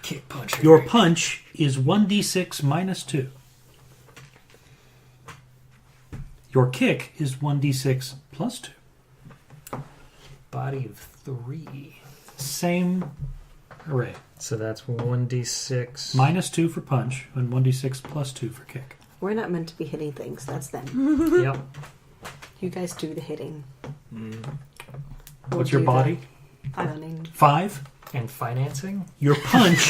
Kick punch. Your punch is 1d6 minus 2. Your kick is 1d6 plus 2. Body of 3. Same array. So that's 1d6. Minus 2 for punch and 1d6 plus 2 for kick. We're not meant to be hitting things. That's them. Yep. You guys do the hitting. We'll What's your do body? the running. 5. And financing? Your punch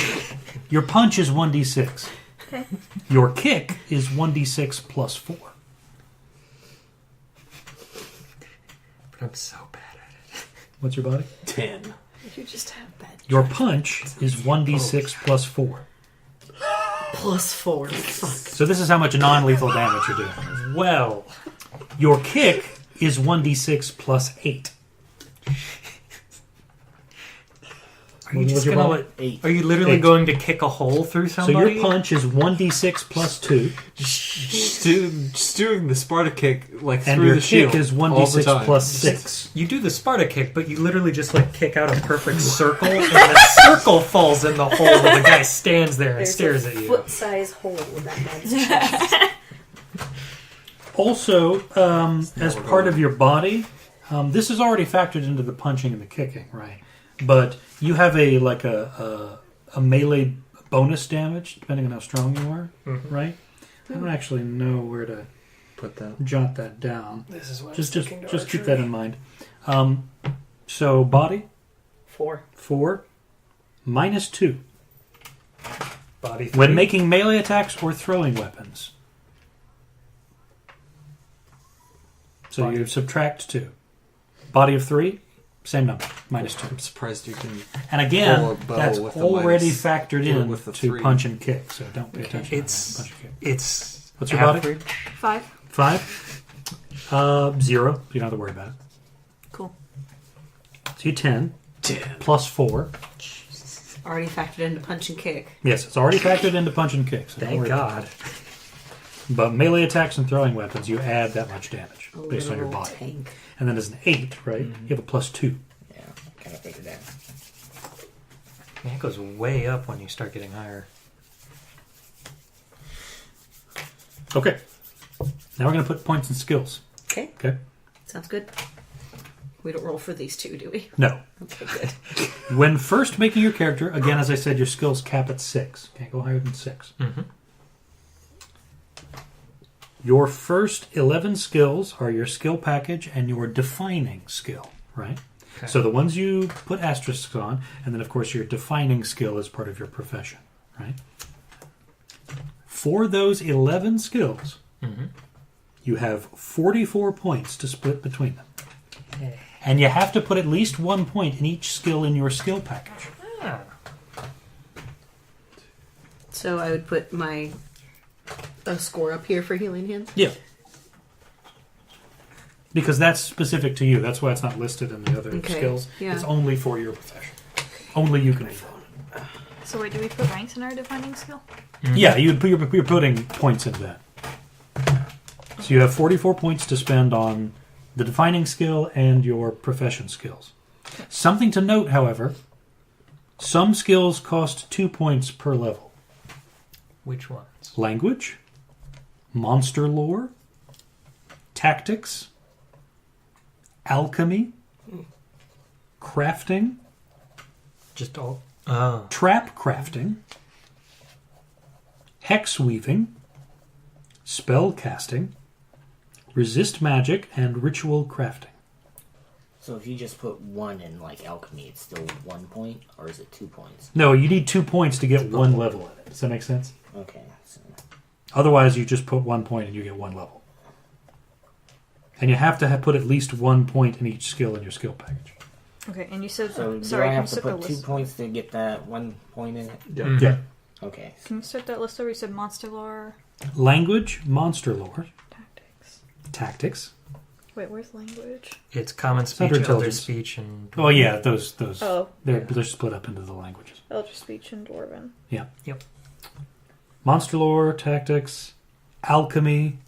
is 1d6. Okay. Your kick is 1d6 plus 4. But I'm so bad at it. What's your body? 10. You just have bad. Your punch is 1d6 plus 4. +4. Fuck. So this is how much non-lethal damage you're doing. Well, Your kick is 1d6 plus 8. are you just gonna let? 8. Are you literally 8. going to kick a hole through So somebody? your punch is 1d6 plus 2, Just doing the Sparta kick like and through your the shield kick is all the 1d6 time. plus 6. You do the Sparta kick, but you literally just like kick out a perfect circle, and the circle falls in the hole where the guy stands there and There's stares a at you. foot-size hole in that man's chest. Also, as part of your body, this is already factored into the punching and the kicking, right? But you have a melee bonus damage depending on how strong you are, right? I don't actually know where to Put that. jot that down. This is what Just keep that in mind. So body 4. 4 minus 2 body. when 3. making melee attacks or throwing weapons. So Body. you subtract 2. Body of 3, same number, minus 2. I'm surprised you can. And again, Pull a bow that's with the already minus- factored do it in with the to 3. punch and kick. So don't pay attention to It's- that. Punch and kick. It's What's your body? average. 5. 5. 0. You don't have to worry about it. Cool. So you 10. Plus 4. Already factored into punch and kick. Yes, it's already factored into punch and kick. So don't Thank worry about God. it. But melee attacks and throwing weapons, you add that much damage A based on your literal body. tank. And then as an 8, right? You have a plus 2. Yeah, kind of figured that. Man, it goes way up when you start getting higher. Okay. Now we're going to put points and skills. Okay. Okay? Sounds good. We don't roll for these two, do we? No. Okay, good. When first making your character, again, as I said, your skills cap at 6. Can't go higher than 6. Mm-hmm. Your first 11 skills are your skill package and your defining skill, right? Okay. So the ones you put asterisks on, and then, of course, your defining skill is part of your profession, right? For those 11 skills, Mm-hmm. you have 44 points to split between them. Okay. And you have to put at least 1 point in each skill in your skill package. Ah. So I would put my score up here for healing hands. Yeah. Because that's specific to you. That's why it's not listed in the other Okay, skills. yeah. It's only for your profession. Only you can do that. So wait, do we put ranks in our defining skill? Mm-hmm. Yeah, you're putting points into that. So you have 44 points to spend on the defining skill and your profession skills. Something to note, however, some skills cost 2 points per level. Which ones? Language, monster lore, tactics, alchemy, crafting, Just all. Oh. trap crafting, hex weaving, spell casting, resist magic, and ritual crafting. So if you just put 1 in like alchemy, it's still 1 point, or is it 2 points? No, you need 2 points to get one level in it. Does that make sense? Okay. So, Otherwise, you just put 1 point and you get one level. And you have to put at least 1 point in each skill in your skill package. Okay, and you said so do sorry. I Can you have to start the put 2 list? points to get that 1 point in it? Yeah. Mhm. Yeah. Okay. Can you start that list over? You said monster lore, Language, monster lore, tactics. tactics. Wait, where's language? It's common speech, under elder intelligence. speech, and. Oh yeah, those. Oh, They're split up into the languages. Elder speech and dwarven. Yeah. Yep. Monster lore, tactics, alchemy,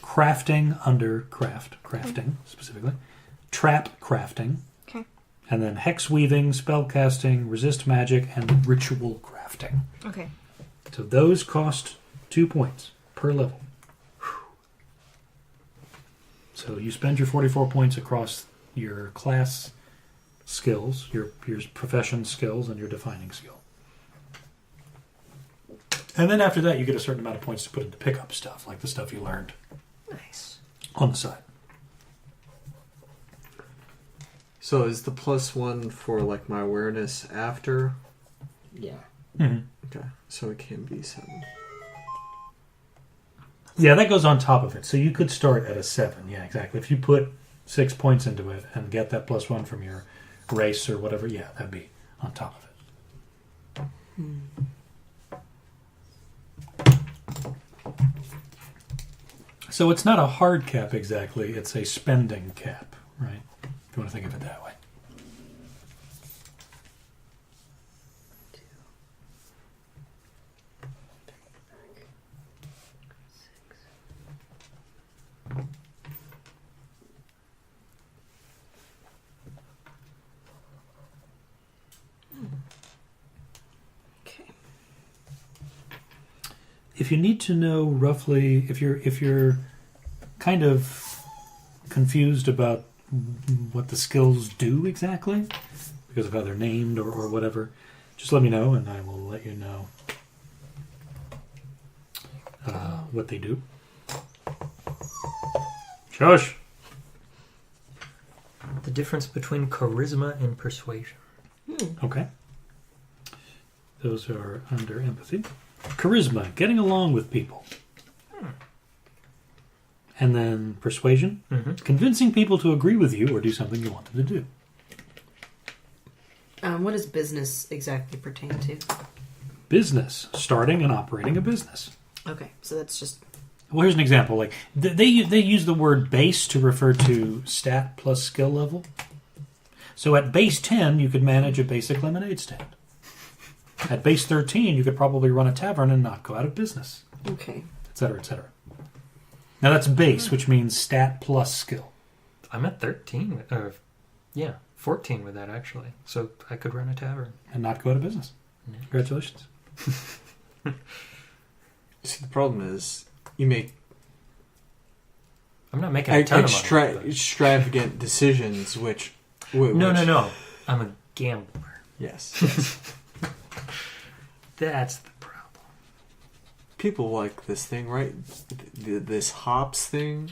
crafting under crafting specifically, trap crafting, Okay. and then hex weaving, spell casting, resist magic, and ritual crafting. Okay. So those cost 2 points per level. So you spend your 44 points across your class skills, your profession skills, and your defining skill. And then after that, you get a certain amount of points to put into pickup stuff, like the stuff you learned Nice. on the side. So is the +1 for like my awareness after? Yeah. Mm-hmm. Okay, so it can be 7. Yeah, that goes on top of it. So you could start at a 7. Yeah, exactly. If you put 6 points into it and get that +1 from your race or whatever, yeah, that'd be on top of it. So it's not a hard cap exactly, it's a spending cap, right? If you want to think of it that way. If you need to know roughly, if you're kind of confused about what the skills do exactly, because of how they're named or whatever, just let me know and I will let you know what they do. Shush! The difference between charisma and persuasion. Okay. Those are under empathy. Charisma, getting along with people. And then persuasion, convincing people to agree with you or do something you want them to do. What does business exactly pertain to? Business, starting and operating a business. Okay, so that's just... Well, here's an example. Like they use the word base to refer to stat plus skill level. So at base 10, you could manage a basic lemonade stand. At base 13, you could probably run a tavern and not go out of business. Okay. Et cetera, et cetera. Now that's base, which means stat plus skill. I'm at 13, 14 with that actually. So I could run a tavern. And not go out of business. Yeah. Congratulations. See, the problem is, you make I'm not making a ton of money. extravagant decisions, which... No. I'm a gambler. Yes. That's the problem. People like this thing, right? This hops thing.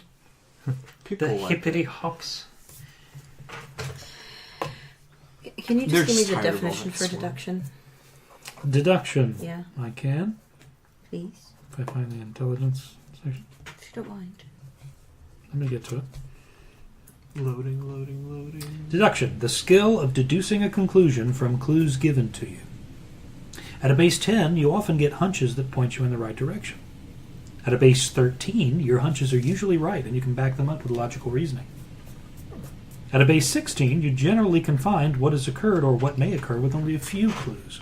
People The like hippity hops. Can you They're just give me just the tired of all definition that for swearing. deduction? Deduction. Yeah, I can. please. If I find the intelligence section. If you don't mind. Let me get to it. Loading. Deduction. The skill of deducing a conclusion from clues given to you. At a base 10, you often get hunches that point you in the right direction. At a base 13, your hunches are usually right and you can back them up with logical reasoning. At a base 16, you generally can find what has occurred or what may occur with only a few clues.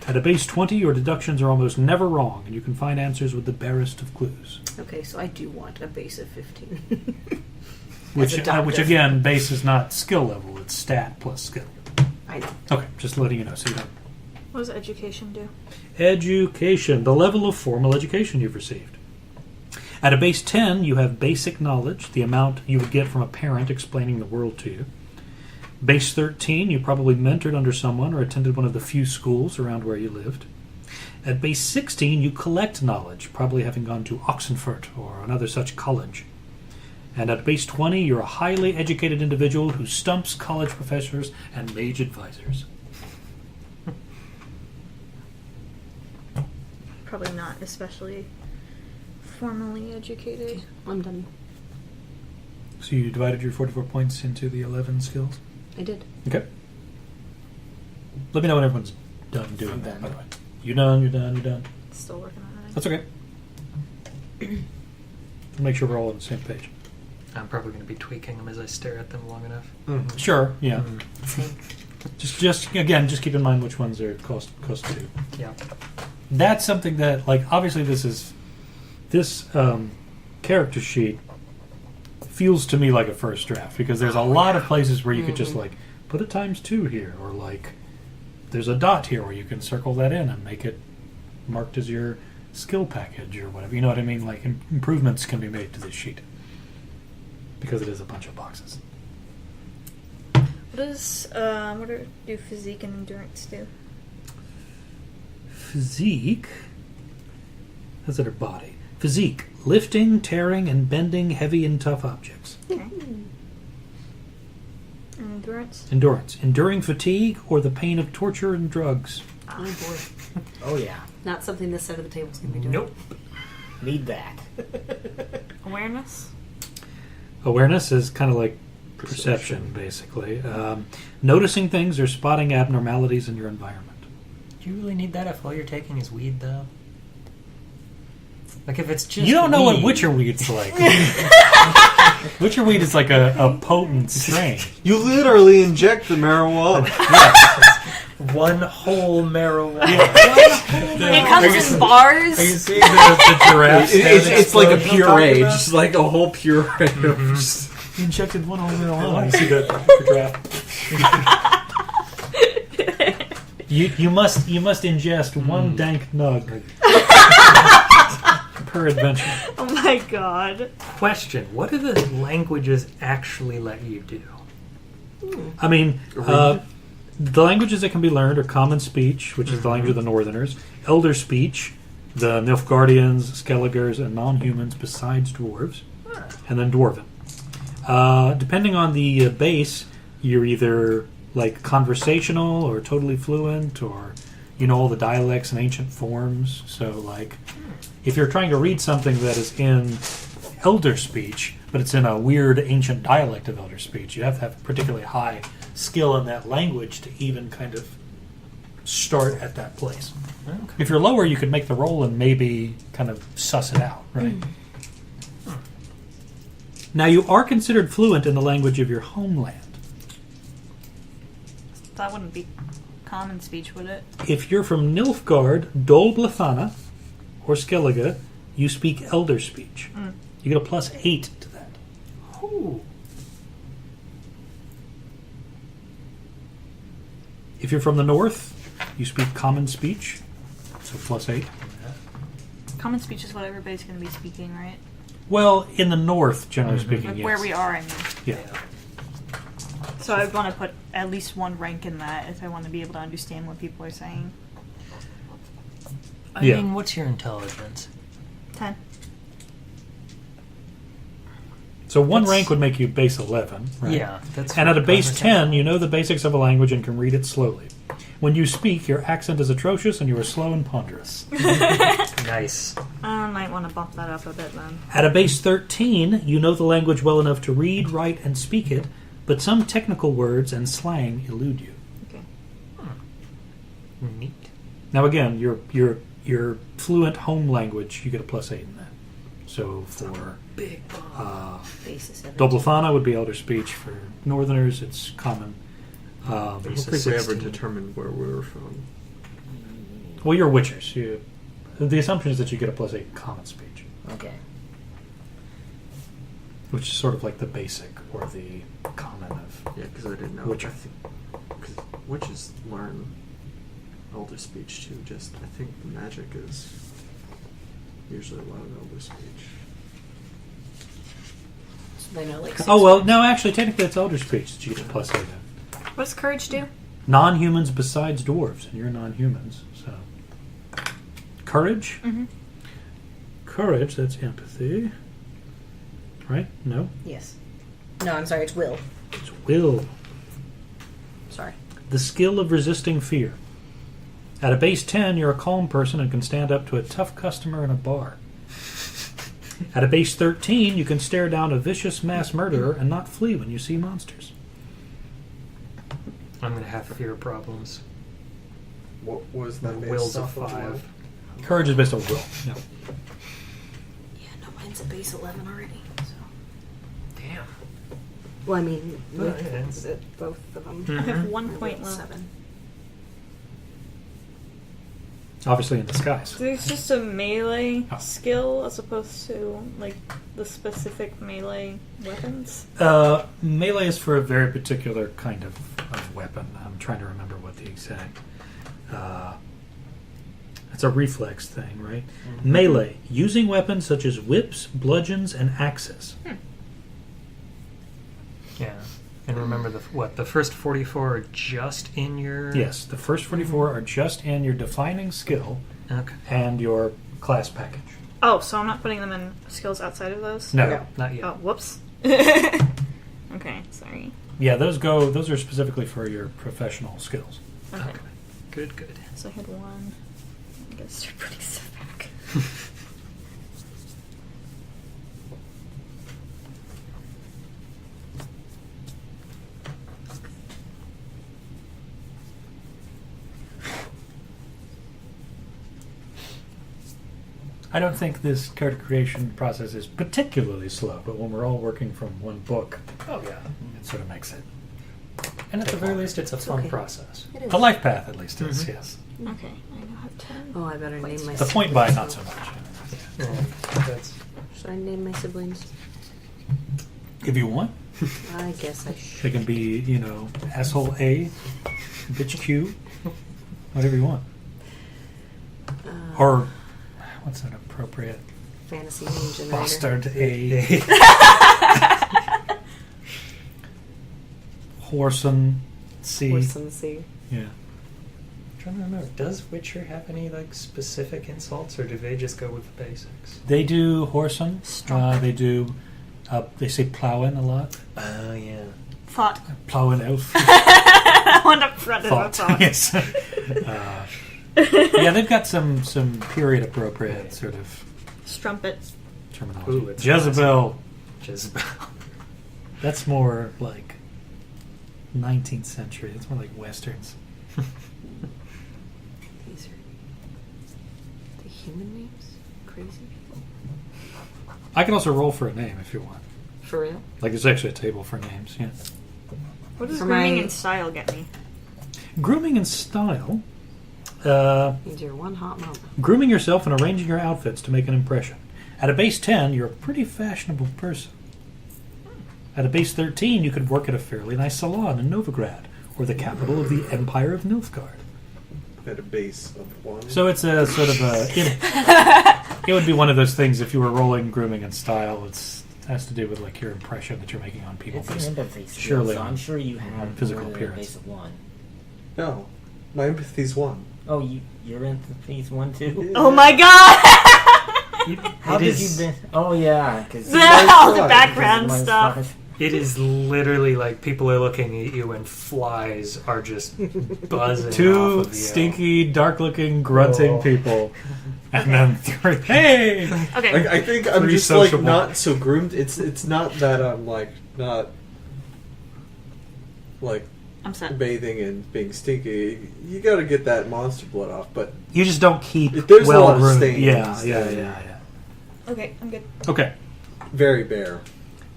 At a base 20, your deductions are almost never wrong and you can find answers with the barest of clues. Okay, so I do want a base of 15. Which again, base is not skill level, it's stat plus skill. I know. Okay, just letting you know so you don't. What does education do? Education, the level of formal education you've received. At a base 10, you have basic knowledge, the amount you would get from a parent explaining the world to you. Base 13, you probably mentored under someone or attended one of the few schools around where you lived. At base 16, you collect knowledge, probably having gone to Oxenfurt or another such college. And at base 20, you're a highly educated individual who stumps college professors and mage advisors. Probably not especially formally educated. I'm done. So you divided your 44 points into the 11 skills? I did. Okay. Let me know when everyone's done doing I'm that, done. by the way. You're done. Still working on it. That's okay. Make sure we're all on the same page. I'm probably going to be tweaking them as I stare at them long enough. Mm-hmm. Sure, yeah. Just keep in mind which ones are cost 2. Yeah. That's something that, like, obviously this character sheet feels to me like a first draft because there's a lot of places where you could just like put a ×2 here, or like there's a dot here where you can circle that in and make it marked as your skill package or whatever. You know what I mean? Like improvements can be made to this sheet because it is a bunch of boxes. What do physique and endurance do? Physique. That's at her body. Physique. Lifting, tearing, and bending heavy and tough objects. Okay. And endurance? Endurance. Enduring fatigue or the pain of torture and drugs. Oh boy. Oh yeah. Not something this side of the table's going to be doing. Nope. Need that. Awareness? Awareness is kind of like Perception, basically. Noticing things or spotting abnormalities in your environment. Do you really need that if all you're taking is weed, though? Like, if it's just You don't know what weed- Witcher weed's like. Witcher weed is like a potent strain. You literally inject the marijuana. One whole marijuana. It comes in bars. Are you seeing the giraffe? It's like a explosion I'm puree, talking about? just like a whole puree. You injected one over marijuana. You see the draft. You must ingest one dank nug per adventure. Oh my god. Question: what do the languages actually let you do? I mean, the languages that can be learned are Common Speech, which is the language of the Northerners, Elder Speech, the Nilfgaardians, Skelligers, and non-humans besides dwarves, and then Dwarven. Depending on the base, you're either like conversational or totally fluent, or you know all the dialects and ancient forms. So, like, if you're trying to read something that is in Elder Speech, but it's in a weird ancient dialect of Elder Speech, you have to have particularly high skill in that language to even kind of start at that place. Okay. If you're lower, you could make the roll and maybe kind of suss it out, right? Now, you are considered fluent in the language of your homeland. That wouldn't be common speech, would it? If you're from Nilfgaard, Dol Blethana, or Skellige, you speak Elder Speech. You get a +8 to that. Ooh. If you're from the north, you speak Common Speech, so +8. Common speech is what everybody's going to be speaking, right? Well, in the north, generally speaking, Like yes. where we are, I mean. Yeah. So I'd want to put at least one rank in that if I want to be able to understand what people are saying. I Yeah. mean, what's your intelligence? 10. So one That's- rank would make you base 11, right? Yeah, that's. And at a what base conversation- 10, you know the basics of a language and can read it slowly. When you speak, your accent is atrocious and you are slow and ponderous. Nice. I might want to bump that up a bit then. At a base 13, you know the language well enough to read, write, and speak it, but some technical words and slang elude you. Okay. Neat. Now again, your fluent home language, you get a +8 in that. So for Big. Basis of it. Doblethana would be Elder Speech. For Northerners, it's Common. I don't think we ever 16. determined where we were from. Well, you're Witchers. The assumption is that you get a +8 in Common Speech, Okay. which is sort of like the basic or the common of. Yeah, because I didn't know. Witcher. Because witches learn Elder Speech too. I think the magic is usually a lot of Elder Speech. So they know like. Oh well, no, actually, technically, it's Elder Speech that you get a +8 in. What's courage do? Non-humans besides dwarves, and you're non-humans, so courage. Mm-hmm. Courage, that's empathy, right? No, Yes. No, I'm sorry. It's will. it's will. Sorry. The skill of resisting fear. At a base 10, you're a calm person and can stand up to a tough customer in a bar. At a base 13, you can stare down a vicious mass murderer and not flee when you see monsters. I'm gonna have fear problems. What was that? Will's a based off of 5. Courage is based on will. No. Yeah, no, mine's a base 11 already. So. Damn. Well, I mean, Well, with yeah, it's- both of them. I have Mhm. 1 point left. 7. Obviously in disguise. There's just a melee Oh. skill as opposed to like the specific melee weapons. Melee is for a very particular kind of weapon. I'm trying to remember what the exact... it's a reflex thing, right? Melee. Using weapons such as whips, bludgeons, and axes. Yeah. And remember the first 44 are just in your. Yes, the first 44 are just in your defining skill Okay. and your class package. Oh, so I'm not putting them in skills outside of those? No. No. Not yet. Oh, whoops. Okay, sorry. Yeah, those are specifically for your professional skills. Okay. Good. So I had 1. I guess you're pretty set back. I don't think this character creation process is particularly slow, but when we're all working from one book, Oh yeah. it sort of makes it. And at the very least, it's a fun okay. process. It is. The life path, at least, is, Mhm. yes. Okay, I now have 10. Oh, I better name my The point by, not so much. Yeah, that's Should I name my siblings? If you want, I guess I they should. can be, asshole A, bitch Q, whatever you want. Or, what's an appropriate? Fantasy name generator. Bastard A. Whoreson C. Whoreson C. Yeah. I'm trying to remember. Does Witcher have any specific insults, or do they just go with the basics? They do whoreson. Strumpet. They do. They say plowin a lot. Oh yeah. Thought. Plowin elf. I want to front it up. Thought. Yes. Yeah, they've got some period appropriate sort of Strumpet. terminology. Ooh, it's Jezebel. Jezebel. That's more like 19th century. That's more like westerns. These are the human names? Crazy people? I can also roll for a name if you want. For real? Like there's actually a table for names. Yeah. What does For grooming my- and style get me? Grooming and style. Means you're one hot mama. Grooming yourself and arranging your outfits to make an impression. At a base 10, you're a pretty fashionable person. At a base 13, you could work at a fairly nice salon in Novigrad, or the capital of the Empire of Nilfgaard. At a base of 1. So it's a sort of a... It would be one of those things if you were rolling grooming and style. It has to do with like your impression that you're making on people. It's an empathy skill, surely so I'm sure you have physical more than a appearance. base of 1. No. My empathy's 1. Oh, your empathy's 1 too? Oh my god! How did you been? Oh yeah, because All the background stuff. It is literally like people are looking at you and flies are just buzzing. Two off of you. stinky, dark-looking, grunting Oh. people. And then three... Hey! Okay. I think I'm Pretty just sociable. like not so groomed. It's not that I'm like not like I'm set. bathing and being stinky. You got to get that monster blood off. But You just don't keep There's a well lot of groomed. stains. Yeah. Okay, I'm good. Okay. very bare.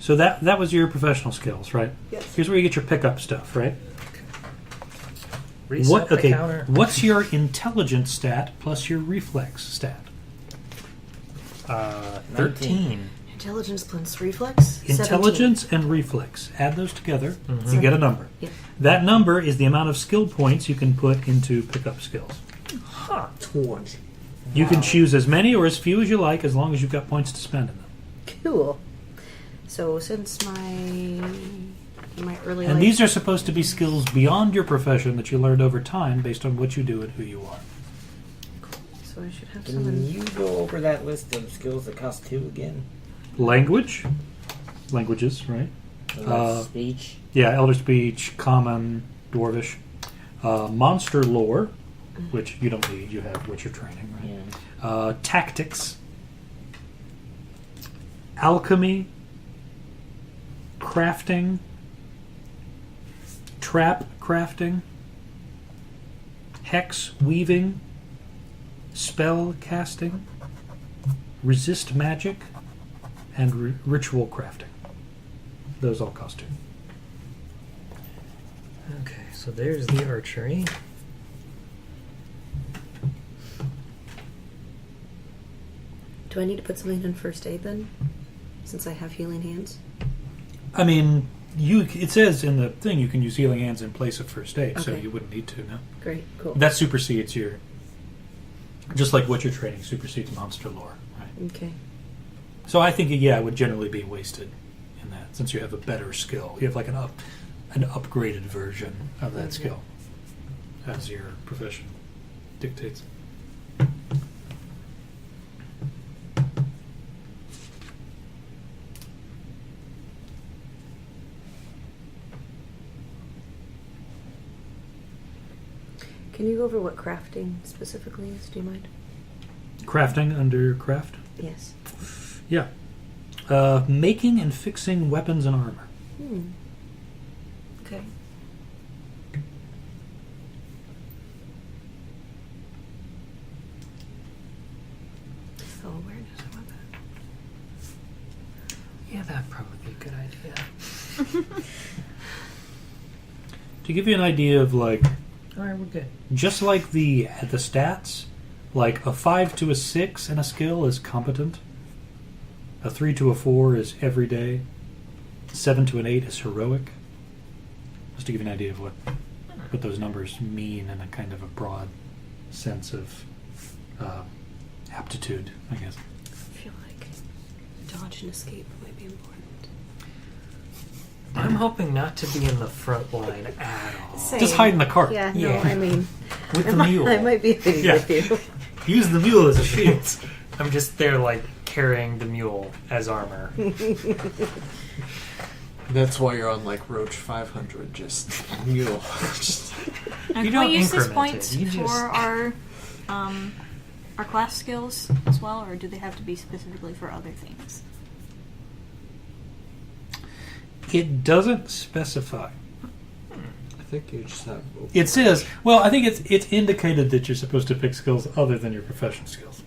So that was your professional skills, right? Yes. Here's where you get your pickup stuff, right? Reset the counter. What's your intelligence stat plus your reflex stat? 13. Intelligence plus reflex? Intelligence and reflex. Add those together, Mhm. you get a number. Yep. That number is the amount of skill points you can put into pickup skills. 20. You can choose as many or as few as you like, as long as you've got points to spend in them. 17. Cool. So since my early And life... these are supposed to be skills beyond your profession that you learned over time based on what you do and who you are. So I should have Can some... you go over that list of skills that cost 2 again? Languages, right? So speech. Yeah, Elder Speech, Common, Dwarvish. Monster Lore, which you don't need, you have Witcher training, right? Yeah. Tactics. Alchemy. Crafting. Trap crafting. Hex weaving. Spell casting. Resist magic. And ritual crafting. Those all cost 2. Okay, so there's the archery. Do I need to put something in first aid then? Since I have healing hands? I mean, it says in the thing you can use healing hands in place of first aid, so Okay. you wouldn't need to, no. Great, cool. That supersedes your... Just like Witcher training supersedes monster lore, right? Okay. So I think, yeah, it would generally be wasted in that, since you have a better skill. You have like an upgraded version of that skill, as your profession dictates. Can you go over what crafting specifically is? Do you mind? Crafting under craft? Yes. Yeah. Making and fixing weapons and armor. Okay. Oh, where Yeah, that'd probably be a good idea. To give you an idea of like, All right, we're good. just like the stats, like a 5 to a 6 in a skill is competent. A 3 to a 4 is everyday. 7 to an 8 is heroic. Just to give you an idea of what those numbers mean in a kind of a broad sense of aptitude, I guess. I feel like dodge and escape might be important. I'm hoping not to be in the front line at all. Same. Just hide in the cart. Yeah, no, Yeah. I mean, With the mule. I might be hitting Yeah. with you. Use the mule as a shield. I'm just there, like, carrying the mule as armor. That's why you're on like Roach 500, just mule. Just Now, You can we don't use this increment points it, you for just- our class skills as well, or do they have to be specifically for other things? It doesn't specify. I think you just have. It says, well, I think it's indicated that you're supposed to pick skills other than your profession skills.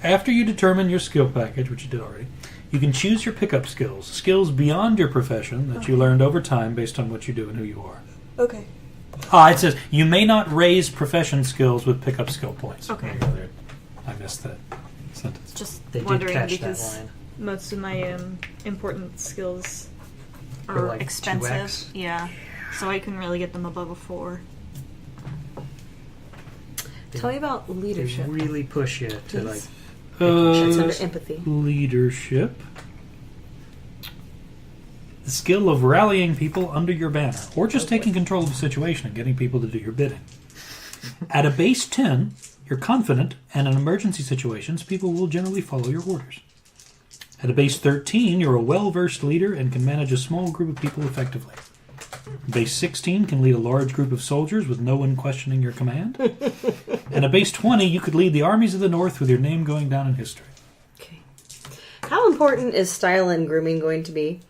After you determine your skill package, which you did already, you can choose your pickup skills beyond your profession that you learned over time based on what you do and who you are. Okay. It says you may not raise profession skills with pickup skill points. Okay. I missed that sentence. Just They did wondering catch because that line. most of my important skills They're are like expensive. 2x? Yeah. So I couldn't really get them above a 4. Tell me about They leadership. really push you to, Yes. like... That's under empathy. Leadership. The skill of rallying people under your banner, or just taking control of the situation and getting people to do your bidding. At a base 10, you're confident, and in emergency situations, people will generally follow your orders. At a base 13, you're a well-versed leader and can manage a small group of people effectively. Base 16 can lead a large group of soldiers with no one questioning your command. And at base 20, you could lead the armies of the North with your name going down in history. Okay. How important is style and grooming going to be?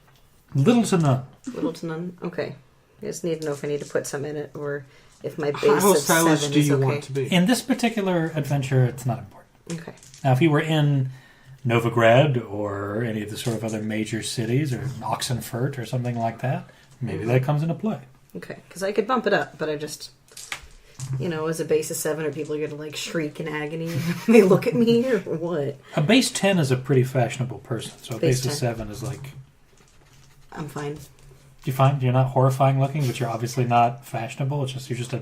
Little to none. Little to none. Okay. I just need to know if I need to put some in it, or if my base How of stylish 7 do is you okay. want to be? In this particular adventure, it's not important. Okay. Now, if you were in Novigrad or any of the sort of other major cities, or Oxenfurt or something like that, maybe that comes into play. Okay. Because I could bump it up, but I just, as a base of 7, are people going to like shriek in agony when they look at me, or what? A base 10 is a pretty fashionable person, so a Base base of 10. 7 is like... I'm fine. You find you're not horrifying looking, but you're obviously not fashionable. It's just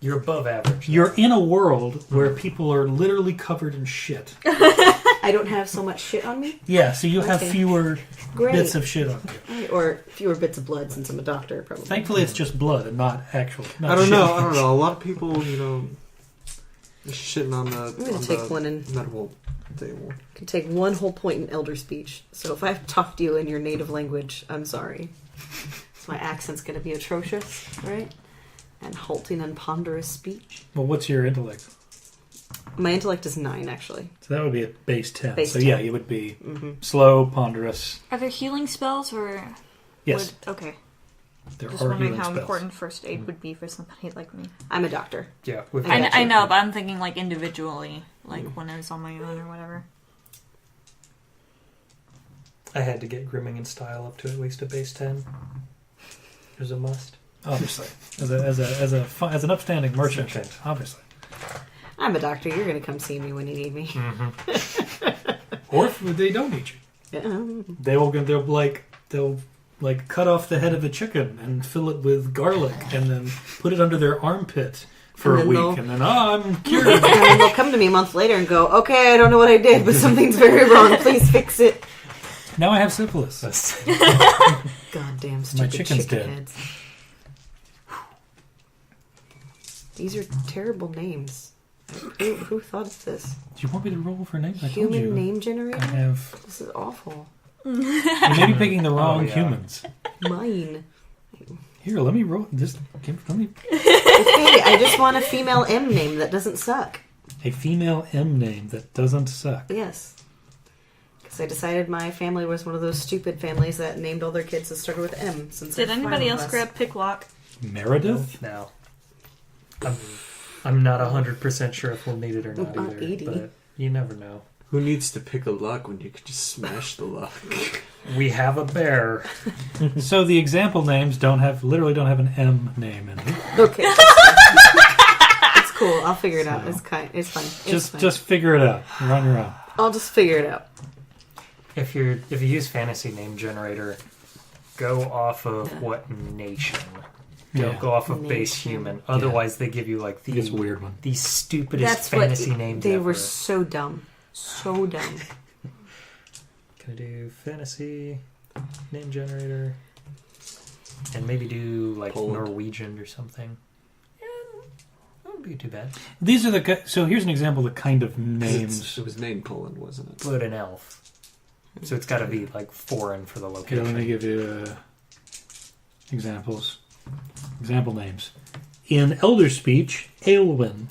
You're above average. you're in a world where people are literally covered in shit. I don't have so much shit on me? Yeah, so you have Okay. fewer Great. bits of shit on you. Right, or fewer bits of blood, since I'm a doctor, probably. Thankfully, it's just blood and not actual. Not I don't shit. know. A lot of people, shitting on the. I'm going to take one and medical table. can take one whole point in elder speech. So if I have to talk to you in your native language, I'm sorry. So my accent's going to be atrocious, right? And halting and ponderous speech. Well, what's your intellect? My intellect is 9, actually. So that would be at base 10. Base so 10. yeah, you would be slow, ponderous. Are there healing spells, or Yes, okay? there Just are wondering healing how spells. important first aid would be for somebody like me. I'm a doctor. Yeah. With I that, I know, but I'm thinking like individually, like when I was on my own or whatever. I had to get grooming and style up to at least a base 10. It was a must. Obviously, as an upstanding merchant, obviously. I'm a doctor. You're going to come see me when you need me. Or if they don't need you, they'll cut off the head of a chicken and fill it with garlic and then put it under their armpit for a And then week, they'll- and then I'm cured. And then they'll come to me a month later and go, okay, I don't know what I did, but something's very wrong. Please fix it. Now I have syphilis. Goddamn stupid My chicken's chicken dead. heads. These are terrible names. Who thought of this? Do you want me to roll for names? I told Human you. name I generator? have. This is awful. You may be picking the wrong yeah. humans. Mine. Here, let me roll. Let me. Okay, I just want a female M name that doesn't suck. A female M name that doesn't suck. Yes. Because I decided my family was one of those stupid families that named all their kids that started with M. Since Did there's anybody 5 of else us. grab Picklock? Meredith? No. I'm not 100% sure if we'll need it or not Not either. 80. But you never know. Who needs to pick a luck when you could just smash the luck? We have a bear. So the example names literally don't have an M name in them. Okay. It's cool. I'll figure it out. It's fun. Just figure it out. You're on your own. I'll just figure it out. If you use fantasy name generator, go off of what nation. Go off of base human. Otherwise, they give you like It's a weird one. the stupidest fantasy names They ever. were so dumb. So dumb. Can I do fantasy name generator? And maybe do like Poland. Norwegian or something. Yeah, that wouldn't be too bad. These are so here's an example of the kind of names. It was named Poland, wasn't it? But an elf. So it's got to be like foreign for the Here, location. let me give you examples. Example names. In Elder Speech, Aelwyn,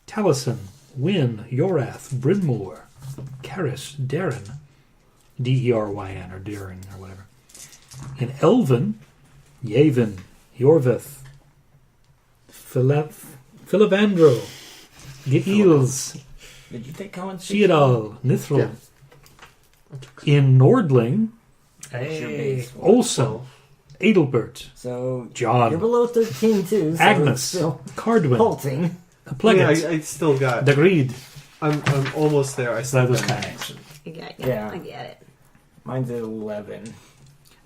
Taliesin, Wynn, Yorath, Brynmore, Caris, Darren, Deryn or Darren or whatever. In Elven, Yavin, Yorvith, Philibandro, Geils, Did you take common? Sheadal, Nithril. Yeah. In Nordling, Hey. also Adelbert, So John, you're below 13 too. So Agnes, it's still Cardwin, halting. Plegat, I still got. Dagreed. I'm almost there. I still those got kind an of action. I get Yeah. I get it. Mine's at 11.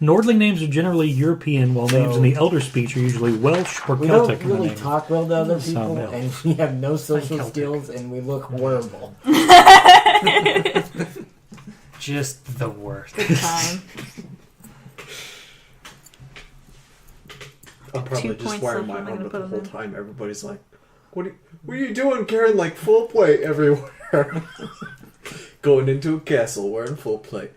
Nordling names are generally European, while So- names in the Elder Speech are usually Welsh or We Celtic. don't really in the name. talk well to other Some people, elf. and we have no social Celtic. skills, and we look horrible. Just the worst. Good time. I'm probably 2 just points wearing left. my What am I gonna armor put the on whole there? time. Everybody's like, what are you doing carrying like full plate everywhere? Going into a castle wearing full plate.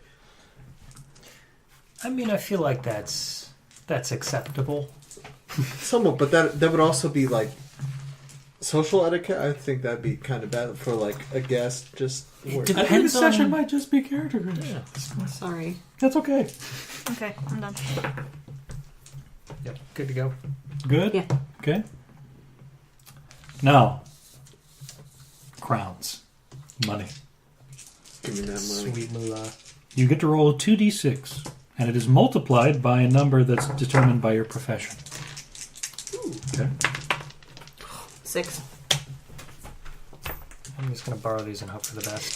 I mean, I feel like that's acceptable. Somewhat, but that would also be like social etiquette. I think that'd be kind of bad for like a guest. Just wearing- I think the Depends session on- might just be character creation. Sorry. That's okay. Okay, I'm done. Yep, good to go. Good? Yeah. Okay. Now, crowns. Money. Give me that money. Sweet moolah. You get to roll 2d6, and it is multiplied by a number that's determined by your profession. Okay. 6. I'm just gonna borrow these and hope for the best.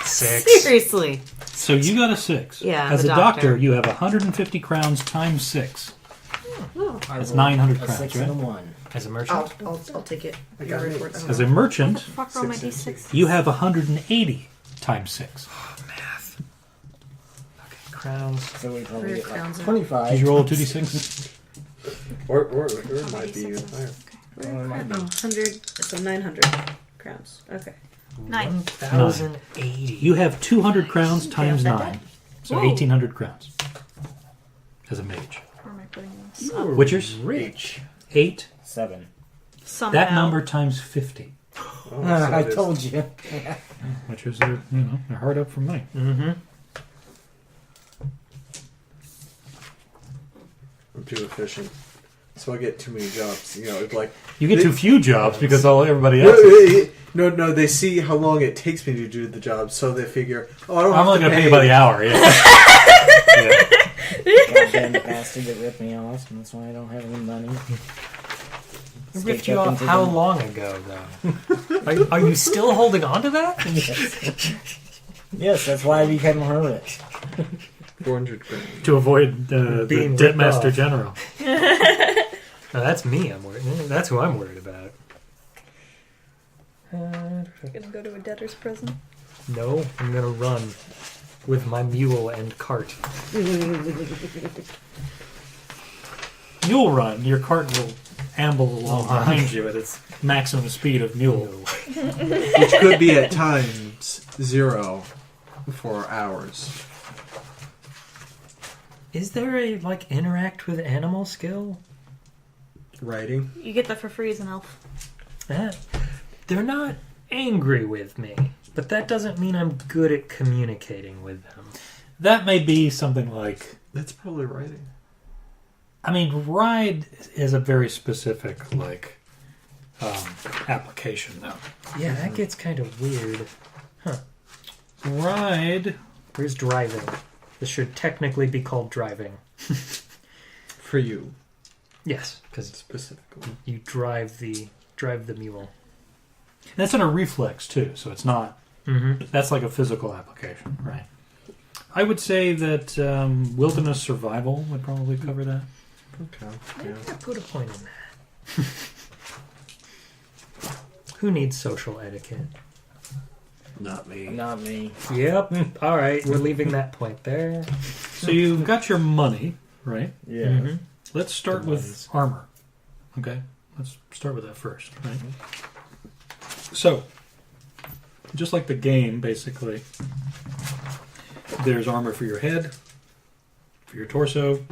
6. Seriously. So you got a 6. Yeah, As the a doctor, doctor. you have 150 crowns times 6. Oh. I That's rolled 900 a crowns, 6 right? and a 1. As a merchant. I'll take it. I got Your it. word for it. As a merchant, Fuck roll my d6. you have 180 times 6. Math. Okay, crowns. So we probably Where get crowns like are. 25. Did you roll 2d6? Or it might be even higher. Where are crowns? 100. So 900 crowns. Okay. 9. 1,080. You have 200 crowns times that 9. So Whoa. 1,800 crowns. As a mage. Where am I putting this? Witchers? Rich. 8. 7. Somehow. That number times 50. Oh, so I it is. told you. Witchers are, they're hard up from money. Mm-hmm. I'm too efficient, so I get too many jobs. It's like You get They- too few jobs because everybody else is. no. They see how long it takes me to do the job, so they figure, oh, I don't I'm have only to going to pay pay you by the hour, yeah. Goddamn bastard that ripped me off, and that's why I don't have any money. Ripped you off how long ago, though? are you still holding on to that? Yes, that's why I became a hermit. 400 grand. To avoid the Being Debt ripped Master off. General. No, that's me. I'm worried. That's who I'm worried about. Gonna go to a debtor's prison. No, I'm gonna run with my mule and cart. You'll run. Your cart will amble along behind you at its maximum speed of mule. Which could be at times 0 for hours. Is there a interact with animal skill? Writing. You get that for free as an elf. They're not angry with me, but that doesn't mean I'm good at communicating with them. That may be something like... That's probably writing. I mean, ride is a very specific, application, though. Yeah, that gets kind of weird. Huh. Ride. Where's driving? This should technically be called driving. For you. Yes, because Specifically. you drive the mule. That's in a reflex, too, so it's not... Mm-hmm. That's like a physical application, right? I would say that wilderness survival would probably cover that. Okay. Maybe Yeah. I put a point in that. Who needs social etiquette? Not me. Not me. Yep. All right, we're leaving that point there. So you've got your money, right? Yeah. Mhm. Let's start The with monies. armor. Okay? Let's start with that first, right? So, just like the game, basically, there's armor for your head, for your torso,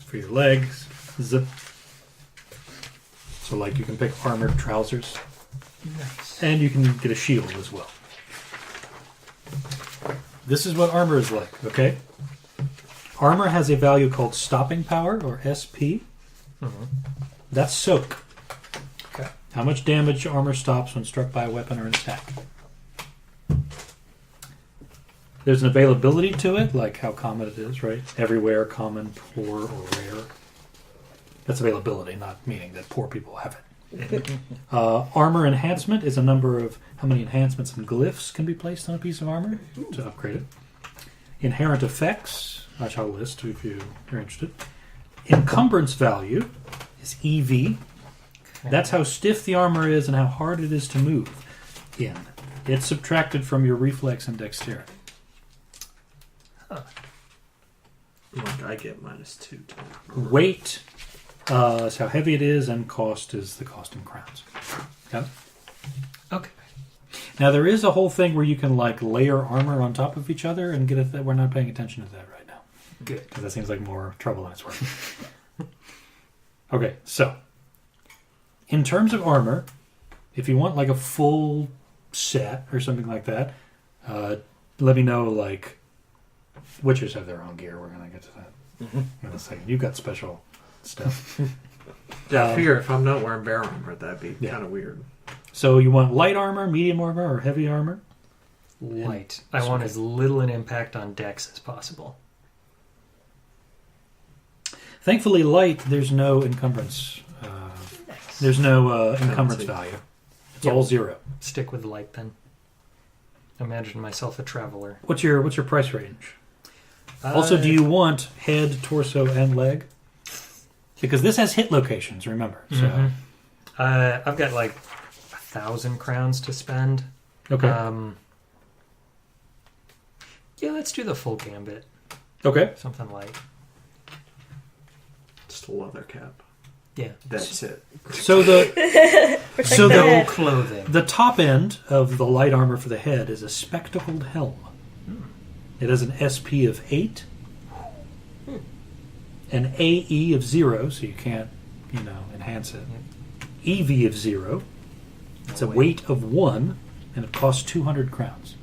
for your legs, zip. So, like, you can pick armored trousers, Nice. and you can get a shield as well. This is what armor is like, okay? Armor has a value called stopping power, or SP. Mhm. That's soak. Okay. How much damage armor stops when struck by a weapon or an attack. There's an availability to it, like how common it is, right? Everywhere, common, poor, or rare. That's availability, not meaning that poor people have it. Armor enhancement is a number of how many enhancements and glyphs can be placed on a piece of armor to upgrade it. Inherent effects, which I'll list if you're interested. Encumbrance value is EV. That's how stiff the armor is and how hard it is to move in. It's subtracted from your reflex and dexterity. Like I get -2 to Weight is how heavy it is, and cost is the cost in crowns. Okay? Okay. Now there is a whole thing where you can like layer armor on top of each other and get it. We're not paying attention to that right now. Good. Because that seems like more trouble than it's worth. Okay, so in terms of armor, if you want like a full set or something like that, let me know. Like, Witchers have their own gear. We're gonna get to that in a second. You've got special stuff. Yeah, I figure if I'm not wearing bear armor, that'd be Yeah. kind of weird. So you want light armor, medium armor, or heavy armor? Light. I want as little an impact on dex as possible. Thankfully, light. There's no encumbrance. There's no encumbrance Penalty. value. It's all 0. Stick with light then. Imagine myself a traveler. What's your price range? Also, do you want head, torso, and leg? Because this has hit locations, remember. So Mhm. I've got like 1,000 crowns to spend. okay, Yeah, let's do the full gambit. okay. Something light. Just a leather cap. Yeah. That's it. So so No the clothing. the top end of the light armor for the head is a spectacled helm. It has an SP of 8, an AE of 0, so you can't, enhance it. EV of 0. It's a weight of 1, and it costs 200 crowns.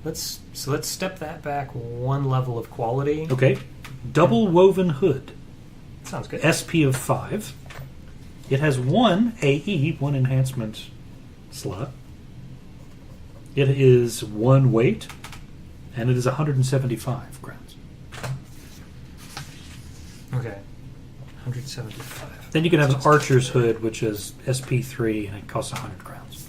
Let's step that back one level of quality. Okay. Double woven hood. Sounds good. SP of 5. It has 1 AE, 1 enhancement slot. It is 1 weight, and it is 175 crowns. Okay. 175. Then you can have an archer's hood, which is SP3, and it costs 100 crowns.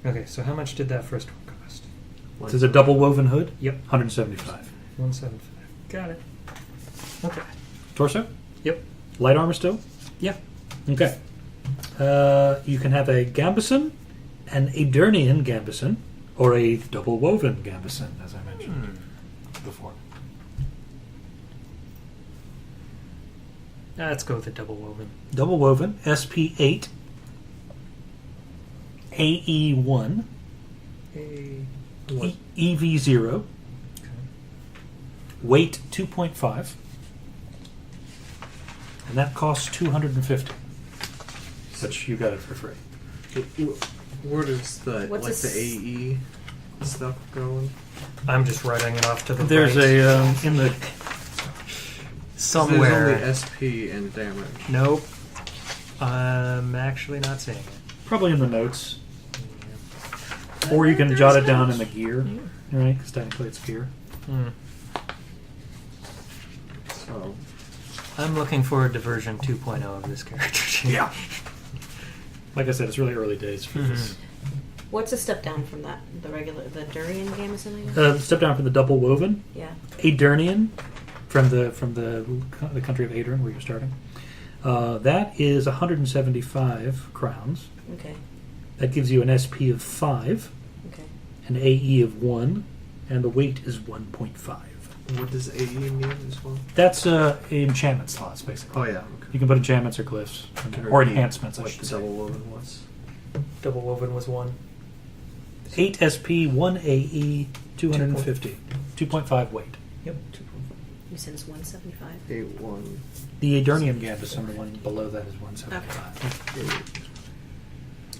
Okay, so how much did that first one cost? This is a double woven hood? Yep. 175. 175. Got it. Okay. Torso? Yep. Light armor still? Yep. Okay. You can have a gambeson, an Aedirnian gambeson, or a double woven gambeson, as I mentioned before. Let's go with the double woven. Double woven, SP8, AE1, EV0, Okay. weight 2.5, and that costs 250. But you got it for free. Where does the What's the AE stuff going? I'm just writing it off to the There's right. a in the somewhere. There's only SP and damage. Nope. I'm actually not seeing it. Probably in the notes. Or you can jot it down in the gear, right? Because technically it's gear. So I'm looking forward to version 2.0 of this character sheet. Yeah. Like I said, it's really early days for this. What's a step down from that? The Durian game or something? Step down from the double woven. Yeah. Aedirnian, from the country of Aedirn, where you're starting. That is 175 crowns. Okay. That gives you an SP of 5, Okay. an AE of 1, and the weight is 1.5. what does AE mean as well? That's enchantment slots, basically. Oh yeah. Okay. You can put enchantments or glyphs, or enhancements, I What should the say. double woven was. Double woven was 1. 8 SP, 1 AE, 250. 2.5 weight. Yep. You said it's 175. 8-1. The Aedirnian Gambison, the one below that is 175.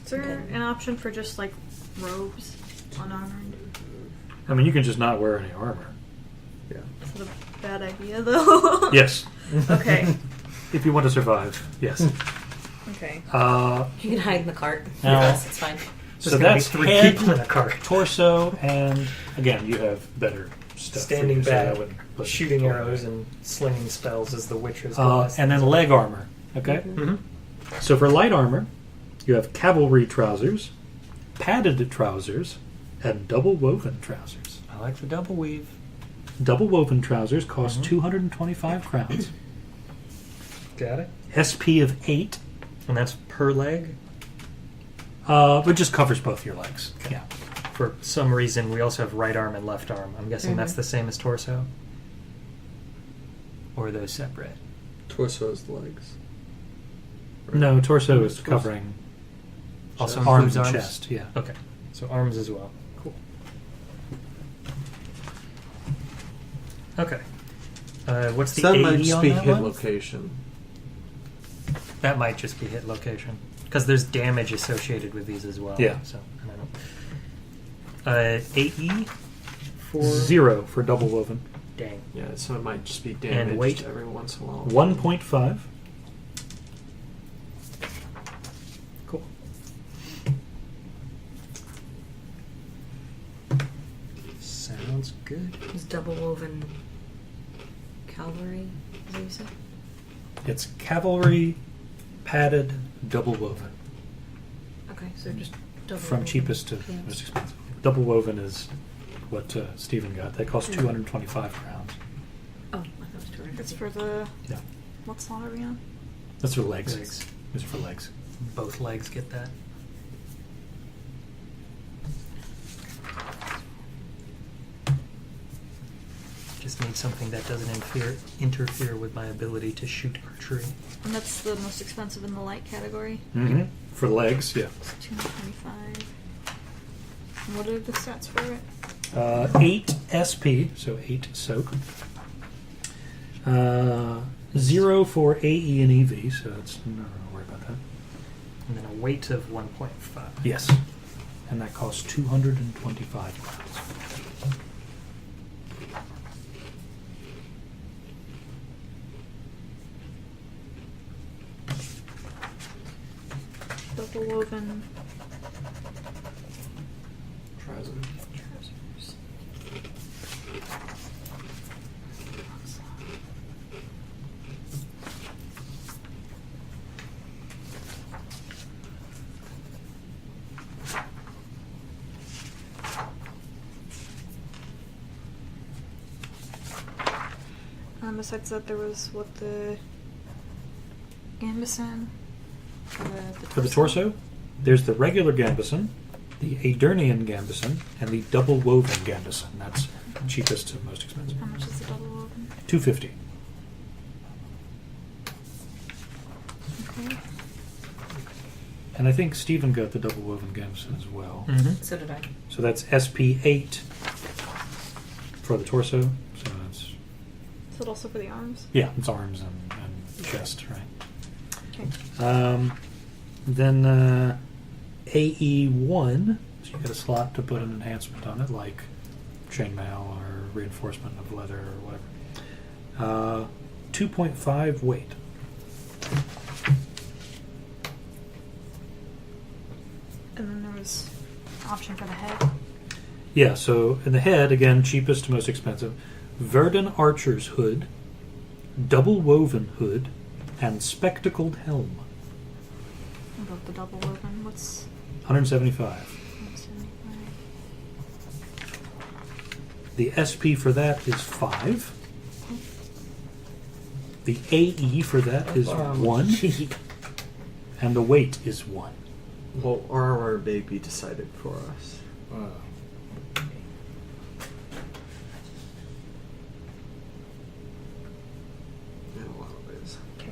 Is there an option for just like robes unarmored? I mean, you can just not wear any armor. Yeah. Is that a bad idea though? Yes. Okay. If you want to survive, yes. Okay. You can hide in the cart. Now- Yes, it's fine. So There's gonna that's be 3 head, people in a cart. torso, and again, you have better stuff. Standing for you, so back, I wouldn't put shooting it arrows and slinging spells as the Witcher's class. and then leg armor. Okay. Mm-hmm. So for light armor, you have cavalry trousers, padded trousers, and double woven trousers. I like the double weave. Double woven trousers cost Mhm. 225 crowns. Got it. SP of 8. And that's per leg? It just covers both your legs. Yeah. For some reason, we also have right arm and left arm. I'm guessing that's the same as torso? Or are those separate? Torso is the legs. No, torso is covering Also arms includes and arms? chest. Yeah. Okay. So arms as well. Cool. Okay. What's the So that AE might just on be that hit one? location. That might just be hit location. Because there's damage associated with these as well. Yeah. So, I don't know. AE for... 0 for double woven. Dang. Yeah, so it might just be damaged weight? every once in a while. 1.5. Cool. Sounds good. It's double woven cavalry. Is that what you said? It's cavalry, padded, double woven. Okay, so just double From woven. cheapest to Yeah. most expensive. Double woven is what Stephen got. That cost 225 crowns. Oh, I thought it was 250. That's for the. Yeah. What slot are we on? That's for legs. Legs. These are for legs. Both legs get that. Just need something that doesn't interfere with my ability to shoot archery. And that's the most expensive in the light category. Mm-hmm. For legs, yeah. It's 225. And what are the stats for it? 8 SP, so 8 soak. 0 for AE and EV, so that's no worry about that. And then a weight of 1.5. Yes. And that costs 225 crowns. Double woven Trousers. trousers. Besides that, there was what the Gambison For the torso, there's the regular Gambison, the Aedirnian Gambison, and the double woven Gambison. That's cheapest to most expensive. How much is the double woven? $250. Okay. And I think Stephen got the double woven Gambison as well. Mm-hmm. So did I. So that's SP8 for the torso. So that's Is it also for the arms? yeah, it's arms and chest, right? Okay. Then AE1, so you get a slot to put an enhancement on it, like chainmail or reinforcement of leather or whatever. 2.5 weight. And then there was an option for the head. Yeah, so in the head, again, cheapest to most expensive, Verdun Archer's hood, double woven hood, and spectacled helm. About the double woven. What's 175. 175? The SP for that is 5. The AE for that is 1. Cheap. And the weight is 1. Well, armor may be decided for us. In a lot of ways. So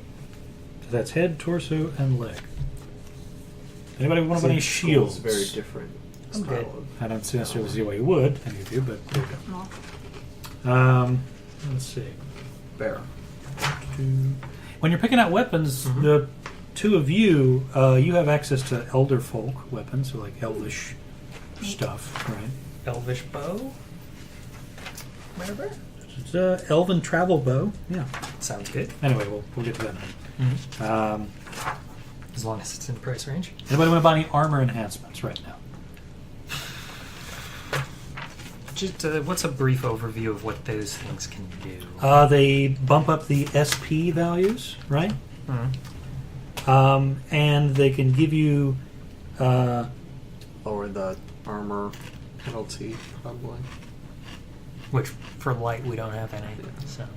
that's head, torso, and leg. Anybody want any shields? Very different. I'm style good. of- I don't necessarily see why you would, any of you, but there you No. go. Let's see. Bear. When you're picking out weapons, the two of you, you have access to elder folk weapons, so like elvish stuff, right? Elvish bow? Whatever? It's an elven travel bow. Yeah. Sounds good. Anyway, we'll get to that in a minute. As long as it's in price range. Anybody want to buy any armor enhancements right now? Just what's a brief overview of what those things can do? They bump up the SP values, right? And they can give you Lower the armor penalty, probably. Which, for light, we don't have any. So.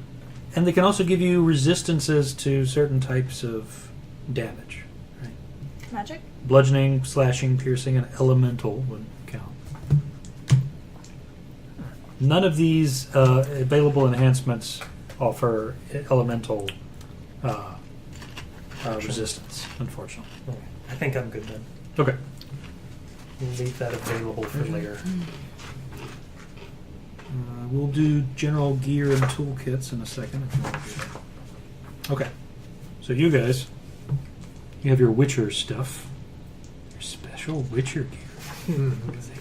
and they can also give you resistances to certain types of damage. Right? Magic? Bludgeoning, slashing, piercing, and elemental would count. None of these available enhancements offer elemental resistance, unfortunately. Okay. I think I'm good then. Okay. We'll leave that available for later. We'll do general gear and toolkits in a second if you want to do that. Okay. So you guys, you have your Witcher stuff. Your special Witcher gear. You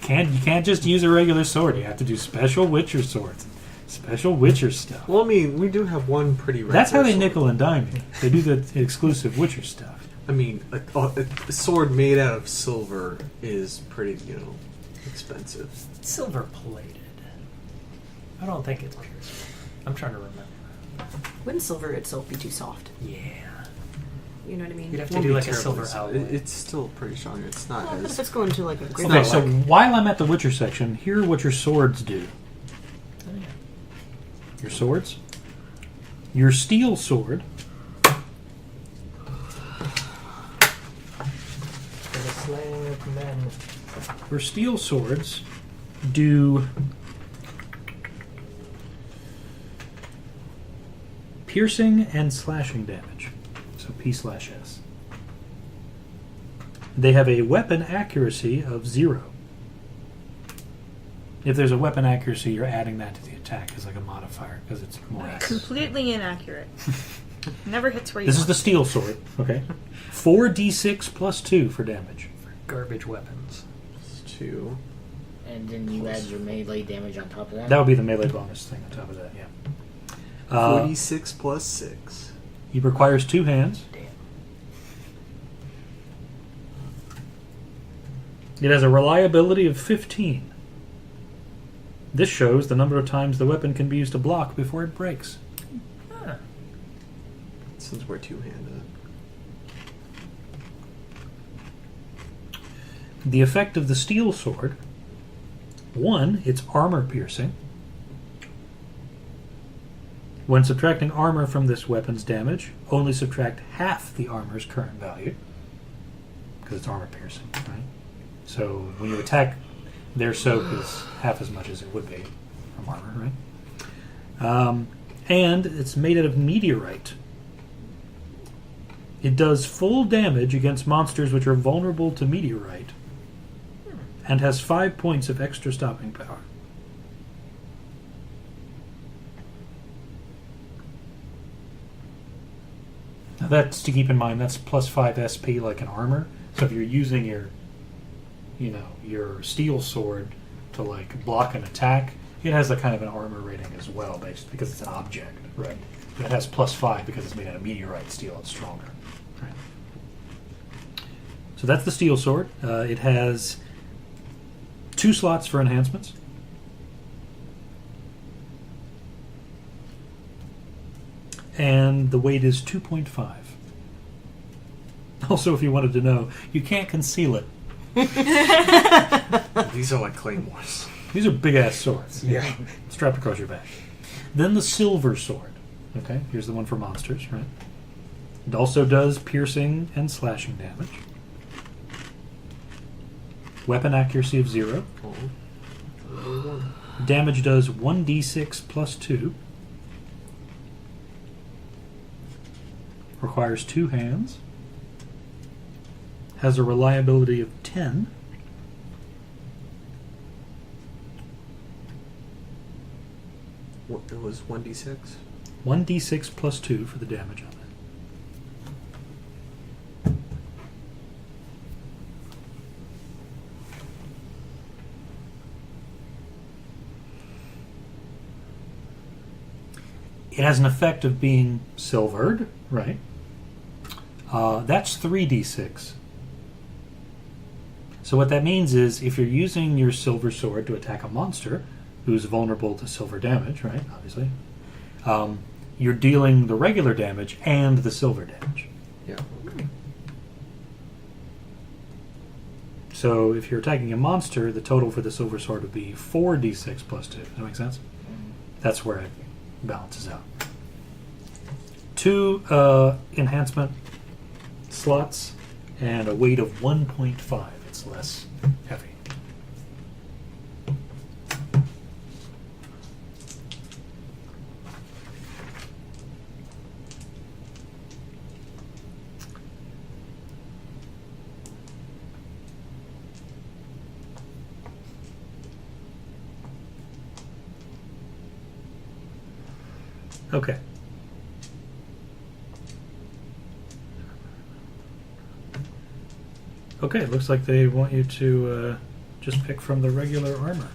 can't just use a regular sword. You have to do special Witcher swords. Special Witcher stuff. Well, I mean, we do have one pretty rare. That's how they sword. nickel and dime you. They do the exclusive Witcher stuff. I mean, a sword made out of silver is pretty, expensive. Silver plated. I don't think it's pure. I'm trying to remember. Wouldn't silver itself be too soft? Yeah. You know what I mean? You'd have to Won't do be like a terribly silver so- alloy. It's still pretty strong. It's not Well, but if as. it's going to like a great Okay, so while I'm at the Witcher section, here are what your swords do. Oh, yeah. Your swords. Your steel sword For the slaying of men. Your steel swords do piercing and slashing damage. So P/S. They have a weapon accuracy of 0. If there's a weapon accuracy, you're adding that to the attack as like a modifier because it's more accurate. Completely inaccurate. Never hits where you This is want. the steel sword, okay? 4d6 plus 2 for damage. Garbage weapons. 2. And then you add your melee damage on top of that. That would be the melee bonus thing on top of that, yeah. 46 plus 6. He requires 2 hands. Damn. It has a reliability of 15. This shows the number of times the weapon can be used to block before it breaks. Huh. Since we're two-handed. The effect of the steel sword: 1, it's armor piercing. When subtracting armor from this weapon's damage, only subtract half the armor's current value. Because it's armor piercing, right? So when you attack, their soak is half as much as it would be from armor, right? And it's made out of meteorite. It does full damage against monsters which are vulnerable to meteorite, and has 5 points of extra stopping power. Now that's to keep in mind. That's plus 5 SP like an armor. So if you're using your steel sword to like block an attack, it has a kind of an armor rating as well, based because it's an object, right? It has +5 because it's made out of meteorite steel. It's stronger. Right. So that's the steel sword. It has 2 slots for enhancements. And the weight is 2.5. Also, if you wanted to know, you can't conceal it. These are like claymores. These are big-ass swords. Yeah. Strapped across your back. Then the silver sword. Okay, here's the one for monsters, right? It also does piercing and slashing damage. Weapon accuracy of 0. Oh. Damage does 1d6 plus 2. Requires 2 hands. Has a reliability of 10. What, it was 1d6? 1d6 plus 2 for the damage on it. It has an effect of being silvered, right? That's 3d6. So what that means is if you're using your silver sword to attack a monster who's vulnerable to silver damage, right, obviously, you're dealing the regular damage and the silver damage. Yeah. So if you're attacking a monster, the total for the silver sword would be 4d6 plus 2. Does that make sense? That's where it balances out. 2 enhancement slots and a weight of 1.5. It's less heavy. Okay. Okay, it looks like they want you to just pick from the regular armor.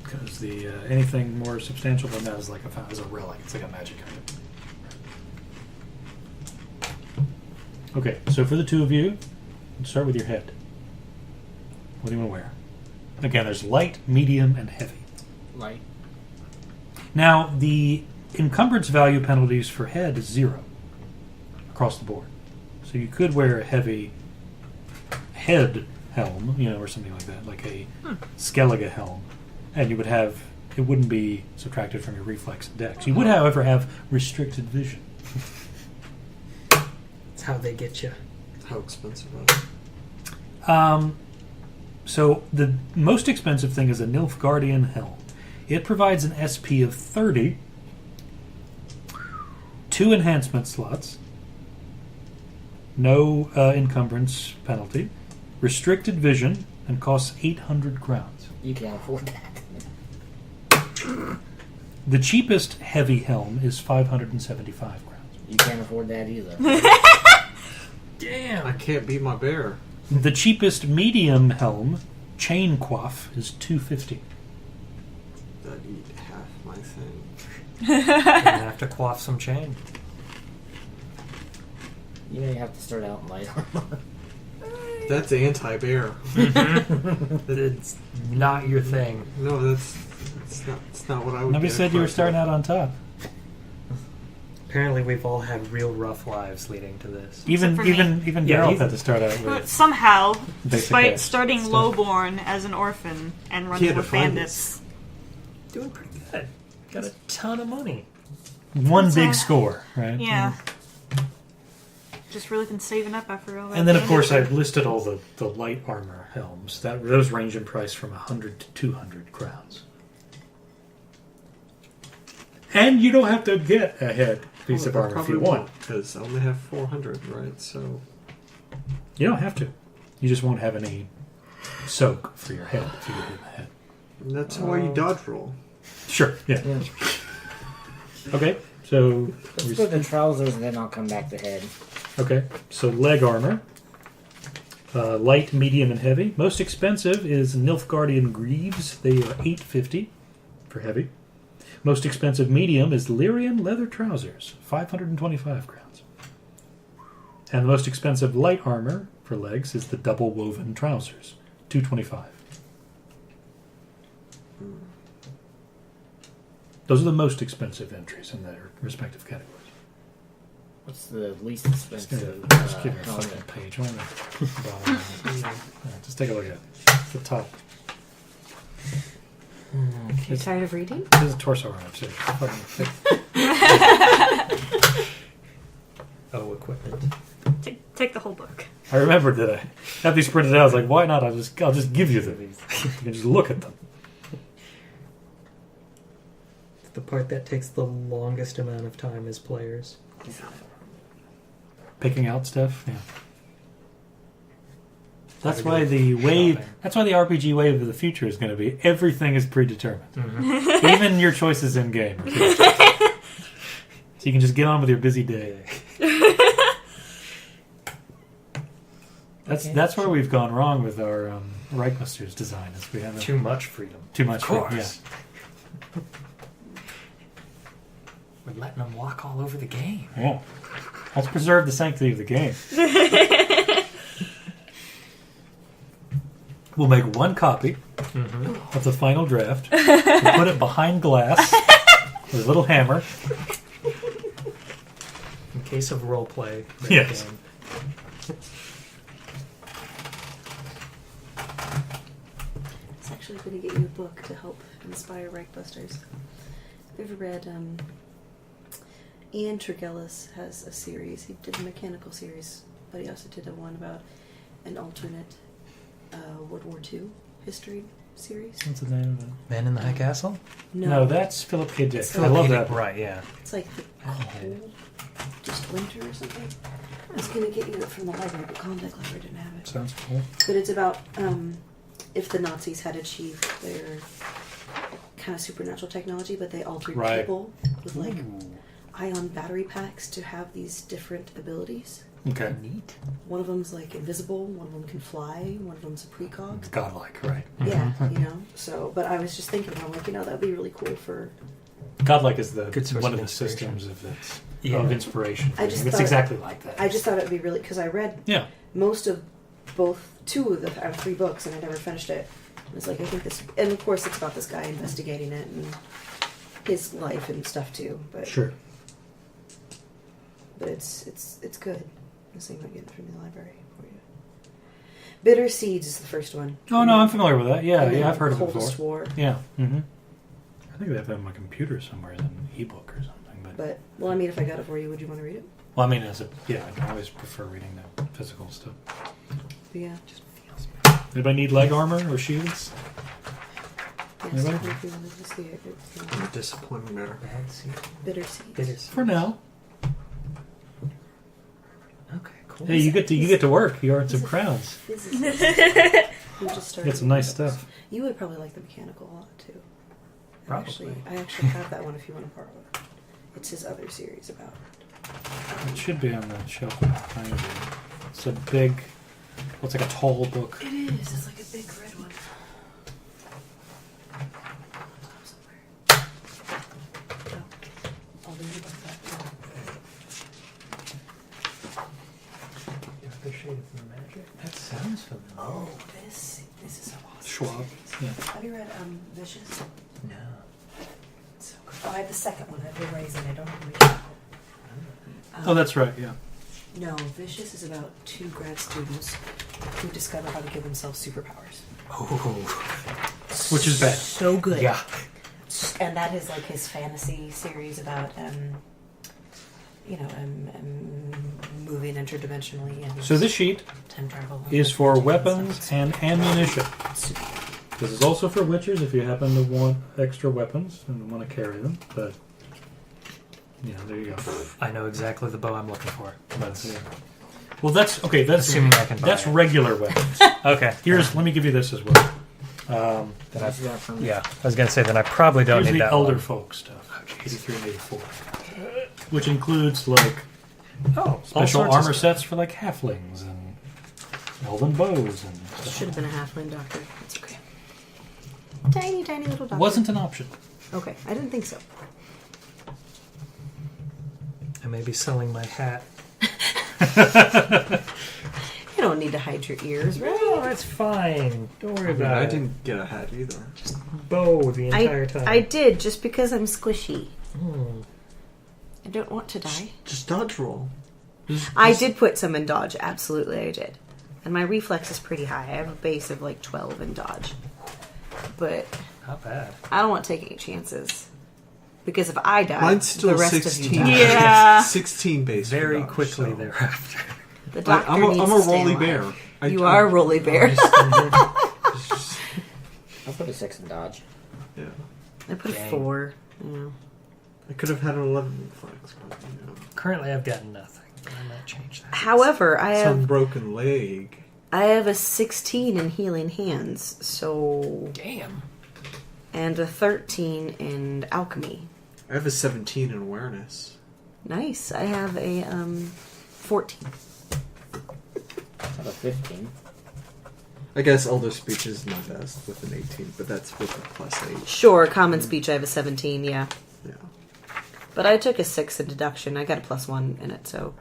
Because the anything more substantial than that is like is a relic. It's like a magic item. Okay, so for the two of you, let's start with your head. What do you want to wear? Again, there's light, medium, and heavy. Light. Now, the encumbrance value penalties for head is 0 across the board. So you could wear a heavy head helm, or something like that, like a Skellige helm, and you would have, it wouldn't be subtracted from your reflex and dex. You would, however, have restricted vision. That's how they get you. How expensive are they? So the most expensive thing is a Nilfgaardian helm. It provides an SP of 30, 2 enhancement slots, no encumbrance penalty, restricted vision, and costs 800 crowns. You can't afford that. The cheapest heavy helm is 575 crowns. You can't afford that either. Damn! I can't beat my bear. The cheapest medium helm, chain coif, is 250. That'd eat half my thing. You're gonna have to quaff some chain. You may have to start out in light armor. That's anti-bear. It's not your thing. No, that's not what I would. Nobody get said you were across. starting out on top. Apparently, we've all had real rough lives leading to this. Even for me. even Yeah, Geralt he's- had to start out But with somehow, basic despite ass starting stuff. lowborn as an orphan and He running had to with find bandits, Doing pretty good. Got a ton of money. one That's big a- score, right? yeah. Just really been saving up after all that. And then, of course, bandit I've listed all the light armor helms. Those range in price from 100 to 200 crowns. And you don't have to get a head piece of I armor if probably you want. because I only have 400, right? So You don't have to. You just won't have any soak for your head if you get hit in the head. that's why you dodge roll. Sure, yeah. Yeah. Okay, so... Let's put the trousers and then I'll come back to head. Okay, so leg armor. Light, medium, and heavy. Most expensive is Nilfgaardian Greaves. They are $850 for heavy. Most expensive medium is Lyrian leather trousers, 525 crowns. And the most expensive light armor for legs is the double woven trousers, 225. Those are the most expensive entries in their respective categories. What's the least expensive? Just give me a helmet? fucking page. On the bottom. Just take a look at it. It's the top. You're tired of reading? This is a torso armor, too. Oh, equipment. Take the whole book. I remembered that I had these printed out. I was like, why not? I'll just give you them. You can just look at them. The part that takes the longest amount of time as players. Picking out stuff. Yeah. That's why the wave. Shopping. That's why the RPG wave of the future is going to be everything is predetermined, even your choices in game. So you can just get on with your busy day. That's where we've gone wrong with our Reichbusters design. Is we have Too much freedom. too much. Of course. Yeah. We're letting them walk all over the game. Yeah. Let's preserve the sanctity of the game. We'll make one copy of the final draft. We'll put it behind glass with a little hammer. In case of role play. Yes. It's actually going to get you a book to help inspire Reichbusters. Have you ever read Ian Tregellis has a series. He did a mechanical series, but he also did a one about an alternate World War II history series. What's the name of it? Man in the High Castle? No, that's Philip K. Dick. It's I love that. Right, yeah. It's like the cold, just winter or something. I was going to get you it from the library, but Klondike Library didn't have it. Sounds cool. But it's about if the Nazis had achieved their kind of supernatural technology, but they altered Right. people with like ion battery packs to have these different abilities. Okay. Neat. One of them's like invisible, one of them can fly, one of them's a precog. It's godlike, right? Yeah, you know. So, but I was just thinking, I'm like, that would be really cool for. Godlike is the Good source one of of the inspiration. systems of its Yeah. of inspiration. I just it's thought- exactly like that. I just thought it would be really because I read yeah. most of two of the out of three books, and I never finished it. I was like, I think this, and of course, it's about this guy investigating it and his life and stuff too. But Sure. but it's good. Let's see if I can get it from the library for you. Bitter Seeds is the first one. Oh no, I'm familiar with that. Yeah, And then yeah, I've heard of it Coldest before. War. Yeah. Mm-hmm. I think they have it on my computer somewhere as an ebook or something. But well, I mean, if I got it for you, would you want to read it? Well, I mean, I always prefer reading the physical stuff. But yeah. Anybody need leg armor or shields? Yes, Anybody? if you wanted to see it, it's Disappointment there. Bad seed. Bitter Seeds. Bitter seed. For now. Okay, cool. Hey, you get to work. You earned some crowns. Physicist. We just started Get some nice reading stuff. books. You would probably like the mechanical a lot too. Probably. I actually have that one if you want to borrow it. It's his other series about. It should be on the shelf behind you. It's a big, it's like a tall book. It is. It's like a big red one. I'll read about that. The Shade of Magic. That sounds familiar. Oh, this is so awesome. Schwab. series. Yeah. Have you read Vicious? No. It's so good. Oh, I have the second one. I have the Raisin. I don't have the original. Oh, that's right. Yeah. No, Vicious is about two grad students who discover how to give themselves superpowers. Which is bad. So good. Yeah. And that is like his fantasy series about, moving interdimensionally and So this sheet time travel. is for weapons and ammunition. Super. This is also for witchers if you happen to want extra weapons and want to carry them. But yeah, there you go. I know exactly the bow I'm looking for. That's, well, that's okay. That's Assuming I can buy that's it. regular weapons. Okay. Let me give you this as well. Then What you got from yeah, I was going to say, then I probably don't Here's need the that elder one. folk stuff, 83 and 84, which includes like Oh, all special sorts of armor stuff. sets for like halflings and elven bows and stuff. Should have been a halfling doctor. It's okay. Tiny, tiny little doctor. Wasn't an option. Okay, I didn't think so. I may be selling my hat. You don't need to hide your ears, right? No, that's fine. Don't worry about I it. didn't get a hat either. Just bow the entire time. I did, just because I'm squishy. Hmm. I don't want to die. Just dodge roll. I did put some in dodge, absolutely I did. And my reflex is pretty high. I have a base of like 12 in dodge. But Not bad. I don't want to take any chances. Because if I die, Mine's still the rest 16. of you die. Yeah. 16 base. for Very dodge, quickly so. thereafter. The doctor I'm needs a to stay rolly alive. bear. You are a rolly bear. I'll put a 6 in dodge. Yeah. I put a Dang. 4. Yeah. I could have had an 11 reflex, but Currently, I've got nothing. I might change that. However, I some have broken leg. a 16 in healing hands, so Damn. and a 13 in alchemy. I have a 17 in awareness. Nice. I have a 14. I have a 15. I guess Elder Speech is my best with an 18, but that's with a +8. Sure, common speech I have a 17, yeah. Yeah. But I took a 6 in deduction. I got a +1 in it, so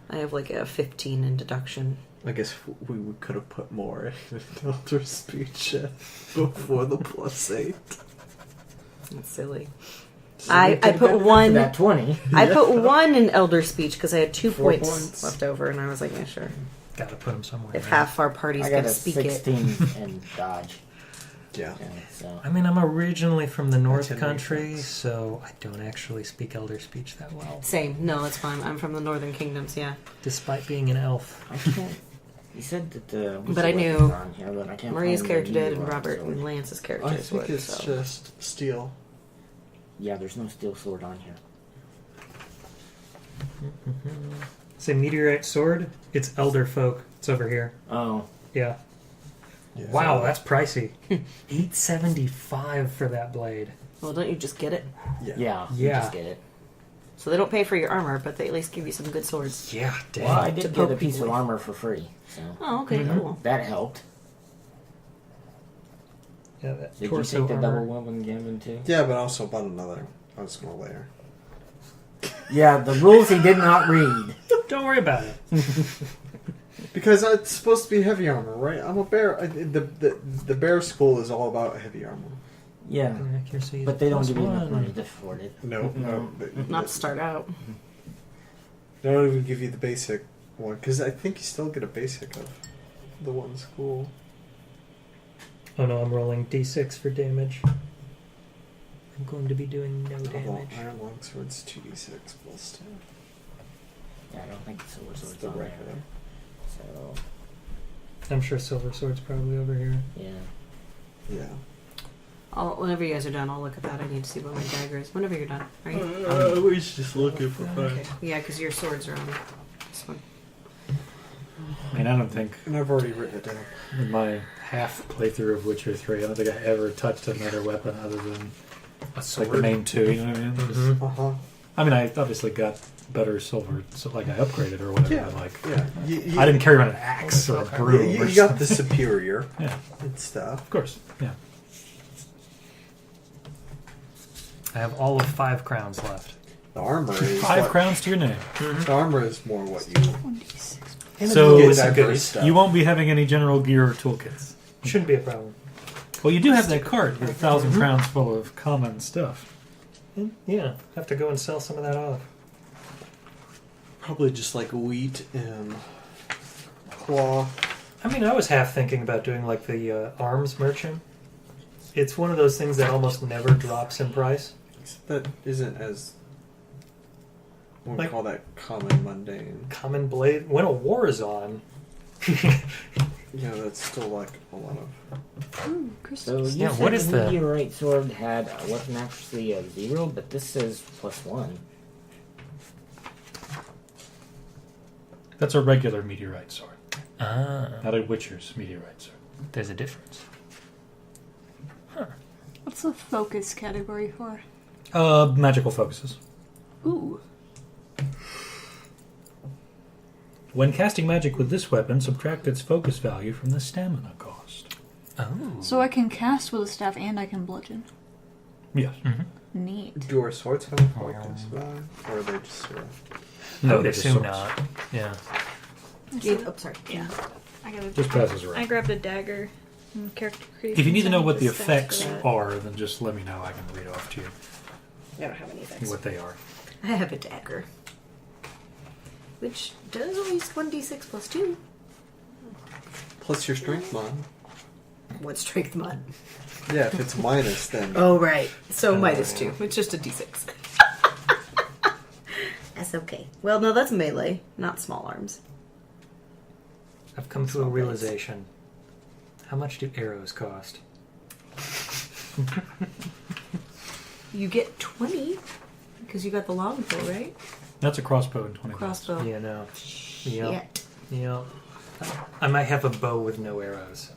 I have like a 15 in deduction. I guess we could have put more in Elder Speech before the +8. That's silly. So I we could've put gotten up one- to that 20. I put 1 in Elder Speech because I had 2 4 points, points. left over, and I was like, yeah, sure. Gotta put them somewhere. If man. half our party's I going got to a speak it. 16 in dodge. Yeah. Yeah, so. I mean, I'm originally from the North That's Country, makes sense. so I don't actually speak Elder Speech that well, Same. No, that's fine. I'm from the Northern Kingdoms, yeah. despite being an elf. I can't. You said that the. But I knew on here, but I can't Maria's find character the did, and new Robert sword. and Lance's character I is think what, it's so. just steel. Yeah, there's no steel sword on here. Say meteorite sword. It's elder folk. It's over here. Oh, Yeah. Yeah. Wow, that's pricey. $875 for that blade. Well, don't you just get it? yeah. You Yeah. just get it. So they don't pay for your armor, but they at least give you some good swords. Yeah, dang. Well, I To did poke get a piece people of with. armor for free, so Oh, okay, Mhm. cool. that helped. Yeah, that Did torso you take the armor. double weapon gambling too? Yeah, but I also bought another. I was going to layer. Yeah, the rules he did not read. Don't worry about it. Because it's supposed to be heavy armor, right? I'm a bear. The bear school is all about heavy armor. Yeah, Accuracy is but they don't give you enough +1. money to afford it. No. Not to start out. They don't even give you the basic one. Because I think you still get a basic of the one school. Oh no, I'm rolling d6 for damage. I'm going to be doing no Well, damage. Iron Longsword's 2d6 plus 2. Yeah, I don't think the silver That's sword's the on there. regular. So, I'm sure Silver Sword's probably over here. yeah. Yeah. Whenever you guys are done, I'll look at that. I need to see what my dagger is. Whenever you're done, right? I was just looking for Okay. Yeah, because your swords are on this one. I mean, I don't think And I've already written it down. in my half playthrough of Witcher 3, I don't think I ever touched another weapon other than A like the main two. You know what I mean? Mhm. Uh-huh. I mean, I obviously got better silver, so like I upgraded or whatever. Yeah. but, like Yeah. You, I didn't carry around an axe or a Okay. broom. You, or you got something. the superior Yeah, and stuff. of course. Yeah. I have all of 5 crowns left. The armor is 5 what- crowns to your name. The armor is more what you. So get it's diverse good. stuff. you won't be having any general gear or toolkits. Shouldn't be a problem. Well, you do have that cart with 1,000 crowns full of common stuff. Yeah, have to go and sell some of that off. Probably just like wheat and cloth. I mean, I was half thinking about doing like the arms merchant. It's one of those things that almost never drops in price. That isn't as. What we Like- call that common mundane. Common blade. When a war is on, Yeah, that's still like a lot of. So you Yeah, said what is the the- meteorite sword had a weapon accuracy of 0, but this says +1. That's a regular meteorite sword, ah, not a Witcher's meteorite sword. there's a difference. What's the focus category for? Magical focuses. Ooh. When casting magic with this weapon, subtract its focus value from the stamina cost. Oh. So I can cast with a staff and I can bludgeon. Yes. Mhm. Neat. Do our swords have a focus, or are they just? No, they're they just assume swords. not. Yeah. Oh, sorry. Yeah. I got Just passes around. I grabbed a dagger. And character creation. If you need to know what the stats for effects that. are, then just let me know. I can read off to you I don't have any effects. what they are. I have a dagger. Which does at least 1d6 plus 2. Plus your strength mod. What strength mod? Yeah, if it's minus, then. Oh, right. So minus 2. It's just a d6. That's okay. Well, no, that's melee, not small arms. I've come to a realization. How much do arrows cost? You get 20 because you got the longbow, right? That's a crossbow and 20 Crossbow. Yeah, no. Shit. Yep. I might have a bow with no arrows.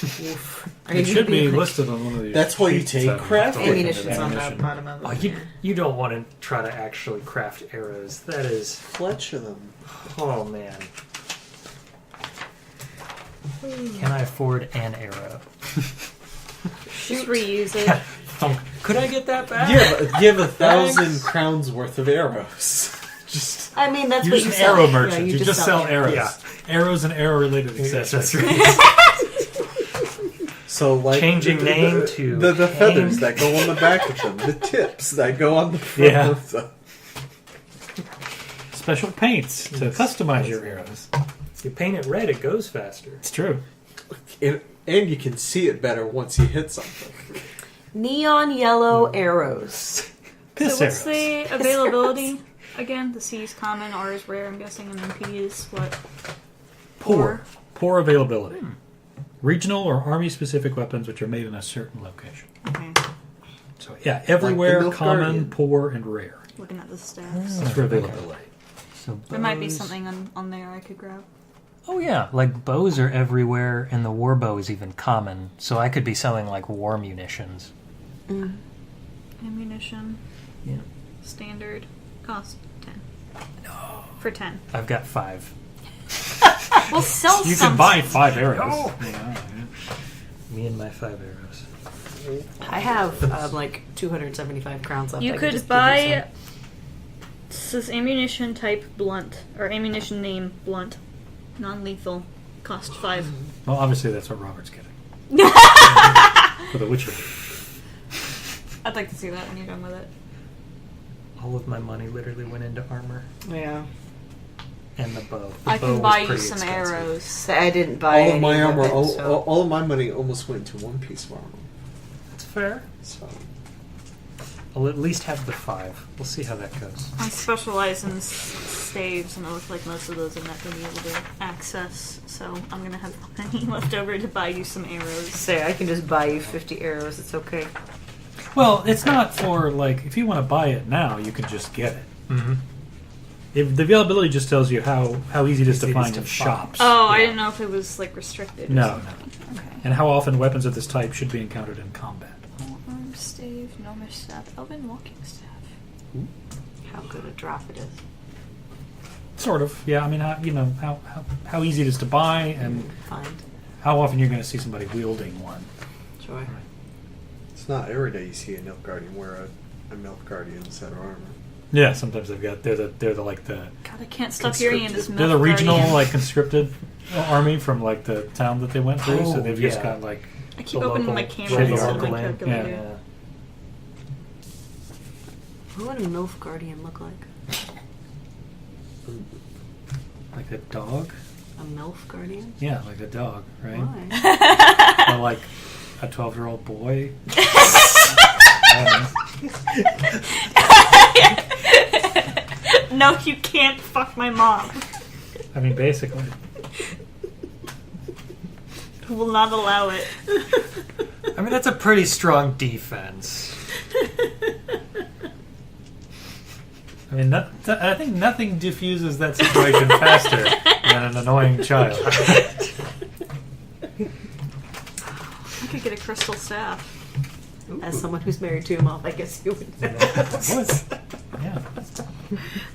Oof. Are It you should gonna be like- listed on one of these. That's why you sheets take that we craft have to look into Ammunition's the on the ammunition. bottom of it. Oh, you don't want to try to actually craft arrows. That is... Fletcher them. Oh, man. Can I afford an arrow? Just reuse it. Could I get that back? Yeah, but you have 1,000 Thanks. crowns worth of arrows. Just I mean, that's You're what just you an sell. arrow Yeah, merchant. you just sell arrows. Yeah. Arrows and arrow-related Yes, accessories. that's right. so like Changing name to the feathers Hank. that go on the back of them, the tips that go on the front Yeah. of them. Special paints to customize your arrows. If you paint it red, it goes faster. It's true. And you can see it better once you hit something. Neon yellow arrows. Piss So what's arrows. the availability again? The C is common, R is rare, I'm guessing, and then P is what? Poor. Poor availability. Regional or army-specific weapons which are made in a certain location. Okay. So yeah, everywhere, Milf common, Guardian. poor, and rare. Looking at the stats. That's for availability. So There might be bows- something on there I could grab. Oh yeah, like bows are everywhere, and the war bow is even common. So I could be selling like war munitions. Ammunition. Yeah. Standard. Cost 10. No. For 10. I've got 5. We'll sell You some. can buy 5 arrows. No. Yeah. Me and my 5 arrows. I have like 275 crowns left. You I could just give buy. It says ammunition type blunt or ammunition name blunt, non-lethal, cost 5. Well, obviously that's what Robert's getting. For the Witcher. I'd like to see that when you're done with it. All of my money literally went into armor some. Yeah. and the bow. The I bow can was buy you pretty some expensive. arrows. So I didn't buy All of any my armor, weapons, so- all of my money almost went into one piece of armor. That's fair. So I'll at least have the 5. We'll see how that goes. I specialize in staves, and it looks like most of those I'm not going to be able to access, so I'm going to have money left over to buy you some arrows. Say, I can just buy you 50 arrows. It's okay. Well, it's not for, like, if you want to buy it now, you can just get it. Mm-hmm. If the availability just tells you how easy it is to Easy it is find to in find. shops. Oh, I Yeah. didn't know if it was, like, restricted or No, something. Okay. And how often weapons of this type should be encountered in combat. Arm stave, gnomish staff, elven walking staff. How good a drop it is. Sort of, yeah. I mean, how easy it is to buy, and Find. how often you're going to see somebody wielding one. Sure. it's not every day you see a Milk Guardian wear a Milk Guardian set of armor. Yeah, sometimes they're like the God, I can't stop hearing in this they're the milk regional guardian. like conscripted army from like the town that they went through. So Oh, they've just yeah. got like I keep the opening local my camera shitty instead of my armor. calculator. Yeah. What would a MILF Guardian look like? a dog. A MILF Guardian? Yeah, like a dog, right? Why? Or like a 12-year-old boy. I don't know. No, you can't fuck my mom. I mean, basically. I will not allow it. I mean, that's a pretty strong defense. I mean, I think nothing diffuses that situation faster than an annoying child. I could get a crystal staff. As someone who's married to a mom, I guess you would know. What? Yeah,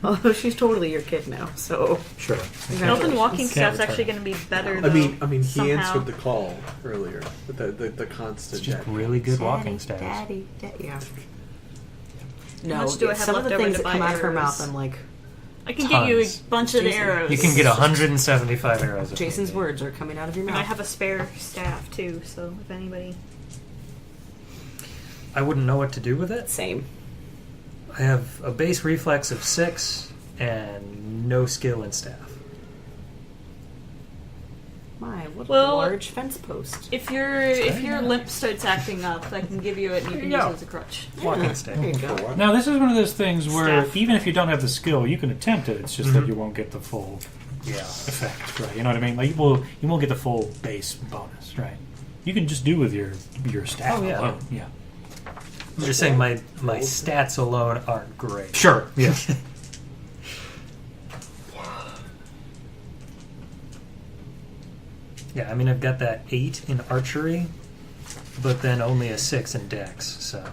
Although she's totally your kid now, so. sure. Elven walking Can't staff's return. actually going to be better. Though, I mean, he somehow. answered the call earlier. The constant. It's just daddy. really good walking staffs. Daddy. Yeah. No, much do I have some of left the over things to that buy come out of her arrows? mouth, I'm like, I can get you a Tons. bunch of Jason. arrows. You can get 175 arrows. if Jason's needed. words are coming out of your And mouth. I have a spare staff too, so if anybody. I wouldn't know what to do with it. Same. I have a base reflex of 6 and no skill in staff. My, what Well, a large fence post. If your limp starts acting up, I can give you it and you can use it as a crutch. Walking There stick. you go. Now, this is one of those things where Staff. even if you don't have the skill, you can attempt it. It's just that you won't get the full Yeah. effect, right? You know what I mean? Like you won't get the full base bonus, right? You can just do with your staff Oh, yeah. alone. Yeah. I'm just saying my stats alone aren't great. Sure. Yeah. Yeah, I mean I've got that 8 in archery, but then only a 6 in dex, so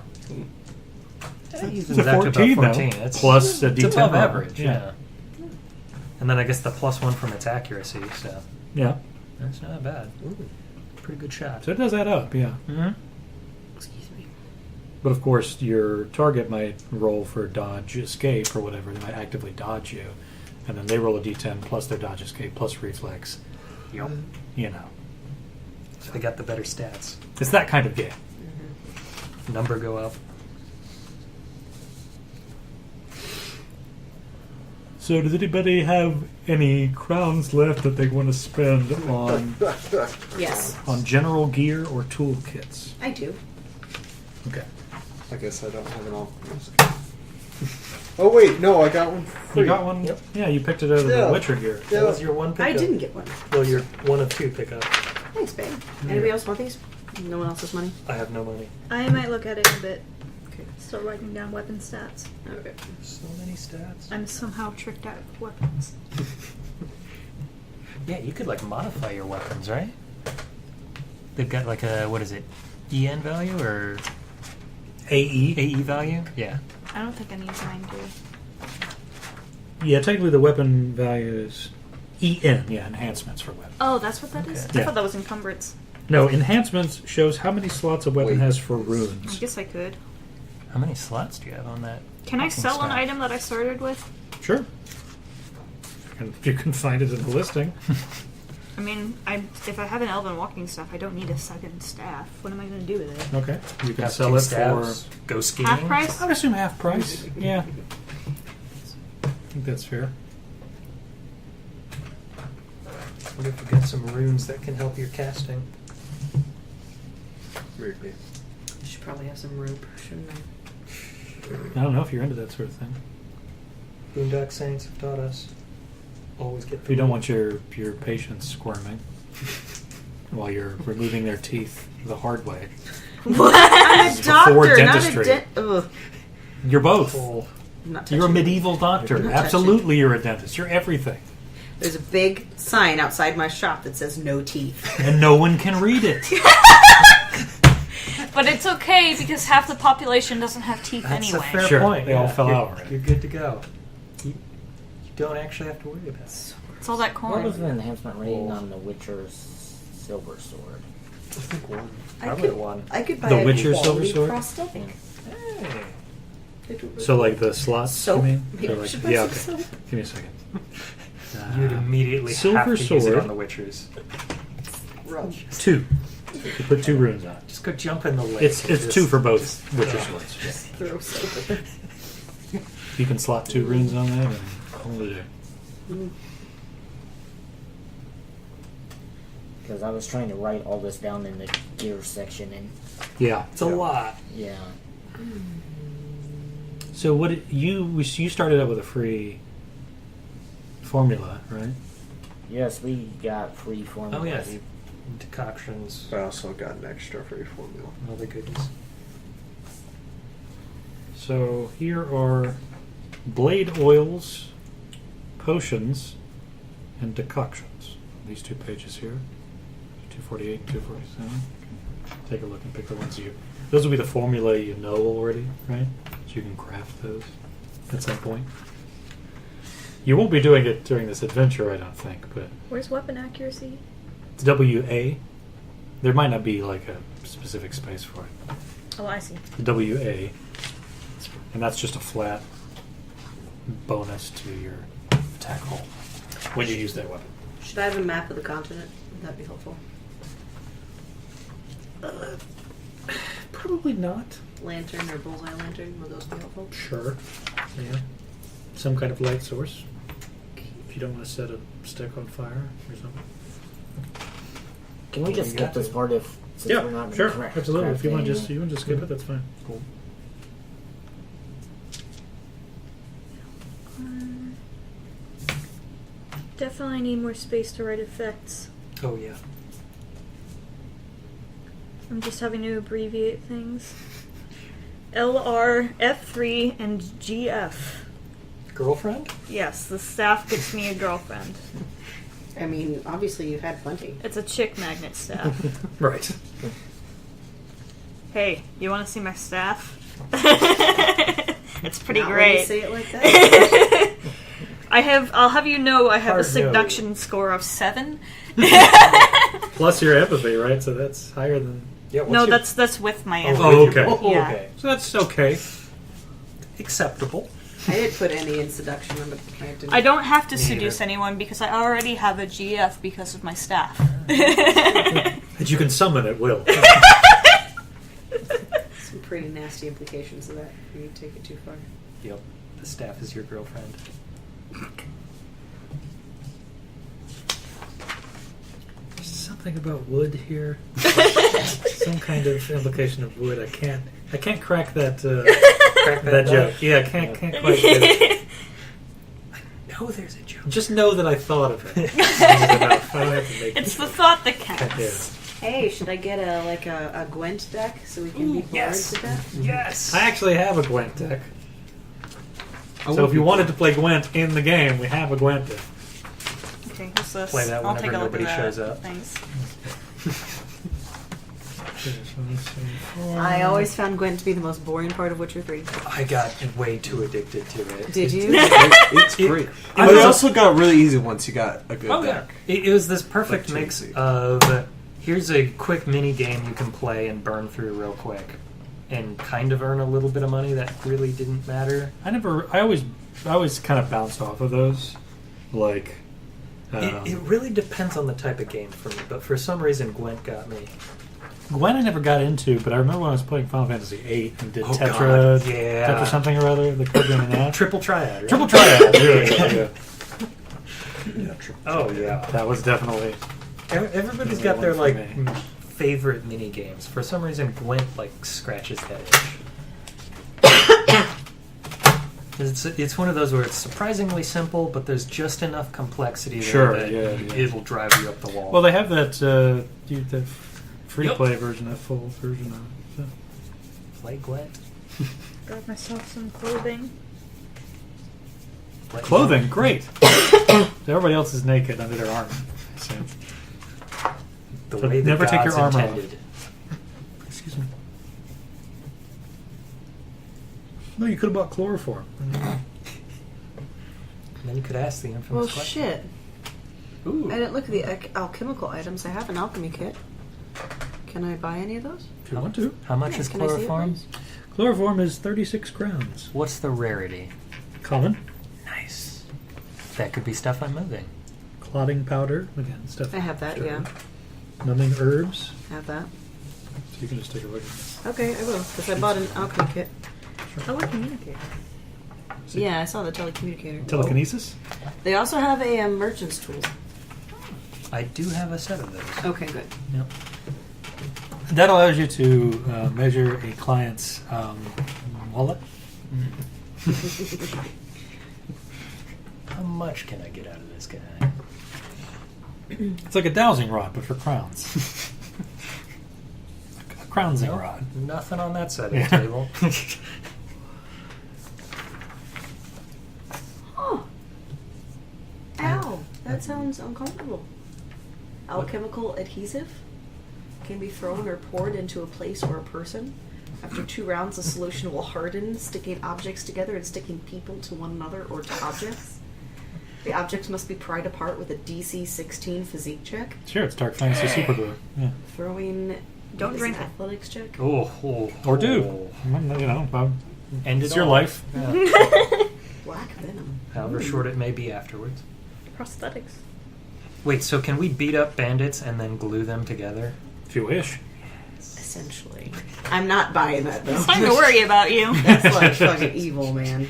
that It's evens a out to 14, about though, 14. It's, plus a it's D10 above roll. average, Yeah. yeah. And then I guess the +1 from its accuracy, so Yeah. that's not bad. Pretty good shot. So it does add up. Yeah. Mm-hmm. Excuse me. But of course, your target might roll for dodge, escape, or whatever. They might actively dodge you, and then they roll a D10 plus their dodge, escape plus reflex. Yep. You know, So they got the better stats. it's that kind of game. Number go up. So, does anybody have any crowns left that they want to spend on Yes, general gear or toolkits? I do. Okay. I guess I don't have an all. Oh wait, no, I got one. Free. You got one? Yep. Yeah, you picked it out of Yeah. the Witcher gear. That was your one pickup. I didn't get one. Well, you're one of 2 pickup. Thanks, babe. Anybody else want these? No one else's money? I have no money. I might look at it in a bit. Okay. Still writing down weapon stats. Okay. So many stats. I'm somehow tricked out of weapons. Yeah, you could like modify your weapons, right? They've got like a what is it? EN value or AE? AE value? Yeah. I don't think any of mine do. Yeah, technically the weapon value is EN. Yeah, enhancements for weapons. Oh, that's what that is? Okay. I thought that was encumbrance. No, enhancements shows how many slots a weapon Wait. has for I runes. guess I could. How many slots do you have on that? Can I fucking sell an staff? item that I started with? Sure. And you can find it in the listing. I mean, if I have an elven walking staff, I don't need a second staff. What am I going to do with it? Okay. You can Have sell 2 it staves, go skiing. Half price? for, I would assume half price. Yeah. I think that's fair. What if we get some runes that can help your casting? Maybe. I should probably have some rope, shouldn't I? I don't know if you're into that sort of thing. Boondock Saints have taught us. Always get. If you don't want your patients squirming while you're removing their teeth the hard way. What? I'm a Before doctor, not a dentistry. Ugh. You're both. Oh, I'm not You're a touching it. medieval doctor. I'm not Absolutely, you're a dentist. You're everything. There's a big sign outside my shop that says no teeth. And no one can read it. But it's okay because half the population doesn't have teeth that's anyway. a fair Sure, point. they all fell you're, out already. You're good to go. You don't actually have to worry about it. It's all that What was corn. the enhancement rating on the Witcher's silver sword? I think one. Probably could- one. I could buy The a Witcher quality silver sword? prosthetic. Hey. So, like the slots, Soap. you mean? Maybe They're I like, should buy yeah, some okay. soap. Give me a second. You'd immediately silver have to use it sword. on the Witchers. Roach. 2. You put 2 runes on it. Just go jump in the lake. It's and 2 for both Witcher Yeah. swords. Throw soap at it. You can slot 2 runes on that and hold it in. Because I was trying to write all this down in the gear section, and Yeah. It's a lot. yeah, So you started out with a free formula, right? yes, we got free formulas. Oh yeah, the decoctions, I also got an extra free formula. all the goodies. So here are blade oils, potions, and decoctions. These 2 pages here, 248 and 247. Take a look and pick the ones you. Those will be the formula you know already, right? So you can craft those at some point. You won't be doing it during this adventure, I don't think, but Where's weapon accuracy? it's WA. There might not be like a specific space for it. Oh, I see. The WA. and that's just a flat bonus to your attack roll when you use that weapon. Should I have a map of the continent? Would that be helpful? Probably not. Lantern or bullseye lantern, would those be helpful? Sure. Yeah. Some kind of light source. If you don't want to set a stick on fire or something. Can we just skip this part since Yeah, we're not sure. correct? Absolutely. If you want to crafting? just skip it, that's fine. Cool. Definitely need more space to write effects. Oh yeah. I'm just having to abbreviate things. LR, F3, and GF. Girlfriend? Yes, the staff gets me a girlfriend. I mean, obviously you've had plenty. It's a chick magnet staff. Right. Hey, you want to see my staff? It's pretty Not when great. you say it like that. I'll have you know I have Hard a seduction score of 7. Plus your empathy, right? So that's higher than... Yeah. No, that's with my empathy. Oh, okay. Yeah. Okay. So that's okay. Acceptable. I didn't put any in seduction, but I didn't. I don't have to Me seduce either. anyone because I already have a GF because of my staff. That you can summon at will. Some pretty nasty implications of that if you take it too far. Yep. The staff is your girlfriend. There's something about wood here. Some kind of implication of wood. I can't crack that that joke. Yeah, I can't quite get it. No, there's a joke. Just know that I thought of it. It's enough. I don't have to make It's it. the thought that counts. Yeah. Hey, should I get a Gwent deck so we can be bards yes. with that? Yes. I actually have a Gwent deck. So if you wanted to play Gwent in the game, we have a Gwent deck. Okay, what's this? Play that I'll whenever take a look nobody at that. shows up. Thanks. I always found Gwent to be the most boring part of Witcher 3. I got way too addicted to it. Did you? It's great. But it also got really easy once you got a good deck. It was this perfect Like mix Chelsea. of here's a quick mini game you can play and burn through real quick, and kind of earn a little bit of money that really didn't matter. I always kind of bounce off of those. Like, It really depends on the type of game for me, but for some reason Gwent got me. Gwen I never got into, but I remember when I was playing Final Fantasy VIII and did Oh, Tetra, God, yeah. Tetra something or other, the card game in that. Triple Triad, right? Triple Triad. Yeah. Oh yeah. That was definitely... Everybody's Really got their one like for me. favorite mini games. For some reason, Gwent like scratches that itch. It's one of those where it's surprisingly simple, but there's just enough complexity there Sure, that yeah. it'll drive you up the wall. Well, they have that the free-to-play version, that full version of it. So. Play Gwent. Got myself some clothing. Let Clothing, great. Everybody else is naked under their armor. So. the So way the never take your gods armor off. intended. Excuse me. No, you could have bought chloroform. And then you could ask the infamous Well, question. shit. Ooh. I didn't look at the alchemical items. I have an alchemy kit. Can I buy any of those? If you want to. How much Yeah, is can I see it, chloroform? please? Chloroform is 36 crowns. What's the rarity? Common. Nice. That could be stuff I'm moving. Clotting powder. Again, stuff. I have that, sure. yeah. Numbing herbs. I have that. So you can just take a look at this. Okay, I will, because I bought an alchemy kit. Telecommunicator. See? Yeah, I saw the telecommunicator. Telekinesis? They also have a merchant's tool. I do have a set of those. Okay, good. Yep. That allows you to measure a client's wallet. How much can I get out of this guy? It's like a dowsing rod, but for crowns. A crownsing Nope, rod. Nothing on that side of Yeah. the table. Oh. Ow. That sounds uncomfortable. Alchemical adhesive can be thrown or poured into a place or a person. After 2 rounds, the solution will harden, sticking objects together and sticking people to one another or to objects. The objects must be pried apart with a DC 16 physique check. Sure, it's Dark Fantasy Super Glue. Yeah. Throwing... Don't is drink an it. athletics check. Oh, Or do. You know, End It's it your all. life. Yeah. Black venom. However short it may be afterwards. Prosthetics. Wait, so can we beat up bandits and then glue them together? If you wish. Essentially. I'm not buying that, though. It's time to worry about you. That's like fucking evil, man.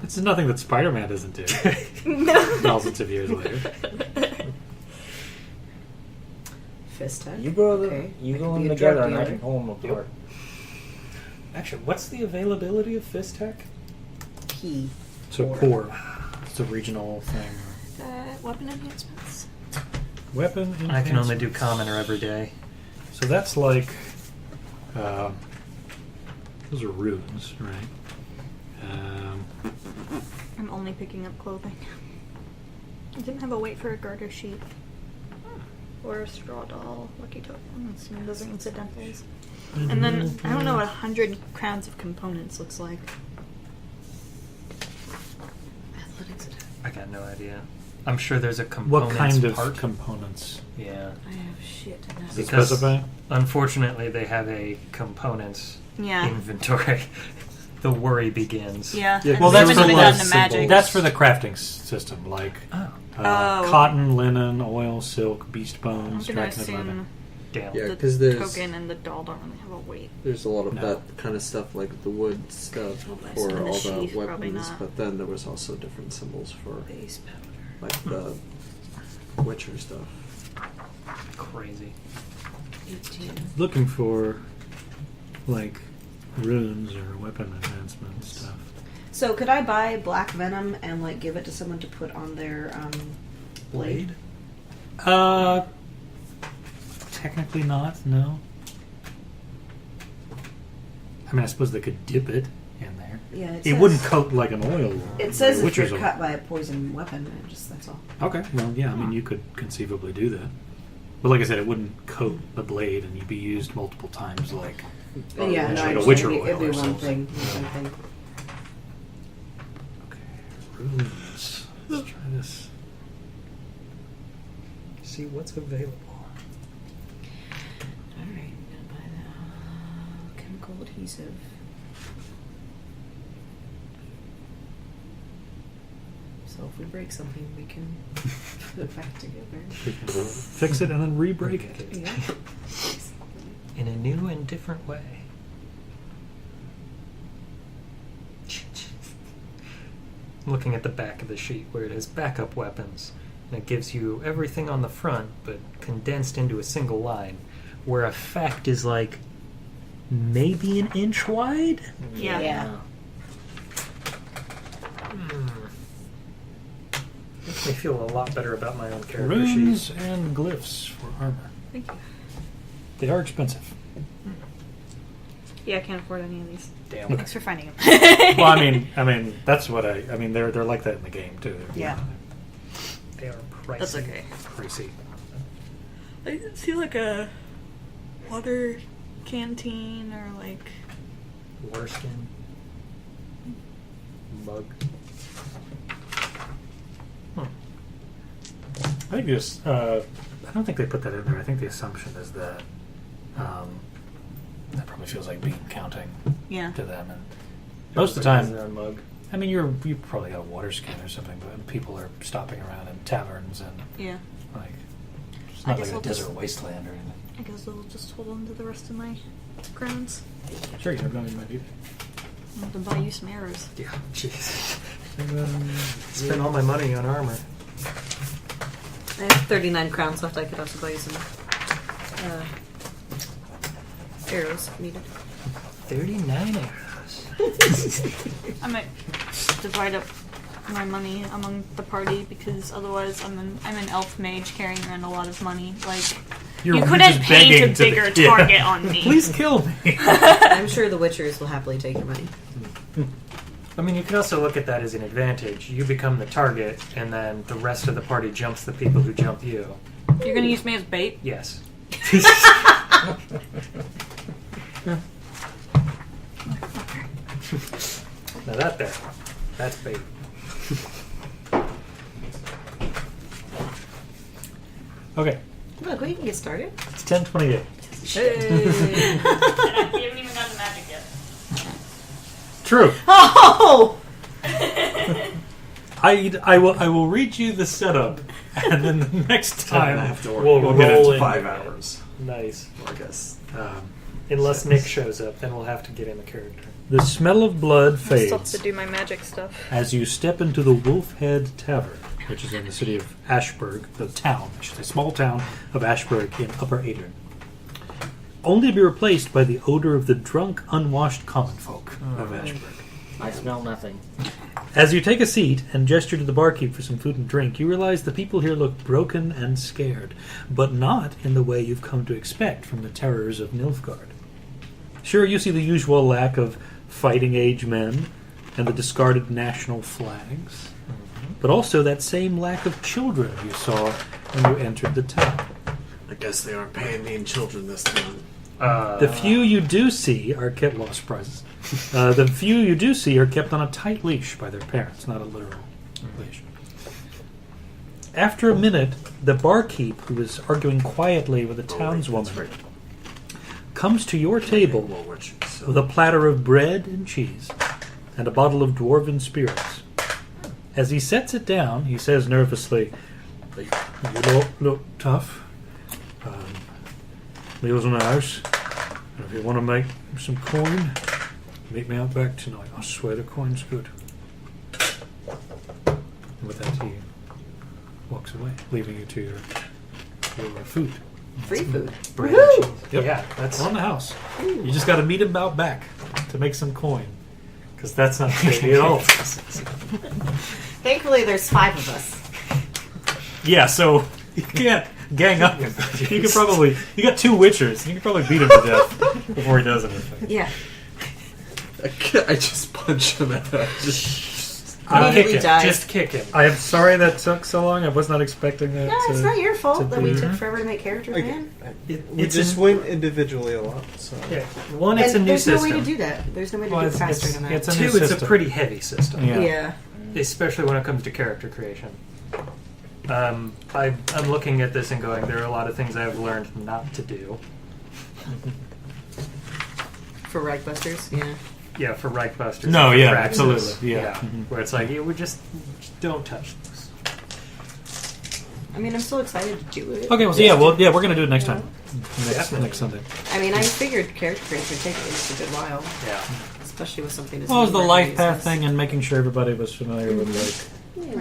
It's nothing that Spider-Man doesn't do. Thousands of years later. Fist tech. You go Okay. you I go can them be a together, drug and I dealer. can pull them apart. Actually, what's the availability of Fist Tech? P. So core. It's a regional thing. Weapon enhancements. Weapon I can only do enhancements. commoner every day. So that's like... those are runes, right? I'm only picking up clothing. I didn't have a wait for a garter sheet. Or a straw doll. Lucky token. Those are incidentals. And then, I don't know what 100 crowns of components looks like. Athletics attack. I got no idea. I'm sure there's a what components kind of part. components? Yeah. I have shit. Does it Because- specify? Unfortunately, they have a components Yeah. inventory. The worry begins. Yeah. Yeah, and well, they that's haven't for even the gotten to symbols. magic. That's for the crafting system, like Oh, Oh. cotton, linen, oil, silk, beast I'm bones, gonna draconic leather. assume damn. Yeah, the 'cause there's- token and the doll don't really have a weight. There's a lot of No. that kind of stuff, like the wood stuff Oh, but for some of the all sheath, the probably weapons, not. but then there was also different symbols for Base powder. like the Witcher stuff. Crazy. 18. Looking for like runes or weapon enhancement stuff. So could I buy black venom and like give it to someone to put on their blade? Technically not. No. I mean, I suppose they could dip it in there. Yeah, It wouldn't coat like an oil. It says if Witcher's you're oil. cut by a poison weapon, and just that's all. Okay, well, yeah, I mean, you could conceivably do that. But like I said, it wouldn't coat the blade and you'd be used multiple times, like... But yeah, no, like I a understand. Witcher It'd oil be or one something. thing. Okay, runes. Let's try this. See what's available. Alright, I'm gonna buy that. Chemical adhesive. So if we break something, we can put it back together. We can fix it and then re-break it. Yeah. In a new and different way. Looking at the back of the sheet where it has backup weapons, and it gives you everything on the front, but condensed into a single line, where a fact is like maybe an inch wide. Yeah. Yeah. Makes me feel a lot better about my own character Runes sheet. and glyphs for armor. Thank you. They are expensive. Yeah, I can't afford any of these. Damn. Okay. Thanks for finding them. Well, I mean, that's what I mean, they're like that in the game too. They're, Yeah. They are pricey. That's okay. Pricey. I see like a water canteen or like Warskin. Mug. I think just I don't think they put that in there. I think the assumption is that that probably feels like bean counting yeah. to them, and most of the time, Their mug. I mean, you probably got a water skin or something, but people are stopping around in taverns and Yeah. like it's I not guess like a I'll desert just- wasteland or anything. I guess I'll just hold on to the rest of my crowns. Sure, you have no you might do I'm going to buy you some arrows. Yeah, jeez. that. Spent all my money on armor. I have 39 crowns left. I could also buy you some arrows if needed. 39 arrows. I might divide up my money among the party because otherwise I'm an elf mage carrying around a lot of money. Like You're you just couldn't paint begging a to bigger yeah. target on me. Please kill me. I'm sure the Witchers will happily take your money. I mean, you can also look at that as an advantage. You become the target, and then the rest of the party jumps the people who jump you. You're gonna use me as bait? Yes. Now that there, that's bait. Okay, Look, we can get started. it's 10:28. Hey. We haven't even gotten the magic yet. True. Oh! I will read you the setup, and then the next time I have to work. We'll We'll get roll into in. 5 hours. Nice. I guess. Unless Nick shows up, then we'll have to get in the character. The smell of blood I still have fades to do my magic stuff. as you step into the Wolf Head Tavern, which is in the city of Ashburg, the town, which is a small town of Ashburg in Upper Adrian. Only to be replaced by the odor of the drunk, unwashed common folk of Ashburg. I smell nothing. As you take a seat and gesture to the barkeep for some food and drink, you realize the people here look broken and scared, but not in the way you've come to expect from the terrors of Nilfgaard. Sure, you see the usual lack of fighting-age men and the discarded national flags, but also that same lack of children you saw when you entered the town. I guess they aren't paying me in children this time. The few you do see are kept lost prizes. The few you do see are kept on a tight leash by their parents, not a literal leash. After a minute, the barkeep, who is arguing quietly with a townswoman, comes to your table with a platter of bread and cheese and a bottle of dwarven spirits. As he sets it down, he says nervously, "You look tough. Meals in the house. And if you want to make some coin, meet me out back tonight. I swear the coin's good." And with that, he walks away, leaving you to your food. Free food. Bread and cheese. Yep. Yeah, that's On the house. You just got to meet him out back to make some coin. Because that's not shady at all. Thankfully, there's 5 of us. Yeah, so you can't gang up. You could probably... You got 2 Witchers. You can probably beat him to death before he does anything. Yeah. I just punch him at that. Immediately dies. Just kick him. I am sorry that took so long. I was not expecting that. No, it's not your fault that we be- took forever to make characters, man. We just went individually a lot. So Yeah. One, it's a And new there's system. no way to do that. There's no way to do it faster than that. it's a Two, new it's a system. pretty heavy system. Yeah. Especially when it comes to character creation. I'm looking at this and going, there are a lot of things I've learned not to do. For Reichbusters, yeah. Yeah, for Reichbusters. No, for yeah, Praxis. absolutely, yeah. Mhm. Where it's like, you would just don't touch this. I mean, I'm still excited to do it. Okay, well, so we're gonna do it next time. Next Sunday. I mean, I figured character creation would take at least a good while, Yeah. especially with something as Well, it was the new life as path this. thing and making sure everybody was familiar with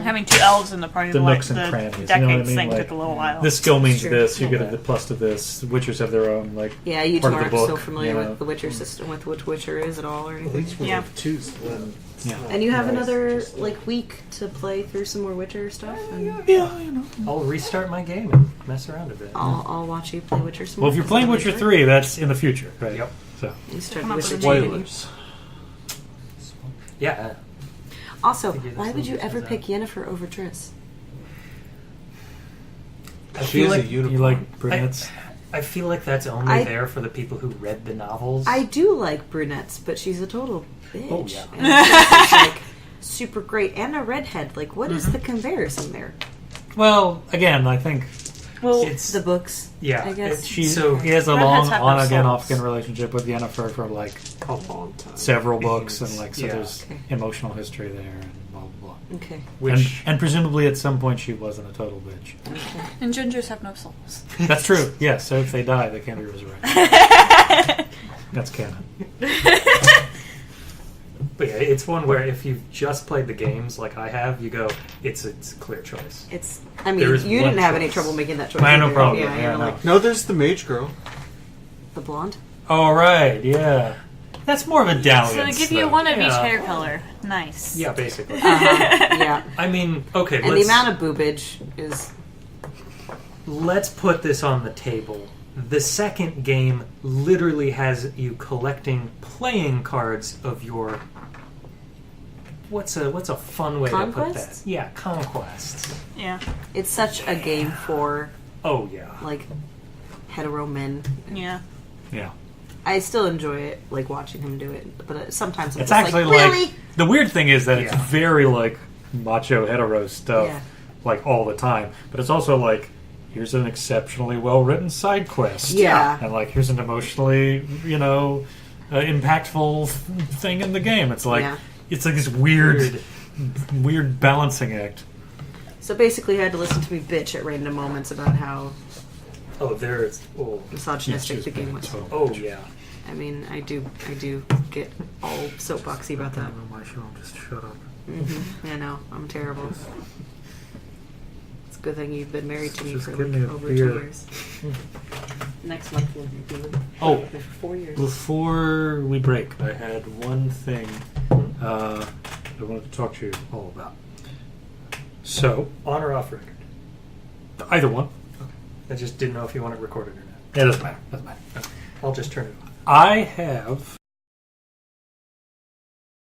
Having 2 elves in the party, The like nooks and the crannies, you know decades what I mean? thing Like, took a little while. this skill means Sure. this. You get Yeah. a plus to this. Witchers have their own Yeah, you two part of the aren't book, so familiar you know. with the Witcher system, with what Witcher is at all or At anything. least we Yeah. have 2. So then it's Yeah. not And you have nice. another week to play through some more Witcher stuff. And Yeah, you know. I'll restart my game and mess around a bit. I'll watch you play Witcher some Well, more. if you're playing Witcher 3, that's in the future, right? Yep. So You start Come up Witcher with 2. Spoilers. Yeah. Also, Figure this why would out, you ever this pick Yennefer over Triss? I She feel is like a unicorn. you like brunettes? I feel like that's only I- there for the people who read the novels. I do like brunettes, but she's a total bitch. Oh, yeah. And she's like super great. And a redhead. Like, what is the comparison there? Well, again, I think Well, It's- the books. yeah, I guess. he So- has a Redheads long have no on-again, souls. off-again relationship with Yennefer for like A long time. several books, and like so Yeah. there's Okay. emotional history there, and blah blah blah. Okay. which and presumably at some point she wasn't a total bitch. And gingers have no souls. That's true. Yes. So if they die, they can't be resurrected. That's canon. but yeah, it's one where if you've just played the games like I have, you go, it's a clear choice. It's. I mean, There is you one didn't have any choice. trouble making that choice. I no either. problem. Yeah, Yeah, you're no. like No, there's the mage girl. the blonde. All right. Yeah. That's more of a So dalliance. they give you though. one of each Yeah. hair color. Nice. Yeah, basically. Yeah. I mean, okay, And the let's, amount of boobage is. let's put this on the table. The second game literally has you collecting playing cards of your... What's a fun way to put that? Conquests? Yeah, conquests. Yeah. It's such a game for Oh, yeah. like hetero men. Yeah. Yeah. I still enjoy it, like watching him do it. But sometimes I'm It's just actually like, really? the weird thing is that it's Yeah. very like macho hetero stuff, Yeah. like all the time. But it's also like here's an exceptionally well written side quest, Yeah. and like here's an emotionally impactful thing in the game. It's like Yeah. it's like this weird balancing act. So basically, I had to listen to me bitch at random moments about how misogynistic the game was. Oh yeah. I mean, I do get all soapboxy about that. Why she won't just shut up? I know, I'm terrible. It's a good thing you've been married to me Just for give me a over beer. 2 years. Next month we'll be doing for 4 years. Before we break, I had one thing I wanted to talk to you all about. So, On or off record? either one. I just didn't know if you want it recorded or not. It doesn't matter. I'll just turn it off. I have